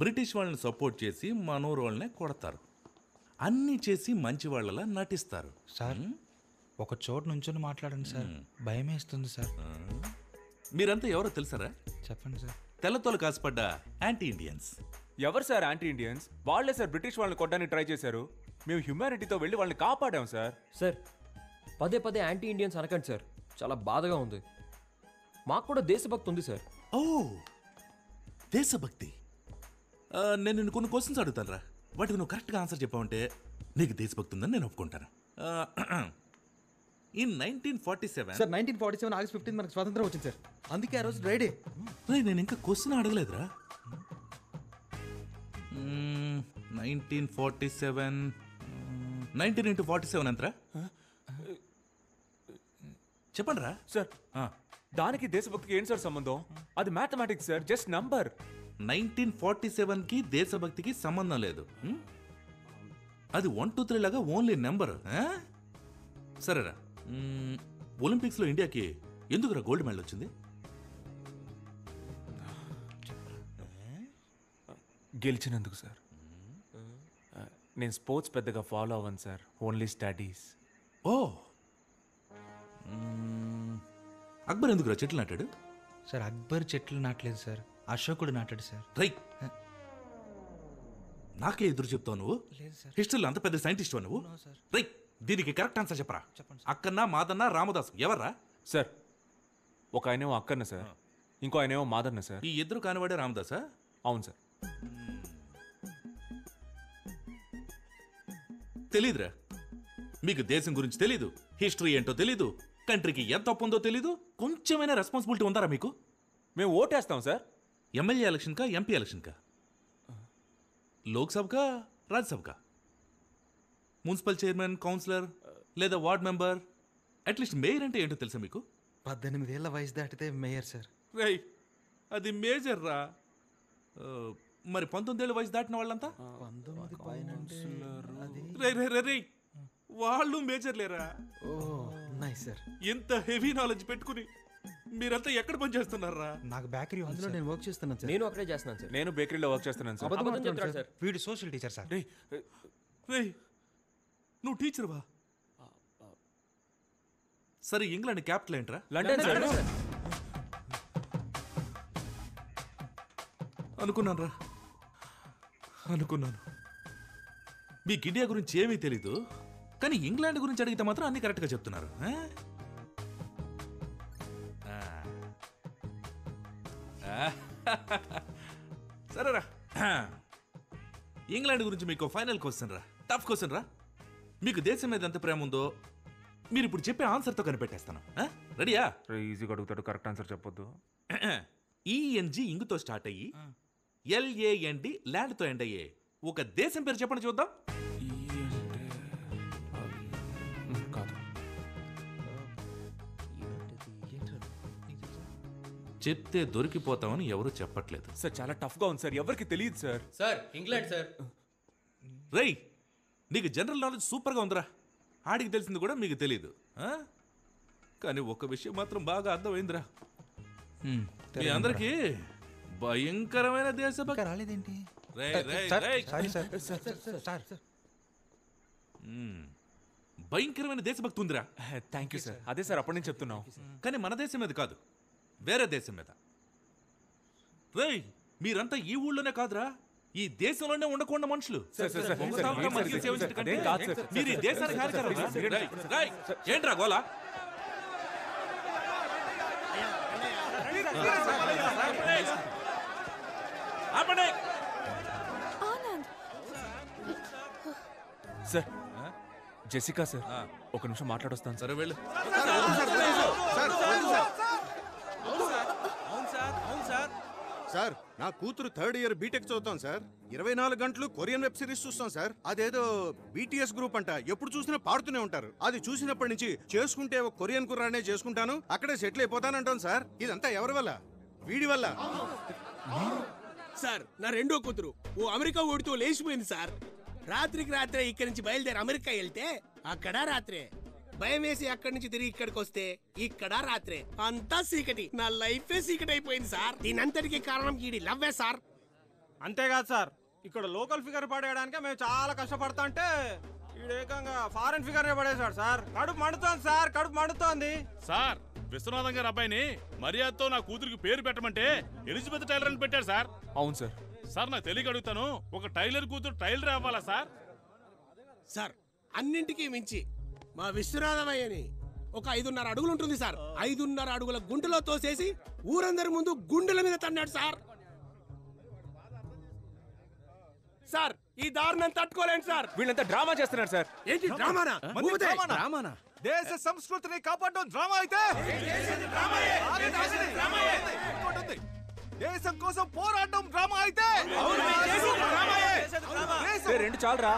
బ్రిటిష్ వాళ్ళని సపోర్ట్ చేసి మనోరు వాళ్ళనే కొడతారు. అన్నీ చేసి మంచి వాళ్ళలా నటిస్తారు. సార్ ఒక చోటు నుంచొని మాట్లాడండి సార్, భయం వేస్తుంది సార్. మీరంతా ఎవరో తెలుసారా? చెప్పండి సార్. తెల్లతోలు కాసుపడ్డ యాంటీ ఇండియన్స్. ఎవరు సార్ యాంటీ ఇండియన్స్? వాళ్ళే సార్ బ్రిటిష్ వాళ్ళని కొట్టడానికి ట్రై చేశారు. మేము హ్యూమానిటీతో వెళ్ళి వాళ్ళని కాపాడాం సార్. సార్ పదే పదే యాంటీ ఇండియన్స్ అనకండి సార్, చాలా బాధగా ఉంది. మాకు కూడా దేశభక్తి ఉంది సార్. ఓ దేశభక్తి. నేను నిన్ను కొన్ని క్వశ్చన్స్ అడుగుతాను రా, వాటికి నువ్వు కరెక్ట్గా ఆన్సర్ చెప్పావంటే నీకు దేశభక్తి ఉందని నేను ఒప్పుకుంటాను. ఇన్ 1947 సార్ 1947 ఆగస్ట్ 15 మనకు స్వాతంత్రం వచ్చింది సార్, అందుకే ఆ రోజు డ్రైడే. నేను ఇంకా క్వశ్చన్ అడగలేదురా. 1947 19 into 47 ఎంతరా? చెప్పండి రా సార్. దానికి దేశభక్తికి ఏంటి సార్ సంబంధం? అది మ్యాథమెటిక్స్ సార్, జస్ట్ నంబర్. 1947కి దేశభక్తికి సంబంధం లేదు. అది 1 2 3 లాగా ఓన్లీ నెంబర్. సరేరా, ఒలింపిక్స్లో ఇండియాకి ఎందుకురా గోల్డ్ మెడల్ వచ్చింది? గెలిచినందుకు సార్. నేను స్పోర్ట్స్ పెద్దగా ఫాలో అవ్వను సార్, ఓన్లీ స్టడీస్. ఓ అక్బర్ ఎందుకురా చెట్లు నాటాడు? సార్ అక్బర్ చెట్లు నాటలేదు సార్, అశోకుడు నాటాడు సార్. రై నాకే ఎదురు చెప్తావు నువ్వు? హిస్టరీలో అంత పెద్ద సైంటిస్ట్ నువ్వు? రై దీనికి కరెక్ట్ ఆన్సర్ చెప్పరా. అక్కన్న మాదన్న రామదాసు ఎవర్రా? సార్ ఒక ఆయనేమో అక్కన్న సార్, ఇంకో ఆయనేమో మాదన్న సార్. ఈ ఇద్దరు కానివాడే రామదాసా? అవును సార్. తెలీదురా, మీకు దేశం గురించి తెలీదు, హిస్టరీ ఏంటో తెలీదు, కంట్రీకి ఎంత తప్పు ఉందో తెలీదు. కొంచెమైనా రెస్పాన్సిబిలిటీ ఉందారా మీకు? మేము ఓటేస్తాం సార్. ఎమ్మెల్యే ఎలక్షన్కా ఎంపీ ఎలక్షన్కా? లోక్సభకా రాజ్యసభకా? మున్సిపల్ చైర్మన్, కౌన్సిలర్ లేదా వార్డ్ మెంబర్, అట్లీస్ట్ మేయర్ అంటే ఏంటో తెలుసా మీకు? 18 ఏళ్ల వయసు దాటితే మేయర్ సార్. రై అది మేజర్ రా. మరి 19 ఏళ్ళ వయసు దాటిన వాళ్ళంతా? 19 పైన రై రై రై రై వాళ్ళు మేజర్ లేరా? ఓ నైస్ సార్. ఎంత హెవీ నాలెడ్జ్ పెట్టుకుని మీరంతా ఎక్కడ పని చేస్తున్నారా? నాకు బేకరీ ఉంది సార్, నేను వర్క్ చేస్తున్నాను సార్. నేను అక్కడే చేస్తున్నాను సార్. నేను బేకరీలో వర్క్ చేస్తున్నాను సార్. అబద్ధం చెప్తాడు సార్. వీడు సోషల్ టీచర్ సార్. రేయ్ నువ్వు టీచర్వా? సరే ఇంగ్లాండ్ క్యాపిటల్ ఏంట్రా? London sir. అనుకున్నాను రా, అనుకున్నాను. మీకు ఇండియా గురించి ఏమీ తెలీదు, కానీ ఇంగ్లాండ్ గురించి అడిగితే మాత్రం అన్ని కరెక్ట్గా చెప్తున్నారు. సరేరా, ఇంగ్లాండ్ గురించి మీకు ఫైనల్ క్వశ్చన్ రా, టఫ్ క్వశ్చన్ రా. మీకు దేశం మీద ఎంత ప్రేమ ఉందో మీరు ఇప్పుడు చెప్పే ఆన్సర్తో కనిపెట్టేస్తాను. రెడీయా? ఈజీగా అడుగుతాడు, కరెక్ట్ ఆన్సర్ చెప్పొద్దు. ఈఎన్జి ఇంగుతో స్టార్ట్ అయ్యి ఎల్ఏఎన్డి ల్యాండ్తో ఎండ్ అయ్యే ఒక దేశం పేరు చెప్పండి చూద్దాం. కాదు, చెప్తే దొరికిపోతామని ఎవరు చెప్పట్లేదు సార్. చాలా టఫ్గా ఉంది సార్, ఎవరికి తెలియదు సార్. Sir England sir. రేయ్, నీకు జనరల్ నాలెడ్జ్ సూపర్గా ఉందిరా. ఆడికి తెలిసింది కూడా మీకు తెలియదు. కానీ ఒక విషయం మాత్రం బాగా అర్థమైందిరా, మీ అందరికీ భయంకరమైన దేశభక్తి రాలేదేంటి? భయంకరమైన దేశభక్తి ఉందిరా. Thank you sir. అదే సార్ అప్పటి నుంచి చెప్తున్నాం. కానీ మన దేశం మీద కాదు, వేరే దేశం మీద. రేయ్, మీరంతా ఈ ఊళ్ళోనే కాదురా, ఈ దేశంలోనే ఉండకుండా మనుషులు. మీరు ఈ దేశానికి హానికరం. ఏంట్రా గోలా? సార్, జెసికా సార్, ఒక నిమిషం మాట్లాడొస్తాను. సరే వెళ్ళు. సార్, నా కూతురు 3rd ఇయర్ బీటెక్ చదువుతాం సార్. 24 గంటలు కొరియన్ వెబ్ సిరీస్ చూస్తాం సార్. అదేదో BTS గ్రూప్ అంట, ఎప్పుడు చూసినా పాడుతూనే ఉంటారు. అది చూసినప్పటి నుంచి చేసుకుంటే ఒక కొరియన్ కుర్రానే చేసుకుంటాను, అక్కడే సెటిల్ అయిపోతానంటాను సార్. ఇదంతా ఎవరి వల్ల? వీడి వల్ల. సార్, నా రెండో కూతురు ఓ అమెరికా ఓడితో లేచిపోయింది సార్. రాత్రికి రాత్రే ఇక్కడి నుంచి బయలుదేరి అమెరికా వెళ్తే అక్కడ రాత్రే, భయం వేసి అక్కడి నుంచి తిరిగి ఇక్కడికి వస్తే ఇక్కడ రాత్రే, అంతా చీకటి. నా లైఫే చీకటి అయిపోయింది సార్. దీనంతటికి కారణం ఈడి లవ్వే సార్. అంతేకాదు సార్, ఇక్కడ లోకల్ ఫిగర్ పడేయడానికి మేము చాలా కష్టపడతా అంటే ఈడేకంగా ఫారెన్ ఫిగర్ పడేశాడు సార్. కడుపు మండుతోంది సార్, కడుపు మండుతోంది సార్. విశ్వనాథం గారి అబ్బాయిని మర్యాదతో నా కూతురికి పేరు పెట్టమంటే ఎలిజబెత్ టైలర్ అని పెట్టారు సార్. అవును సార్. సార్, నాకు తెలియక అడుగుతాను, ఒక టైలర్ కూతురు టైలర్ అవ్వాలా సార్? సార్, అన్నింటికీ మించి మా విశ్వనాథమయ్యని ఒక 5.5 అడుగులు ఉంటుంది సార్. 5.5 అడుగుల గుంటలో తోసేసి ఊరందరి ముందు గుండెల మీద తన్నాడు సార్. సార్, ఈ దారుణం తట్టుకోలేండి సార్. వీళ్ళంతా డ్రామా చేస్తున్నారు సార్. ఏంటి డ్రామానా? డ్రామానా? దేశ సంస్కృతిని కాపాడడం డ్రామా అయితే, దేశం కోసం పోరాటం డ్రామా అయితే, రెండు చాలరా.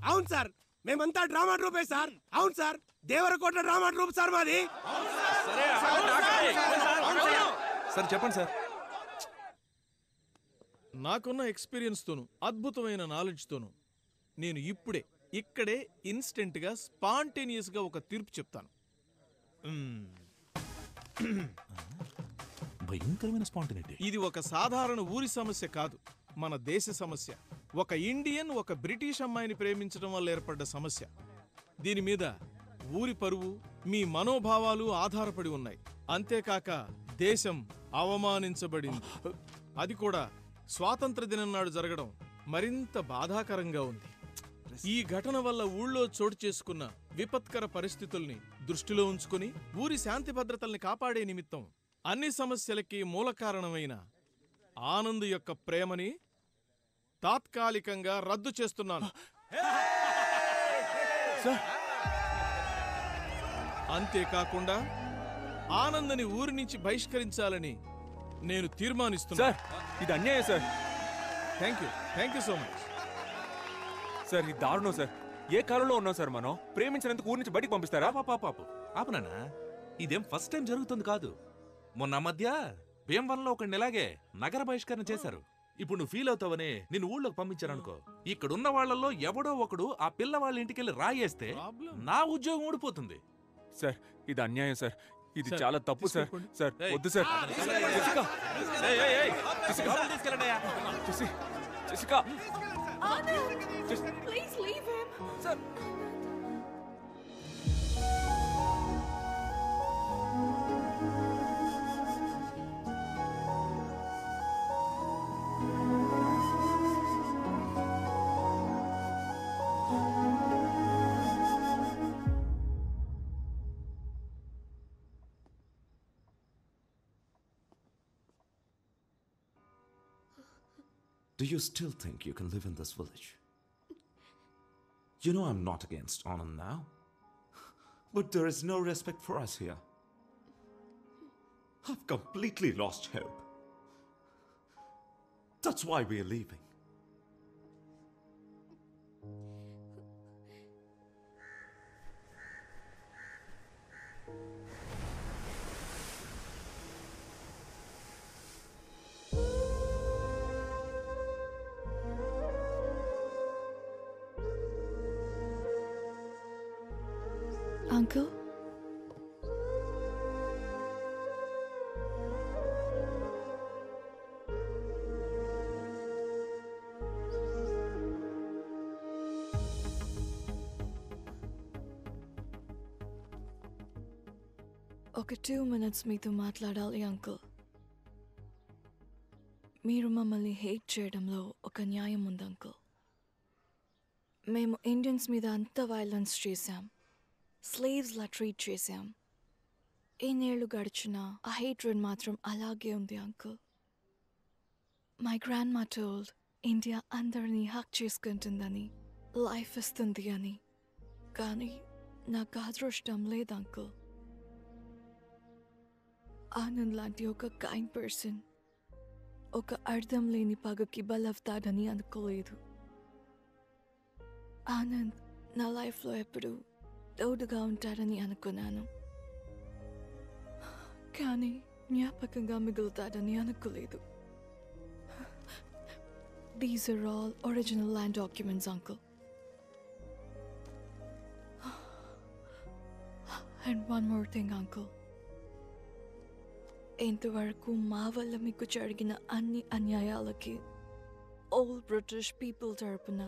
అవును సార్, మేమంతా డ్రామా ట్రూపే సార్. అవును sir, Devarakota drama troupe sir మాది. సరే చెప్పండి సార్. నాకున్న ఎక్స్పీరియన్స్తోను, అద్భుతమైన నాలెడ్జ్తోను నేను ఇప్పుడే ఇక్కడే ఇన్స్టెంట్గా స్పాంటేనియస్గా ఒక తీర్పు చెప్తాను. భయంకరమైన స్పాంటేనిటీ. ఇది ఒక సాధారణ ఊరి సమస్య కాదు, మన దేశ సమస్య. ఒక ఇండియన్ ఒక బ్రిటిష్ అమ్మాయిని ప్రేమించడం వల్ల ఏర్పడ్డ సమస్య. దీని మీద ఊరి పరువు, మీ మనోభావాలు ఆధారపడి ఉన్నాయి. అంతేకాక దేశం అవమానించబడింది. అది కూడా స్వాతంత్ర దినం నాడు జరగడం మరింత బాధాకరంగా ఉంది. ఈ ఘటన వల్ల ఊళ్ళో చోటు చేసుకున్న విపత్కర పరిస్థితుల్ని దృష్టిలో ఉంచుకుని ఊరి శాంతి భద్రతల్ని కాపాడే నిమిత్తం అన్ని సమస్యలకి మూల కారణమైన ఆనంద్ యొక్క ప్రేమని తాత్కాలికంగా రద్దు చేస్తున్నాను. అంతేకాకుండా ఆనందని ఊరి నుంచి బహిష్కరించాలని నేను తీర్మానిస్తున్నాను. సార్, ఇది అన్యాయం sir. Thank you so much sir. ఇది దారుణం సార్. ఏ కాలంలో ఉన్నాం సార్ మనం? ప్రేమించినందుకు ఊరి నుంచి బయటికి పంపిస్తారా? పాపాపు ఆపనా, ఇదేం ఫస్ట్ టైం జరుగుతుంది కాదు. మొన్న మధ్య భీమవరంలో ఒక ఇలాగే నగర బహిష్కరణ చేశారు. ఇప్పుడు నువ్వు ఫీల్ అవుతావని నిన్ను ఊళ్ళోకి పంపించారనుకో, ఇక్కడున్న వాళ్లలో ఎవడో ఒకడు ఆ పిల్ల వాళ్ళ ఇంటికెళ్ళి రాయేస్తే నా ఉద్యోగం ఊడిపోతుంది. సార్, ఇది అన్యాయం సార్. ఇది చాలా తప్పు సార్. సార్ వద్దు sir. Jessica, Please leave him. Sir. Do you still think you can live in this village? You know I'm not against Anand now. But there is no respect for us here. I've completely lost hope. That's why we're leaving. Uncle? ఒక 2 minutes మీతో మాట్లాడాలి uncle. మీరు మమ్మల్ని hate చేయడంలో ఒక న్యాయం ఉంది uncle. మేము ఇండియన్స్ మీద అంత వైలెన్స్ చేశాం, స్లేవ్స్లా ట్రీట్ చేశాం. ఎన్నేళ్ళు గడిచినా ఆ హేట్రెడ్ మాత్రం అలాగే ఉంది అంకుల్. మై గ్రాండ్ మా టోల్డ్ ఇండియా అందరినీ హక్ చేసుకుంటుందని, లైఫ్ ఇస్తుంది అని. కానీ నాకు అదృష్టం లేదు అంకుల్. ఆనంద్ లాంటి ఒక కైండ్ పర్సన్ ఒక అర్థం లేని పగకి బలవుతాడని అనుకోలేదు. ఆనంద్ నా లైఫ్లో ఎప్పుడు తోడుగా ఉంటాడని అనుకున్నాను, కానీ జ్ఞాపకంగా మిగులుతాడని అనుకోలేదు. These are all original land documents, uncle. And one more thing, uncle. ఇంతవరకు మా వల్ల మీకు జరిగిన అన్ని అన్యాయాలకి ఓల్డ్ బ్రిటిష్ పీపుల్ తరపున,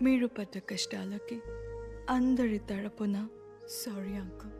మీరు పడ్డ కష్టాలకి అందరి తరపున సారీ అంకుల్.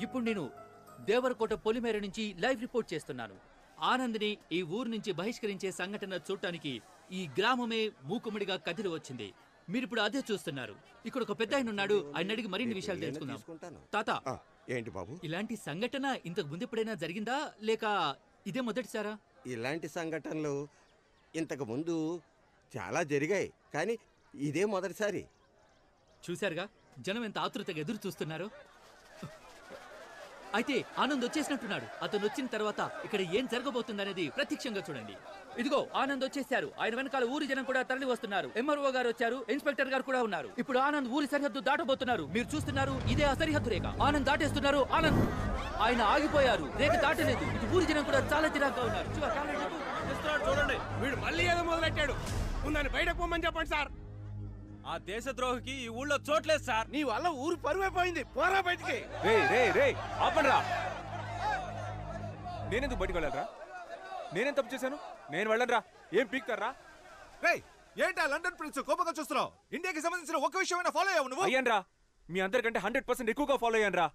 ఇప్పుడు నేను దేవరకోట పొలిమేర నుంచి లైవ్ రిపోర్ట్ చేస్తున్నాను. ఆనంద్ని ఈ ఊరు నుంచి బహిష్కరించే సంఘటన చూడటానికి ఈ గ్రామమే మూకుమ్మడిగా కదిలి వచ్చింది. మీరిప్పుడు అదే చూస్తున్నారు. ఇక్కడ ఒక పెద్ద ఆయన ఉన్నాడు, ఆయన అడిగి మరిన్ని విషయాలు తెలుసుకుందాం. తాత, ఏంటి బాబు? ఇలాంటి సంఘటన ఇంతకు ముందు ఎప్పుడైనా జరిగిందా, లేక ఇదే మొదటిసారా? ఇలాంటి సంఘటనలు ఇంతకు ముందు చాలా జరిగాయి, కానీ ఇదే మొదటిసారి. చూశారుగా జనం ఎంత ఆతృతగా ఎదురు చూస్తున్నారు. అయితే ఆనంద్ వచ్చేసినట్టున్నాడు. అతను వచ్చిన తర్వాత ఇక్కడ ఏం జరగబోతుందనేది ప్రత్యక్షంగా చూడండి. ఇదిగో ఆనంద్ వచ్చేసారు. ఆయన వెనకాల ఊరి జనం కూడా తరలి వస్తున్నారు. ఎంఆర్ఓ గారు వచ్చారు, ఇన్స్పెక్టర్ గారు కూడా ఉన్నారు. ఇప్పుడు ఆనంద్ ఊరి సరిహద్దు దాటబోతున్నారు. మీరు చూస్తున్నారు, ఇదే ఆ సరిహద్దు రేఖ. ఆనంద్ దాటేస్తున్నారు. ఆనంద్ ఆయన ఆగిపోయారు, రేఖ దాటలేదు. ఇటు ఊరి జనం కూడా చాలా చిరాగ్గా ఉన్నారు. చూడండి, వీడు మళ్ళీ ఏదో మొదలెట్టాడు. ఉందని బయటకు పోమని చెప్పండి సార్. ఆ దేశద్రోహికి ఈ ఊళ్ళో చోట్లేదు సార్. నీ వల్ల ఊరు పరువైపోయింది. పోరా బయటికి. ఆపండ్రా. నేనెందుకు బయటికి వెళ్ళరా? నేనేం తప్పు చేశాను? నేను వెళ్ళరా. ఏం పీక్తారా? ఏంటా లండన్ ప్రిన్స్ కోపంగా చూస్తున్నావు? ఇండియాకి సంబంధించిన ఒక విషయమైనా ఫాలో అయ్యావు నువ్వు? అయ్యాన్రా, మీ అందరికంటే 100% ఎక్కువగా ఫాలో అయ్యాన్రా.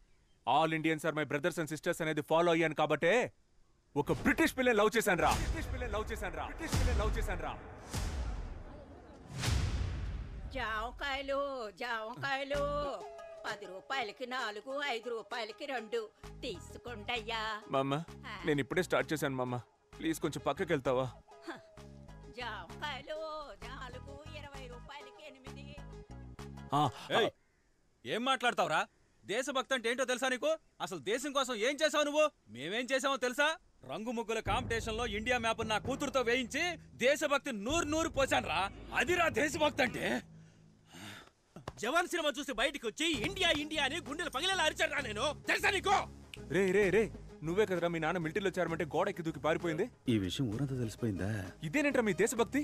All Indians are my brothers and sisters అనేది ఫాలో అయ్యాను కాబట్టే ఒక బ్రిటిష్ పిల్లని లవ్ చేశాన్రా. జామకాయలు జామకాయలు 10 రూపాయలకి 4, 5 రూపాయలకి 2 తీసుకోండయ్యా. మామ నేను ఇప్పుడే స్టార్ట్ చేశాను మామ, ప్లీజ్ కొంచెం పక్కకి వెళ్తావా? జామకాయలు 4, 20 రూపాయలకి 8. ఏయ్, ఏం మాట్లాడతావురా? దేశభక్తి అంటే ఏంటో తెలుసా నీకు? అసలు దేశం కోసం ఏం చేసావు నువ్వు? మేమేం చేసామో తెలుసా? రంగు ముగ్గుల కాంపిటీషన్ లో ఇండియా మ్యాప్ నా కూతురుతో వేయించి దేశభక్తి నూరు పోసాను రా. అదిరా దేశభక్తి అంటే. జవాన్ సినిమా చూసి బయటికి వచ్చి ఇండియా ఇండియా అని గుండెలు పగిలేలా అరిచారా నేను, తెలుసా నీకు? రే రే రే, నువ్వే కదరా మీ నాన్న మిలిటరీలో చేరమంటే గోడ ఎక్కి దూకి పారిపోయింది? ఈ విషయం ఊరంతా తెలిసిపోయిందా? ఇదేనేంట్రా మీ దేశభక్తి?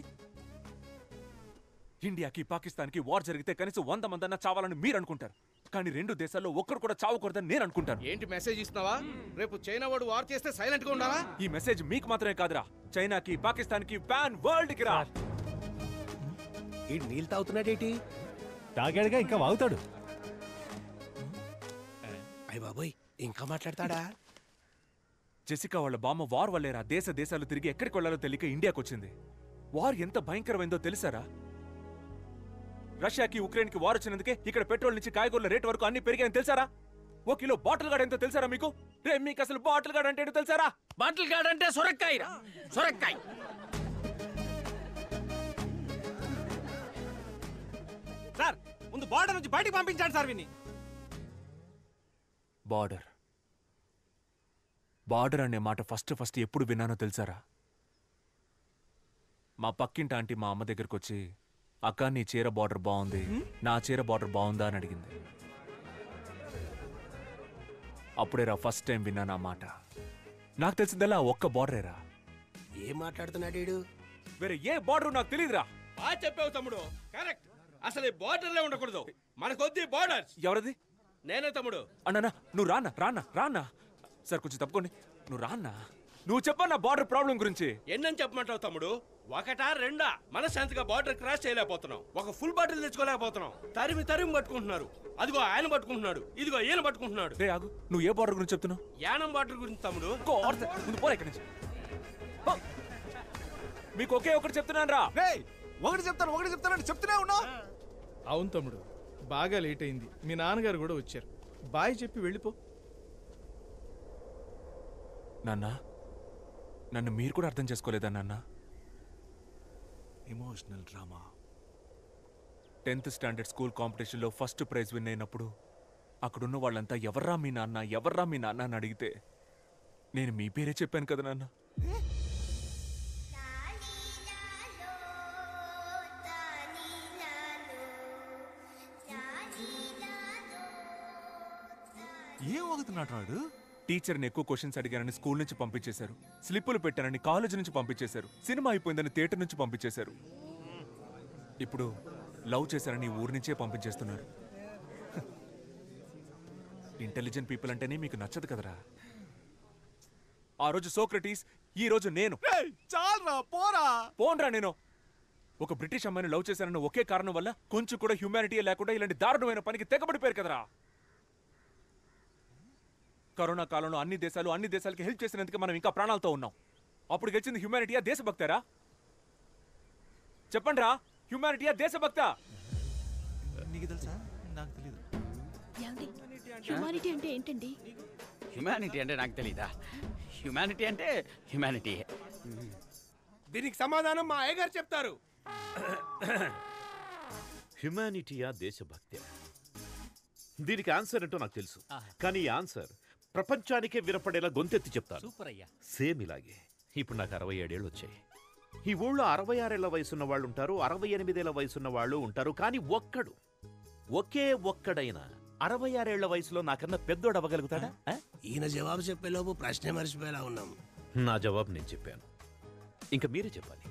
ఇండియాకి పాకిస్తాన్కి వార్ జరిగితే కనీసం 100 మందన్నా చావాలని మీరు అనుకుంటారు, కానీ 2 దేశాల్లో ఒక్కరు కూడా చావకూడదని నేను అనుకుంటాను. ఏంటి మెసేజ్ ఇస్తున్నావా? రేపు చైనా వాడు వార్ చేస్తే సైలెంట్ గా ఉండాలా? ఈ మెసేజ్ మీకు మాత్రమే కాదురా, చైనాకి పాకిస్తాన్కి పాన్ వరల్డ్ కి రా. ఈ నీళ్ళు తాగుతున్నాడేటి? తాగాడుగా, ఇంకా వాగుతాడు. అయ్య బాబోయ్, ఇంకా మాట్లాడతాడా? జెసికా వాళ్ళ బామ్మ వార్ వల్లేరా దేశాలు తిరిగి ఎక్కడికి వెళ్లాలో తెలియక ఇండియాకి వచ్చింది. వార్ ఎంత భయంకరమైందో తెలుసారా? రష్యాకి ఉక్రెయిన్కి వార్ వచ్చినందుకే ఇక్కడ పెట్రోల్ నుంచి కాయగూరల రేట్ వరకు అన్ని పెరిగాయని తెలుసారా? 1 కిలో బాటిల్ గార్డ్ ఎంతో తెలుసారా మీకు? రే, మీకు అసలు బాటిల్ గార్డ్ అంటే ఏంటో తెలుసారా? బాటిల్ గార్డ్ అంటే సొరక్కాయ, సొరక్కాయ. సార్ ముందు బార్డర్ నుంచి బయటికి పంపించాడు సార్ విని. బార్డర్ అనే మాట ఫస్ట్ ఎప్పుడు విన్నానో తెలుసారా? మా పక్కింటి ఆంటీ మా అమ్మ దగ్గరకు వచ్చి, అక్క నీ చీర బార్డర్ బాగుంది, నా చీర బార్డర్ బాగుందా అని అడిగింది. అప్పుడేరా ఫస్ట్ టైం విన్నాను ఆ మాట. నాకు తెలిసిందల్లా ఒక్క బార్డరేరా. ఏం మాట్లాడుతున్నాడు? వేరే ఏ బార్డర్ నాకు తెలియదురా. బాగా చెప్పావు తమ్ముడు, కరెక్ట్. అసలు ఈ బార్డర్లే ఉండకూడదు, మనకొద్ది బార్డర్. ఎవరది? నేనే తమ్ముడు. అన్నా నువ్వు రానా సార్, కొంచెం తప్పుకోండి. నువ్వు రాన్నా, నువ్వు చెప్పన్నా బార్డర్ ప్రాబ్లం గురించి. ఎన్నని చెప్పమంటావు తమ్ముడు? 1, 2 మనశాంతిగా బార్డర్ క్రాస్ చేయలేకపోతున్నాం, ఒక ఫుల్ బాటిల్ తెచ్చుకోలేకపోతున్నాం. తరిమి పట్టుకుంటున్నారు. అదిగో ఆయన పట్టుకుంటున్నాడు, ఇదిగో ఈయన పట్టుకుంటున్నాడు. రే ఆగు, నువ్వు ఏ బార్డర్ గురించి చెప్తున్నావు? యానం బార్డర్ గురించి తమ్ముడు. ముందు పోరా ఇక్కడి నుంచి. మీకు ఒకే ఒకటి చెప్తున్నాను రా. ఒకటి చెప్తాను చెప్తూనే ఉన్నా. అవును తమ్ముడు, బాగా లేట్ అయింది. మీ నాన్నగారు కూడా వచ్చారు. బాయ్ చెప్పి వెళ్ళిపో. నాన్న, నన్ను మీరు కూడా అర్థం చేసుకోలేదా నాన్న? Emotional drama. 10th standard school కాంపిటీషన్లో ఫస్ట్ ప్రైజ్ విన్ అయినప్పుడు అక్కడున్న వాళ్ళంతా ఎవర్రా మీ నాన్న అని అడిగితే నేను మీ పేరే చెప్పాను కదా నాన్న. ఏం వాగుతున్నాడు వాడు? టీచర్ని ఎక్కువ క్వశ్చన్స్ అడిగానని స్కూల్ నుంచి పంపించేశారు, స్లిప్పులు పెట్టానని కాలేజ్ నుంచి పంపించేశారు, సినిమా అయిపోయిందని థియేటర్ నుంచి పంపించేశారు, ఇప్పుడు లవ్ చేశారని ఊరి నుంచే పంపించేస్తున్నారు. ఇంటెలిజెంట్ పీపుల్ అంటేనే మీకు నచ్చదు కదరా. ఆ రోజు సోక్రటీస్, ఈ రోజు నేను. పోన్రా నేను. ఒక బ్రిటిష్ అమ్మాయిని లవ్ చేశానన్న ఒకే కారణం వల్ల కొంచెం కూడా హ్యూమానిటీ లేకుండా ఇలాంటి దారుణమైన పనికి తెగబడిపోయారు కదరా. కరోనా కాలంలో అన్ని దేశాలకి హెల్ప్ చేసినందుకు మనం ఇంకా ప్రాణాలతో ఉన్నాం. అప్పుడు గెలిచింది హ్యూమానిటీయా దేశభక్తారా? చెప్పండి రా, హ్యూమానిటీయా దేశభక్త? నీకు తెలుసా? నాకు తెలియదు. హ్యూమానిటీ అంటే ఏంటండి? హ్యూమానిటీ అంటే నాకు తెలీదా? హ్యూమానిటీ అంటే హ్యూమానిటీ. దీనికి సమాధానం మా అయ్యగారు చెప్తారు. హ్యుమానిటీయా దేశభక్తి? దీనికి ఆన్సర్ ఏంటో నాకు తెలుసు, కానీ ఈ ఆన్సర్ ప్రపంచానికే వినపడేలా గొంతెత్తి చెప్తాను. సూపర్ అయ్యా. సేమ్ ఇలాగే. ఇప్పుడు నాకు 67 ఏళ్ళు వచ్చాయి. ఈ ఊళ్ళో 66 ఏళ్ల వయసున్న వాళ్ళు ఉంటారు, 68 ఏళ్ల వయసున్న వాళ్ళు ఉంటారు, కానీ ఒకే ఒక్కడైనా 66 ఏళ్ల వయసులో నాకన్నా పెద్దోడు అవ్వగలుగుతాడా? ఈయన జవాబు చెప్పేలోపు ప్రశ్నే మర్చిపోయేలా ఉన్నాం. నా జవాబు నేను చెప్పాను, ఇంకా మీరే చెప్పాలి.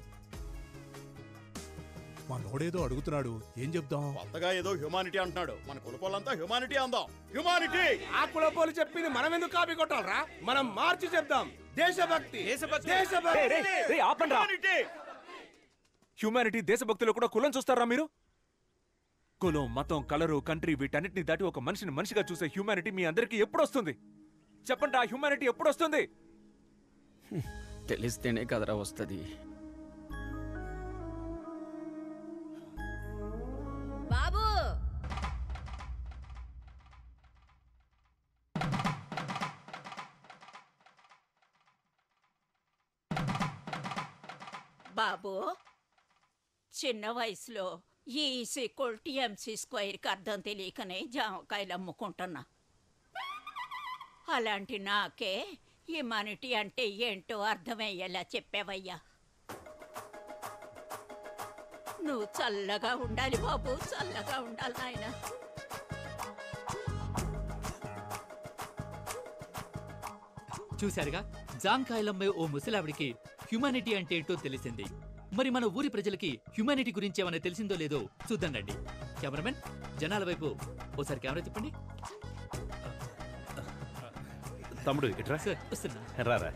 మా నోడేదో అడుగుతున్నాడు, ఏం చెప్దాం? కొత్తగా ఏదో హ్యూమానిటీ అంటున్నాడు, మన కులపోలంతా హ్యూమానిటీ అందాం. హ్యూమానిటీ! ఆ కులపోలు చెప్పింది మనం ఎందుకు కాపీ కొట్టాలరా? మనం మార్చి చెప్దాం. దేశభక్తి. హ్యూమానిటీ దేశభక్తిలో కూడా కులం చూస్తారా మీరు? కులం, మతం, కలరు, కంట్రీ వీటన్నిటిని దాటి ఒక మనిషిని మనిషిగా చూసే హ్యూమానిటీ మీ అందరికీ ఎప్పుడు వస్తుంది? చెప్పండి, ఆ హ్యూమానిటీ ఎప్పుడు వస్తుంది? తెలిస్తేనే కదరా వస్తుంది. బాబు బాబు చిన్న వయసులో E=MC² అర్థం తెలియకనే జామకాయలు అమ్ముకుంటున్నా. అలాంటి నాకే హ్యుమానిటీ అంటే ఏంటో అర్థమయ్యేలా చెప్పావయ్యా. నువ్వు చల్లగా ఉండాలి బాబు, చల్లగా ఉండాలి నాయన. చూశారుగా, జాంకాయలమ్మే ఓ ముసలావిడికి హ్యుమానిటీ అంటే ఏంటో తెలిసింది. మరి మన ఊరి ప్రజలకి హ్యుమానిటీ గురించి ఏమైనా తెలిసిందో లేదో చూద్దాం రండి. కెమెరామెన్, జనాల వైపు ఓసారి కెమెరా తిప్పండి. తమ్ముడు ఇట్రా. సార్ వస్తున్నా. రారా.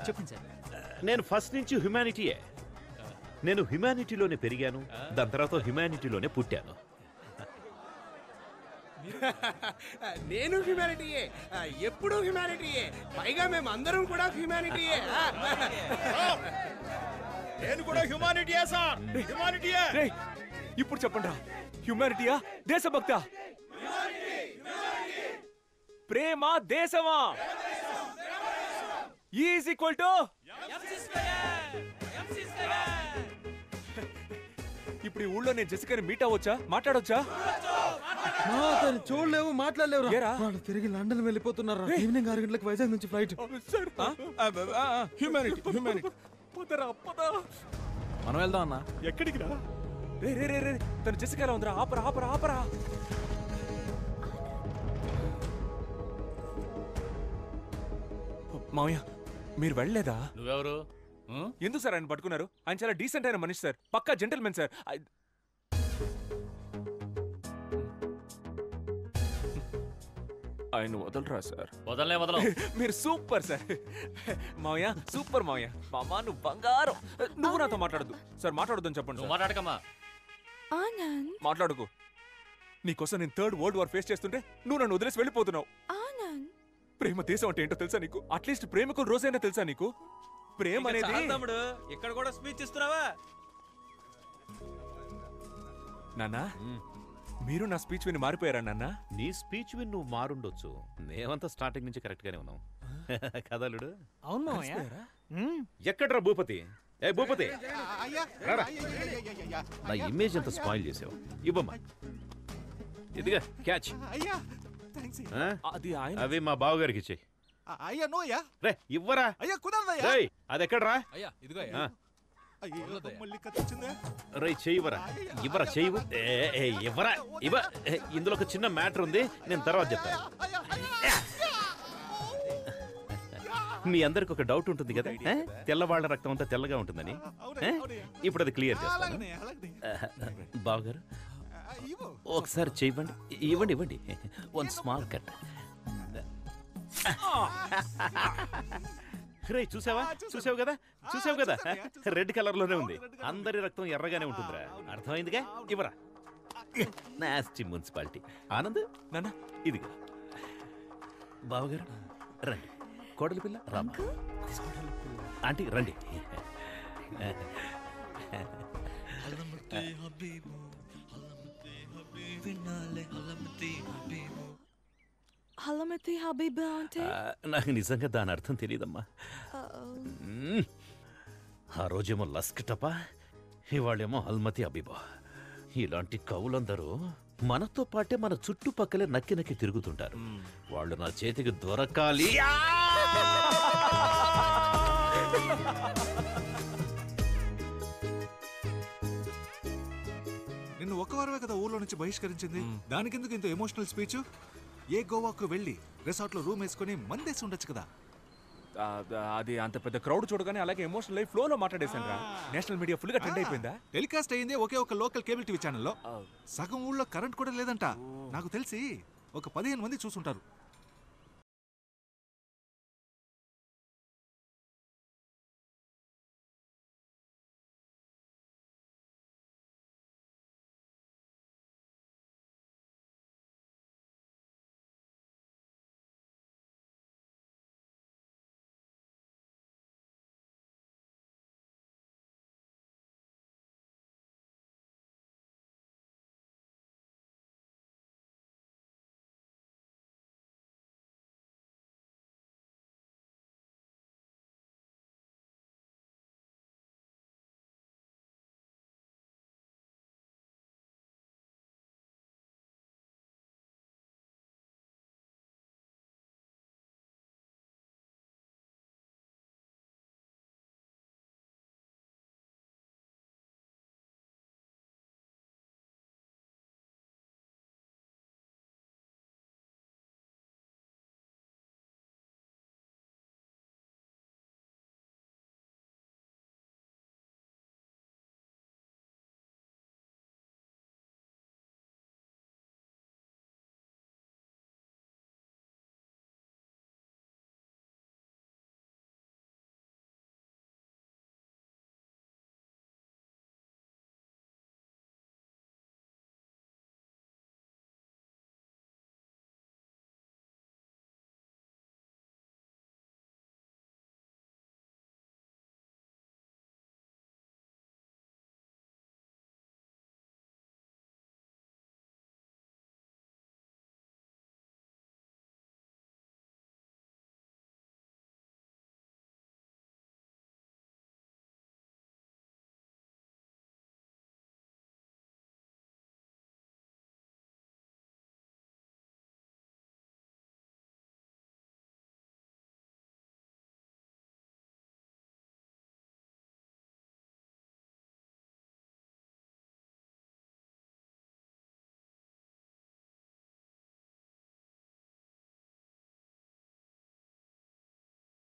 చెప్పండి సార్. నేను ఫస్ట్ నుంచి హ్యుమానిటీయే. నేను హ్యుమానిటీలోనే పెరిగాను, దాని తర్వాత హ్యుమానిటీలోనే పుట్టాను. నేను హ్యుమానిటీయే, ఎప్పుడు హ్యుమానిటీయే, పైగా మేము అందరం కూడా హ్యుమానిటీయే. నేను కూడా హ్యుమానిటీయే సార్, హ్యుమానిటీయే. ఇప్పుడు చెప్పండి రా, హ్యుమానిటీయా దేశభక్త? ప్రేమ దేశమా? ఈజ్ ఈక్వల్ టు ఇప్పుడు ఈ ఊళ్ళో నేను జెసికాని మీట్ అవ్వచ్చా, మాట్లాడొచ్చా? చూడలేవు, మాట్లాడలేవు. వాళ్ళు తిరిగి లండన్ వెళ్ళిపోతున్నారా? ఈవినింగ్ 6 గంటలకు వైజాగ్ నుంచి ఫ్లైట్. Humanity humanity. మనం వెళ్దాం అన్నా. ఎక్కడికి రా? రే రే రే రే, తను జెసికాలో ఉందిరా. ఆపరా ఆపరా ఆపరా. మావయ్య, మీరు వెళ్ళలేదా? నువ్వెవరు? ఎందుకు సార్ ఆయన పట్టుకున్నారు? ఆయన చాలా డీసెంట్ అయిన మనిషి సార్, పక్కా జెంటల్మెన్ సార్. ఆయన వదలరా సార్? వదలనే వదలం. మీరు సూపర్ సార్. మావయ్య సూపర్ మావయ్య. మామా నువ్వు బంగారం. నువ్వు నాతో మాట్లాడద్దు సార్, మాట్లాడొద్దని చెప్పండి. మాట్లాడకమ్మా. ఆనంద్, మాట్లాడుకో. నీకోసం నేను 3rd వరల్డ్ వార్ ఫేస్ చేస్తుంటే నువ్వు నన్ను వదిలేసి వెళ్ళిపోతున్నావు. ఆనంద్, ప్రేమ దేశం అంటే ఏంటో తెలుసా నీకు? అట్లీస్ట్ ప్రేమకు రోజైనా తెలుసా నీకు? ప్రేమ అనేది తమ్ముడు ఇక్కడ కూడా స్పీచ్ ఇస్తున్నావా? నాన్నా, మీరు నా స్పీచ్ విని మారిపోయారా నాన్న? నీ స్పీచ్ విని నువ్వు మారుండొచ్చు, మేమంతా స్టార్టింగ్ నుంచి కరెక్ట్ గానే ఉన్నాం. కదలుడు. అవును. ఎక్కడ్రా భూపతి? ఏ భూపతి, రారా. నా ఇమేజ్ అంతా స్పాయిల్ చేసావు. ఇవ్వమ్మా, ఇదిగా క్యాచ్. అవి మా బావగారికి ఇచ్చేయి. అయ్యా నో అయ్యా. రే ఇవ్వరా. అయ్యా కుదరదయ్యా. రేయ్ అది ఎక్కడ్రా? అయ్యా ఇదిగో. మళ్ళీ కత్తిచ్చిందే. రేయ్ చెయ్యివరా. ఇవ్వరా, చెయ్యి. ఇవ్వరా, ఇవ్వ. ఇందులో ఒక చిన్న మ్యాటర్ ఉంది, నేను తర్వాత చెప్తాను. మీ అందరికి ఒక డౌట్ ఉంటుంది కదా, తెల్లవాళ్ల రక్తం అంతా తెల్లగా ఉంటుందని. ఇప్పుడు అది క్లియర్ చేస్తాను. బావగారు ఒకసారి చెయ్యండి. ఇవ్వండి ఇవ్వండి. 1 స్మాల్ కట్. రే చూసావా, చూసావు కదా, చూసావు కదా, రెడ్ కలర్ లోనే ఉంది. అందరి రక్తం ఎర్రగానే ఉంటుందిరా, అర్థమైందిగా. ఇవ్వరా. Nasty municipality. ఆనంద్ నాన్న ఇదిగా. బావగారు రండి. కోడలి పిల్ల రామా. ఆంటీ రండి. హలమతి హబీబా అంటే? నాకు నిజంగా దాని అర్థం తెలియదమ్మా. ఆ రోజేమో లస్క్ టపా, ఇవాళేమో హల్మతి హబీబా. ఇలాంటి కవులందరూ మనతో పాటే మన చుట్టుపక్కలే నక్కి నక్కి తిరుగుతుంటారు. వాళ్ళు నా చేతికి దొరకాలి. నిన్ను ఒక వారమే కదా ఊర్లో నుంచి బహిష్కరించింది. దానికెందుకు ఇంత ఎమోషనల్ స్పీచ్? ఏ గోవాకు వెళ్ళి రిసార్ట్ లో రూమ్ వేసుకుని మందేసి ఉండొచ్చు కదా. అది అంత పెద్ద క్రౌడ్ చూడగానే అలాగే ఎమోషనల్ లైఫ్ ఫ్లోలో మాట్లాడేశాను రా. నేషనల్ మీడియా ఫుల్ గా ట్రెండ్ అయిపోయిందా? టెలికాస్ట్ అయింది ఒకే ఒక లోకల్ కేబుల్ టీవీ ఛానల్లో. సగం ఊళ్ళో కరెంట్ కూడా లేదంట. నాకు తెలిసి ఒక 15 మంది చూసుంటారు.